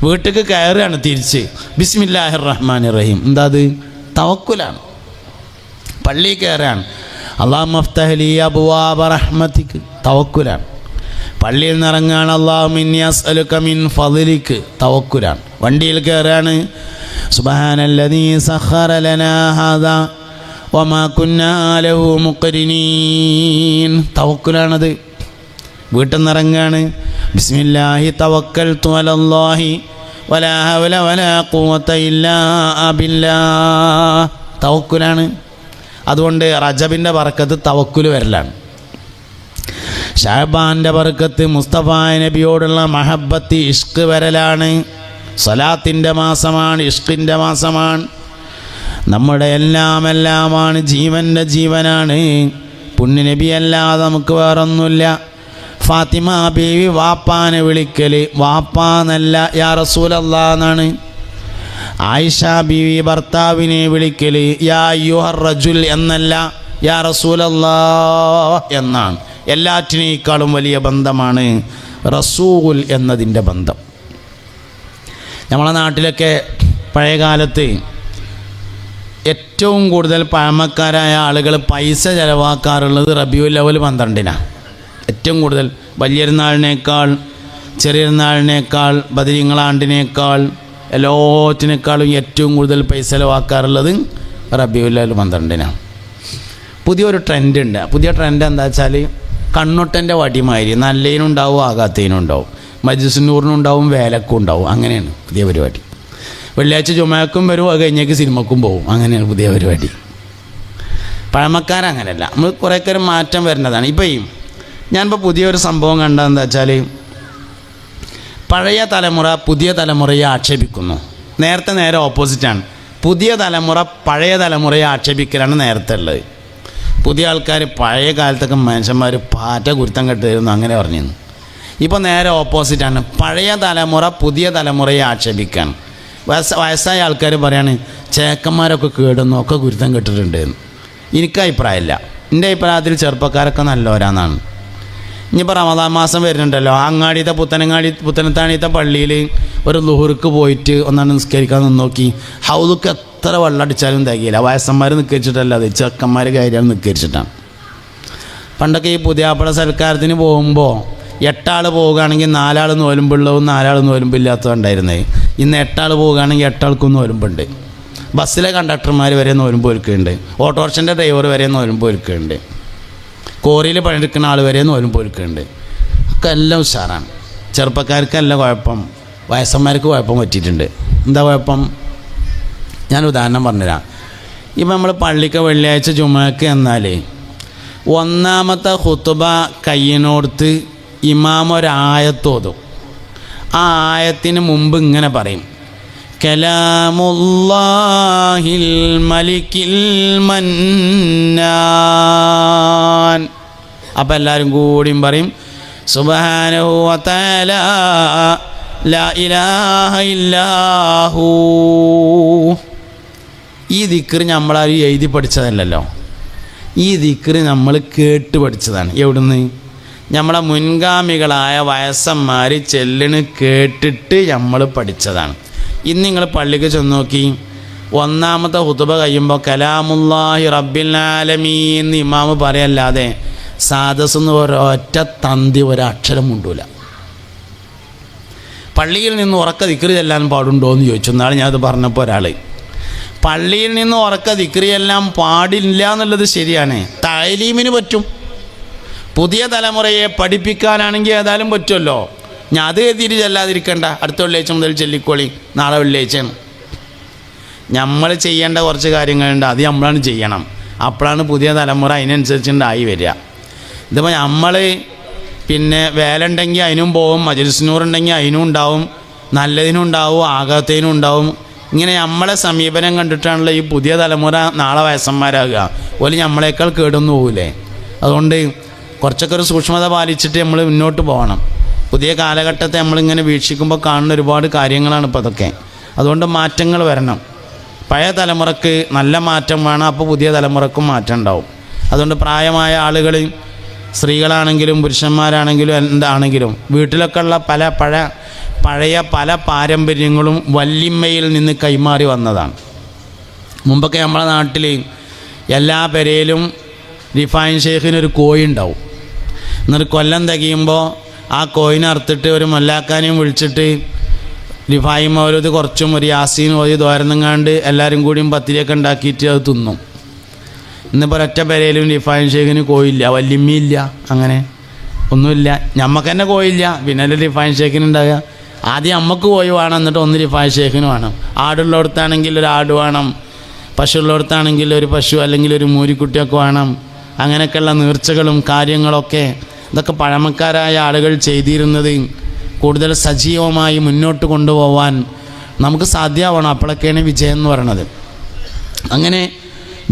A: വീട്ടിലേക്ക് കയറുകയാണ് തിരിച്ച്, ബിസ്മില്ലാഹിർ റഹ്മാനിർ റഹീം, എന്താ അത്? തവക്കുലാണ്. പള്ളിയിൽ കയറുകയാണ്, അല്ലാഹുമ്മ ഫ്തഹ് ലീ അബ്വാബ റഹ്മതിക്, തവക്കുലാണ്. പള്ളിയിൽ നിന്ന് ഇറങ്ങുകയാണ്, അല്ലാഹുമ്മ ഇന്നി അസ്അലുക മിൻ ഫളിക്, തവക്കുലാണ്. വണ്ടിയിൽ കയറുകയാണ്, സുബ്ഹാനല്ലദീ സഖറ ലനാ ഹാദാ വമാ കുന്നാ ലഹു മുഖ്രിനീൻ, തവക്കുലാണത്. വീട്ടിൽ നിന്ന് ഇറങ്ങുകയാണ്, ബിസ്മില്ലാഹി തവക്കൽതു അലല്ലാഹി വലാ ഹൗല വലാ ഖുവത ഇല്ലാ ബില്ലാഹ്, തവക്കുലാണ്. അതുകൊണ്ട് റജബിൻ്റെ ബർക്കത്ത് തവക്കുല് വരലാണ്. ഷഅബാൻ്റെ ബർക്കത്ത് മുസ്തഫ നബിയോടുള്ള മഹബത്ത്, ഇഷ്ക് വരലാണ്. സ്വലാത്തിൻ്റെ മാസമാണ്, ഇഷ്കിൻ്റെ മാസമാണ്. നമ്മുടെ എല്ലാമാണ്, ജീവൻ്റെ ജീവനാണ്. പുണ്യനബി അല്ലാതെ നമുക്ക് വേറൊന്നുമില്ല. ഫാത്തിമ ബീവി വാപ്പാനെ വിളിക്കൽ വാപ്പാന്നല്ല യാ റസൂലല്ലാഹ് എന്നാണ്. ആയിഷ ബീവി ഭർത്താവിനെ വിളിക്കൽ യാ അയ്യുഹർ റജുൽ എന്നല്ല യാ റസൂലല്ലാഹ് എന്നാണ്. എല്ലാറ്റിനേക്കാളും വലിയ ബന്ധമാണ് റസൂൽ എന്നതിൻ്റെ ബന്ധം. നമ്മളെ നാട്ടിലൊക്കെ പഴയ കാലത്ത് ഏറ്റവും കൂടുതൽ പഴമക്കാരായ ആളുകൾ പൈസ ചിലവാക്കാറുള്ളത് റബീഉൽ അവ്വൽ 12-നാണ്. ഏറ്റവും കൂടുതൽ വലിയൊരുനാളിനേക്കാൾ ചെറിയൊരുനാളിനേക്കാൾ ബദരീങ്ങളാണ്ടിനേക്കാൾ എല്ലാറ്റിനേക്കാളും ഏറ്റവും കൂടുതൽ പൈസ ചിലവാക്കാറുള്ളത് റബീഉൽ അവ്വൽ 12-നാണ്. പുതിയൊരു ട്രെൻഡ് ഉണ്ട്. പുതിയ ട്രെൻഡ് എന്താ വെച്ചാൽ കണ്ണൊട്ടൻ്റെ വടിമാതിരി നല്ലതിനുണ്ടാവും ആകാത്തതിനുണ്ടാവും, മജ്‌ലിസുന്നൂറിനുണ്ടാവും വേലക്കും ഉണ്ടാവും. അങ്ങനെയാണ് പുതിയ പരിപാടി. വെള്ളിയാഴ്ച ജുമഅക്കും വരും, അത് കഴിഞ്ഞേക്ക് സിനിമക്കും പോകും. അങ്ങനെയാണ് പുതിയ പരിപാടി. പഴമക്കാരങ്ങനെയല്ല, നമ്മൾ കുറേയൊക്കെ ഒരു മാറ്റം വരുന്നതാണ്. ഇപ്പം ഞാനിപ്പോൾ പുതിയൊരു സംഭവം കണ്ടതെന്താ വെച്ചാൽ പഴയ തലമുറ പുതിയ തലമുറയെ ആക്ഷേപിക്കുന്നു. നേരെ ഓപ്പോസിറ്റാണ്. പുതിയ തലമുറ പഴയ തലമുറയെ ആക്ഷേപിക്കലാണ് നേരത്തെ ഉള്ളത്. പുതിയ ആൾക്കാർ പഴയ കാലത്തൊക്കെ മനുഷ്യന്മാർ പാറ്റ കുരുത്തം കെട്ടുമായിരുന്നു അങ്ങനെ പറഞ്ഞിരുന്നു. ഇപ്പോൾ നേരെ ഓപ്പോസിറ്റാണ്. പഴയ തലമുറ പുതിയ തലമുറയെ ആക്ഷേപിക്കുകയാണ്. വയസ്സായ ആൾക്കാർ പറയാണ് ചേക്കന്മാരൊക്കെ കേടുന്നു, ഒക്കെ കുരുത്തം കെട്ടിട്ടുണ്ട് എന്ന്. എനിക്ക് അഭിപ്രായമില്ല. എൻ്റെ അഭിപ്രായത്തിൽ ചെറുപ്പക്കാരൊക്കെ നല്ലവരാന്നാണ്. ഇനിയിപ്പോൾ റമദാൻ മാസം വരുന്നുണ്ടല്ലോ, അങ്ങാടിയത്തെ പുത്തനത്താണിയത്തെ പള്ളിയിൽ ഒരു ളുഹുർക്ക് പോയിട്ട് ഒന്നാണ് നിസ്കരിക്കാൻ നിന്ന് നോക്കി. ഹൗദുക്ക് എത്ര വെള്ളം അടിച്ചാലും തികയില്ല. വയസ്സന്മാർ നിസ്കരിച്ചിട്ടല്ല, അത് ചെക്കന്മാർ കയറിയാൽ നിസ്കരിച്ചിട്ടാണ്. പണ്ടൊക്കെ ഈ പുതിയാപ്പള സൽക്കാരത്തിന് പോകുമ്പോൾ 8 ആൾ പോവുകയാണെങ്കിൽ 4 ആൾ നോലുമ്പുള്ളവും 4 ആൾ നോലുമ്പില്ലാത്തതുണ്ടായിരുന്നേ. ഇന്ന് 8 ആൾ പോവുകയാണെങ്കിൽ 8 ആൾക്കും നോലുമ്പുണ്ട്. ബസ്സിലെ കണ്ടക്ടർമാർ വരെ നോലുമ്പ് ഒരുക്കുന്നുണ്ട്. ഓട്ടോറിക്ഷൻ്റെ ഡ്രൈവർ വരെ നോലുമ്പ് ഒരുക്കുന്നുണ്ട്. കോറിയിൽ പണിയെടുക്കുന്ന ആൾ വരെ നോലുമ്പ് ഒരുക്കുന്നുണ്ട്. ഒക്കെ എല്ലാം ഉഷാറാണ്. ചെറുപ്പക്കാർക്കല്ല കുഴപ്പം, വയസ്സന്മാർക്ക് കുഴപ്പം പറ്റിയിട്ടുണ്ട്. എന്താ കുഴപ്പം? ഞാൻ ഉദാഹരണം പറഞ്ഞുതരാം. ഇപ്പം നമ്മൾ പള്ളിക്ക് വെള്ളിയാഴ്ച ജുമഅക്ക് എന്നാൽ ഒന്നാമത്തെ ഖുതുബ കയ്യിനോർത്ത് ഇമാം ഒരായത്തോതും. ആ ആയത്തിന് മുമ്പ് ഇങ്ങനെ പറയും, കലാമുല്ലാഹിൽ മലിക്കിൽ മന്നാൻ. അപ്പം എല്ലാവരും കൂടിയും പറയും സുബ്ഹാനഹു വ തആല ലാ ഇലാഹ ഇല്ലാഹു. ഈ ദിക്ർ നമ്മളാരും എഴുതി പഠിച്ചതല്ലല്ലോ, ഈ ദിക്ർ നമ്മൾ കേട്ട് പഠിച്ചതാണ്. എവിടുന്ന്? നമ്മളെ മുൻഗാമികളായ വയസ്സന്മാർ ചെല്ലിന് കേട്ടിട്ട് നമ്മൾ പഠിച്ചതാണ്. ഇന്ന് നിങ്ങൾ പള്ളിക്ക് ചെന്ന് നോക്കി, ഒന്നാമത്തെ ഖുതുബ കഴിയുമ്പോൾ കലാമുല്ലാഹി റബ്ബിൽ ആലമീൻ എന്ന് ഇമാമ് പറയല്ലാതെ സാദസ്സെന്ന് ഒരൊറ്റ തന്തി ഒരക്ഷരം ഉണ്ടൂല. പള്ളിയിൽ നിന്ന് ഉറക്ക ദിക്ർ ചെല്ലാൻ പാടുണ്ടോ എന്ന് ചോദിച്ചു. എന്നാലും ഞാനത് പറഞ്ഞപ്പോൾ ഒരാൾ, പള്ളിയിൽ നിന്ന് ഉറക്ക ദിക്ർ ചെല്ലാൻ പാടില്ല എന്നുള്ളത് ശരിയാണ്, തഅലീമിന് പറ്റും. പുതിയ തലമുറയെ പഠിപ്പിക്കാനാണെങ്കിൽ ഏതായാലും പറ്റുമല്ലോ. ഞാൻ അത് എഴുതിയിട്ട് ചെല്ലാതിരിക്കണ്ട, അടുത്ത വെള്ളിയാഴ്ച മുതൽ ചെല്ലിക്കോളി, നാളെ വെള്ളിയാഴ്ചയാണ്. നമ്മൾ ചെയ്യേണ്ട കുറച്ച് കാര്യങ്ങളുണ്ട്, അത് നമ്മളാണ് ചെയ്യണം. അപ്പോഴാണ് പുതിയ തലമുറ അതിനനുസരിച്ചുണ്ടായി വരിക. ഇതിപ്പോൾ നമ്മൾ പിന്നെ വേല ഉണ്ടെങ്കിൽ അതിനും പോവും, മജ്‌ലിസുന്നൂറുണ്ടെങ്കിൽ അതിനും ഉണ്ടാവും, നല്ലതിനും ഉണ്ടാവും, ആകാത്തതിനും ഉണ്ടാവും. ഇങ്ങനെ നമ്മളെ സമീപനം കണ്ടിട്ടാണല്ലോ ഈ പുതിയ തലമുറ നാളെ വയസ്സന്മാരാകുക. ഓല് നമ്മളെക്കാൾ കേടൊന്നും പോകില്ലേ. അതുകൊണ്ട് കുറച്ചൊക്കെ ഒരു സൂക്ഷ്മത പാലിച്ചിട്ട് നമ്മൾ മുന്നോട്ട് പോകണം. പുതിയ കാലഘട്ടത്തെ നമ്മളിങ്ങനെ വീക്ഷിക്കുമ്പോൾ കാണുന്ന ഒരുപാട് കാര്യങ്ങളാണ് ഇപ്പോൾ അതൊക്കെ. അതുകൊണ്ട് മാറ്റങ്ങൾ വരണം. പഴയ തലമുറക്ക് നല്ല മാറ്റം വേണം, അപ്പോൾ പുതിയ തലമുറക്കും മാറ്റം ഉണ്ടാവും. അതുകൊണ്ട് പ്രായമായ ആളുകൾ, സ്ത്രീകളാണെങ്കിലും പുരുഷന്മാരാണെങ്കിലും എന്താണെങ്കിലും വീട്ടിലൊക്കെ ഉള്ള പഴയ പല പാരമ്പര്യങ്ങളും വല്യമ്മയിൽ നിന്ന് കൈമാറി വന്നതാണ്. മുമ്പൊക്കെ നമ്മളെ നാട്ടിൽ എല്ലാ പെരയിലും റിഫായിൻ ഷെയ്ഖിനൊരു കോഴി ഉണ്ടാവും. എന്നിട്ട് കൊല്ലം തികയുമ്പോൾ ആ കോയിനെ അറുത്തിട്ട് ഒരു മൊല്ലാക്കാനെയും വിളിച്ചിട്ട് റിഫായി മൗലൂദ് കുറച്ചും ഒരു യാസീൻ ഓതി തോരന്നെങ്ങാണ്ട് എല്ലാവരും കൂടിയും പത്തിരിയൊക്കെ ഉണ്ടാക്കിയിട്ട് അത് തിന്നും. ഇന്നിപ്പോൾ ഒരൊറ്റ പെരയിലും റിഫായിൻ ഷെയ്ഖിന് കോയില്ല, വല്യമ്മയില്ല, അങ്ങനെ ഒന്നുമില്ല. ഞമ്മക്ക് തന്നെ കോയില്ല, പിന്നെ റിഫായിൻ ഷെയ്ഖിന് ഉണ്ടാകുക. ആദ്യം അമ്മക്ക് കോഴി വേണം, എന്നിട്ട് ഒന്ന് റിഫായിൻ ഷെയ്ഖിന് വേണം. ആടുള്ളിടത്താണെങ്കിൽ ഒരു ആട് വേണം, പശുള്ളടത്താണെങ്കിൽ ഒരു പശു അല്ലെങ്കിൽ ഒരു മൂരിക്കുട്ടിയൊക്കെ വേണം. അങ്ങനെയൊക്കെയുള്ള നേർച്ചകളും കാര്യങ്ങളൊക്കെ ഇതൊക്കെ പഴമക്കാരായ ആളുകൾ ചെയ്തിരുന്നത് കൂടുതൽ സജീവമായി മുന്നോട്ട് കൊണ്ടുപോകാൻ നമുക്ക് സാധ്യമാവണം. അപ്പോഴൊക്കെയാണ് വിജയം എന്ന് പറയണത്. അങ്ങനെ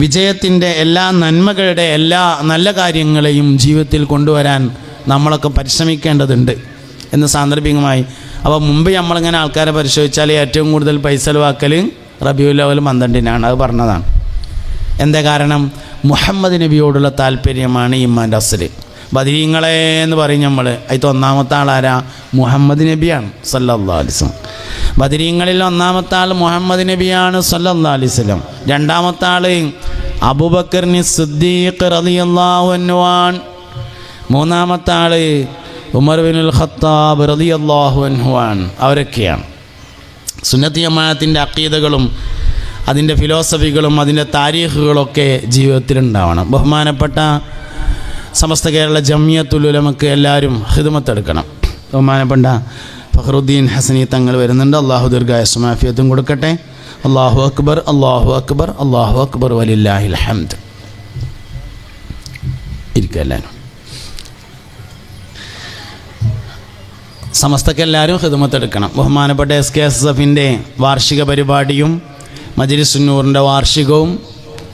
A: വിജയത്തിൻ്റെ എല്ലാ നന്മകളുടെ എല്ലാ നല്ല കാര്യങ്ങളെയും ജീവിതത്തിൽ കൊണ്ടുവരാൻ നമ്മളൊക്കെ പരിശ്രമിക്കേണ്ടതുണ്ട് എന്ന് സാന്ദർഭികമായി. അപ്പോൾ മുമ്പ് നമ്മളിങ്ങനെ ആൾക്കാരെ പരിശോധിച്ചാൽ ഏറ്റവും കൂടുതൽ പൈസ ചെലവാക്കൽ റബീഉൽ അവ്വൽ 12-നാണ്. അത് പറഞ്ഞതാണ്. എന്താ കാരണം? മുഹമ്മദ് നബിയോടുള്ള താല്പര്യമാണ് ഈമാൻ്റെ അസ്ൽ. ബദരീങ്ങളെ എന്ന് പറയും നമ്മൾ. അതിൽ ഒന്നാമത്തെ ആളാരാ? മുഹമ്മദ് നബിയാണ് സല്ലല്ലാഹു അലൈഹി വസല്ലം. ബദരീങ്ങളിൽ ഒന്നാമത്തെ ആൾ മുഹമ്മദ് നബിയാണ് സല്ലല്ലാഹു അലൈഹി വസല്ലം. രണ്ടാമത്തെ ആൾ അബൂബക്കർ സിദ്ദീഖ് റളിയല്ലാഹു അൻഹു ആണ്. മൂന്നാമത്തെ ആൾ ഉമർ ബിനുൽ ഖത്താബ് റളിയല്ലാഹു അൻഹു ആണ്. അവരൊക്കെയാണ്. സുന്നത്തി ജമാഅത്തിൻ്റെ അഖീദകളും അതിൻ്റെ ഫിലോസഫികളും അതിൻ്റെ താരീഖുകളൊക്കെ ജീവിതത്തിലുണ്ടാവണം. ബഹുമാനപ്പെട്ട സമസ്ത കേരള ജംഇയ്യത്തുൽ ഉലമക്ക് എല്ലാവരും ഖിദ്മത്തെടുക്കണം. ബഹുമാനപ്പെട്ട ഫഖറുദ്ദീൻ ഹസനി തങ്ങൾ വരുന്നുണ്ട്. അള്ളാഹു ദീർഘായുസ്സും ആഫിയത്തും കൊടുക്കട്ടെ. അല്ലാഹു അക്ബർ, അല്ലാഹു അക്ബർ, അല്ലാഹു അക്ബർ വലില്ലാഹിൽ ഹംദ്. ഇരിക്കല്ലാനും സമസ്തക്കെല്ലാവരും ഖിദ്മത്തെടുക്കണം. ബഹുമാനപ്പെട്ട SKSF-ൻ്റെ വാർഷിക പരിപാടിയും മജ്‌ലിസുന്നൂറിൻ്റെ വാർഷികവും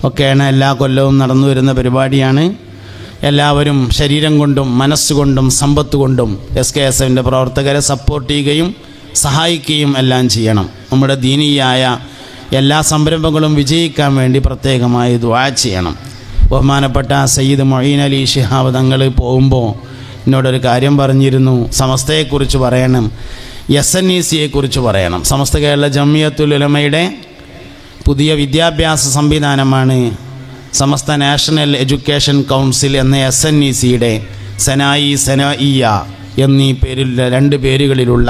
A: ഒക്കെയാണ് എല്ലാ കൊല്ലവും നടന്നു വരുന്ന പരിപാടിയാണ്. എല്ലാവരും ശരീരം കൊണ്ടും മനസ്സുകൊണ്ടും സമ്പത്ത് കൊണ്ടും SKSF-ൻ്റെ പ്രവർത്തകരെ സപ്പോർട്ട് ചെയ്യുകയും സഹായിക്കുകയും എല്ലാം ചെയ്യണം. നമ്മുടെ ദീനീയായ എല്ലാ സംരംഭങ്ങളും വിജയിക്കാൻ വേണ്ടി പ്രത്യേകമായി ദുആ ചെയ്യണം. ബഹുമാനപ്പെട്ട സയ്യിദ് മൊയ്ൻ അലി ശിഹാബ് തങ്ങൾ പോകുമ്പോൾ എന്നോടൊരു കാര്യം പറഞ്ഞിരുന്നു. സമസ്തയെക്കുറിച്ച് പറയണം, SNEC-യെക്കുറിച്ച് പറയണം. സമസ്ത കേരള ജംഇയ്യത്തുൽ ഉലമയുടെ പുതിയ വിദ്യാഭ്യാസ സംവിധാനമാണ് സമസ്ത നാഷണൽ എഡ്യൂക്കേഷൻ കൗൺസിൽ എന്ന SNEC-യുടെ സനായിയ എന്നീ രണ്ട് പേരുകളിലുള്ള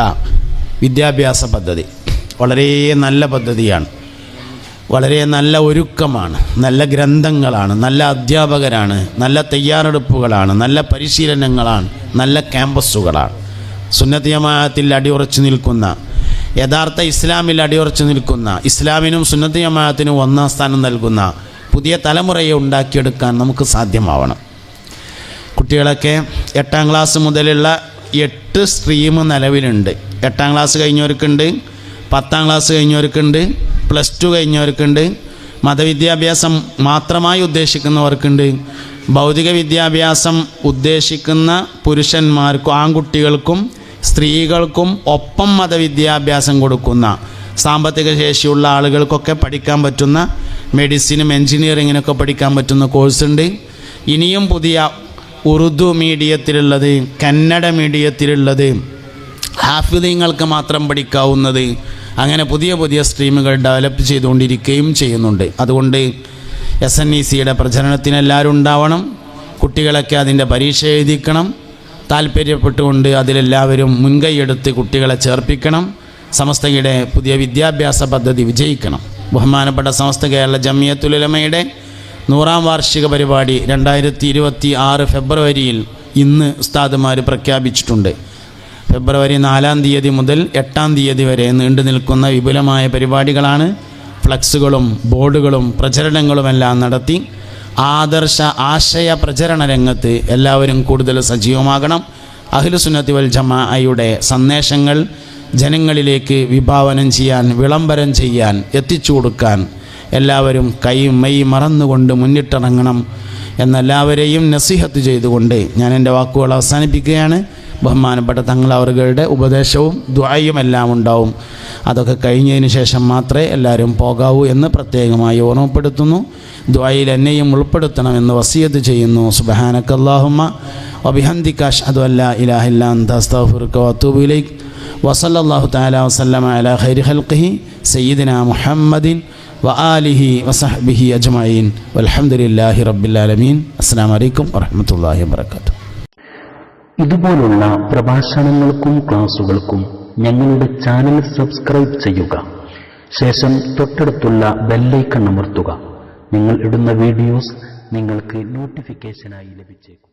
A: വിദ്യാഭ്യാസ പദ്ധതി. വളരെ നല്ല പദ്ധതിയാണ്. വളരെ നല്ല ഒരുക്കമാണ്, നല്ല ഗ്രന്ഥങ്ങളാണ്, നല്ല അധ്യാപകരാണ്, നല്ല തയ്യാറെടുപ്പുകളാണ്, നല്ല പരിശീലനങ്ങളാണ്, നല്ല ക്യാമ്പസുകളാണ്. സുന്നത്ത് ജമാഅത്തിൽ അടിയുറച്ചു നിൽക്കുന്ന, യഥാർത്ഥ ഇസ്ലാമിൽ അടിയുറച്ചു നിൽക്കുന്ന, ഇസ്ലാമിനും സുന്നത്ത് ജമാഅത്തിനും ഒന്നാം സ്ഥാനം നൽകുന്ന പുതിയ തലമുറയെ ഉണ്ടാക്കിയെടുക്കാൻ നമുക്ക് സാധ്യമാവണം. കുട്ടികളൊക്കെ 8ാം ക്ലാസ് മുതലുള്ള 8 സ്ട്രീം നിലവിലുണ്ട്. 8ാം ക്ലാസ് കഴിഞ്ഞവർക്കുണ്ട്, 10ാം ക്ലാസ് കഴിഞ്ഞവർക്കുണ്ട്, +2 കഴിഞ്ഞവർക്കുണ്ട്, മതവിദ്യാഭ്യാസം മാത്രമായി ഉദ്ദേശിക്കുന്നവർക്കുണ്ട്, ഭൗതിക വിദ്യാഭ്യാസം ഉദ്ദേശിക്കുന്ന പുരുഷന്മാർക്കും ആൺകുട്ടികൾക്കും സ്ത്രീകൾക്കും ഒപ്പം മതവിദ്യാഭ്യാസം കൊടുക്കുന്ന സാമ്പത്തിക ശേഷിയുള്ള ആളുകൾക്കൊക്കെ പഠിക്കാൻ പറ്റുന്ന മെഡിസിനും എൻജിനീയറിങ്ങിനൊക്കെ പഠിക്കാൻ പറ്റുന്ന കോഴ്സുണ്ട്. ഇനിയും പുതിയ ഉറുദു മീഡിയത്തിലുള്ളത്, കന്നഡ മീഡിയത്തിലുള്ളത്, ഹാഫിദീങ്ങൾക്ക് മാത്രം പഠിക്കാവുന്നത്, അങ്ങനെ പുതിയ പുതിയ സ്ട്രീമുകൾ ഡെവലപ്പ് ചെയ്തുകൊണ്ടിരിക്കുകയും ചെയ്യുന്നുണ്ട്. അതുകൊണ്ട് SNEC-യുടെ പ്രചരണത്തിന് എല്ലാവരും ഉണ്ടാവണം. കുട്ടികളൊക്കെ അതിൻ്റെ പരീക്ഷ എഴുതിക്കണം. താല്പര്യപ്പെട്ടുകൊണ്ട് അതിലെല്ലാവരും മുൻകൈയെടുത്ത് കുട്ടികളെ ചേർപ്പിക്കണം. സമസ്തയുടെ പുതിയ വിദ്യാഭ്യാസ പദ്ധതി വിജയിക്കണം. ബഹുമാനപ്പെട്ട സമസ്ത കേരള ജംഇയ്യത്തുൽ ഉലമയുടെ 100ാം വാർഷിക പരിപാടി 2026 ഫെബ്രുവരിയിൽ ഇന്ന് ഉസ്താദുമാർ പ്രഖ്യാപിച്ചിട്ടുണ്ട്. ഫെബ്രുവരി 4-ാം തീയതി മുതൽ 8-ാം തീയതി വരെ നീണ്ടു നിൽക്കുന്ന വിപുലമായ പരിപാടികളാണ്. ഫ്ലക്സുകളും ബോർഡുകളും പ്രചരണങ്ങളുമെല്ലാം നടത്തി ആദർശ ആശയ പ്രചരണ രംഗത്ത് എല്ലാവരും കൂടുതൽ സജീവമാകണം. അഹ്ലുസുന്നത്തി വൽ ജമാഅയുടെ സന്ദേശങ്ങൾ ജനങ്ങളിലേക്ക് വിഭാവനം ചെയ്യാൻ, വിളംബരം ചെയ്യാൻ, എത്തിച്ചു കൊടുക്കാൻ എല്ലാവരും മെയ് മറന്നുകൊണ്ട് മുന്നിട്ടിറങ്ങണം എന്നെല്ലാവരെയും നസീഹത്ത് ചെയ്തുകൊണ്ട് ഞാൻ എൻ്റെ വാക്കുകൾ അവസാനിപ്പിക്കുകയാണ്. ബഹുമാനപ്പെട്ട തങ്ങളവറുകളുടെ ഉപദേശവും ദുആയും എല്ലാം ഉണ്ടാവും. അതൊക്കെ കഴിഞ്ഞതിന് ശേഷം മാത്രമേ എല്ലാവരും പോകാവൂ എന്ന് പ്രത്യേകമായി ഓർമ്മപ്പെടുത്തുന്നു. ദുആയിൽ എന്നെയും ഉൾപ്പെടുത്തണമെന്ന് വസിയത്ത് ചെയ്യുന്നു. സുബ്ഹാനക്കല്ലാഹുമ്മ വബിഹംദിക അശ്ഹദു അല്ലാ ഇലാഹ ഇല്ലാ അൻത അസ്തഗ്ഫിറുക വഅതൂബു ഇലൈക് വസല്ലല്ലാഹു തആല വസല്ലമ അലാ ഖൈരി ഖൽഖിഹി സയ്യിദിനാ മുഹമ്മദിൻ വആലിഹി വസഹ്ബിഹി അജ്മഈൻ വൽഹംദുലില്ലാഹി റബ്ബിൽ ആലമീൻ. അസ്സലാമു അലൈക്കും വറഹ്മത്തുള്ളാഹി വബറകാതുഹു.
B: ഇതുപോലുള്ള പ്രഭാഷണങ്ങൾക്കും ക്ലാസുകൾക്കും ഞങ്ങളുടെ ചാനൽ സബ്സ്ക്രൈബ് ചെയ്യുക. ശേഷം തൊട്ടടുത്തുള്ള ബെല്ലൈക്കൺ അമർത്തുക. നിങ്ങൾ ഇടുന്ന വീഡിയോസ് നിങ്ങൾക്ക് നോട്ടിഫിക്കേഷനായി ലഭിച്ചേക്കും.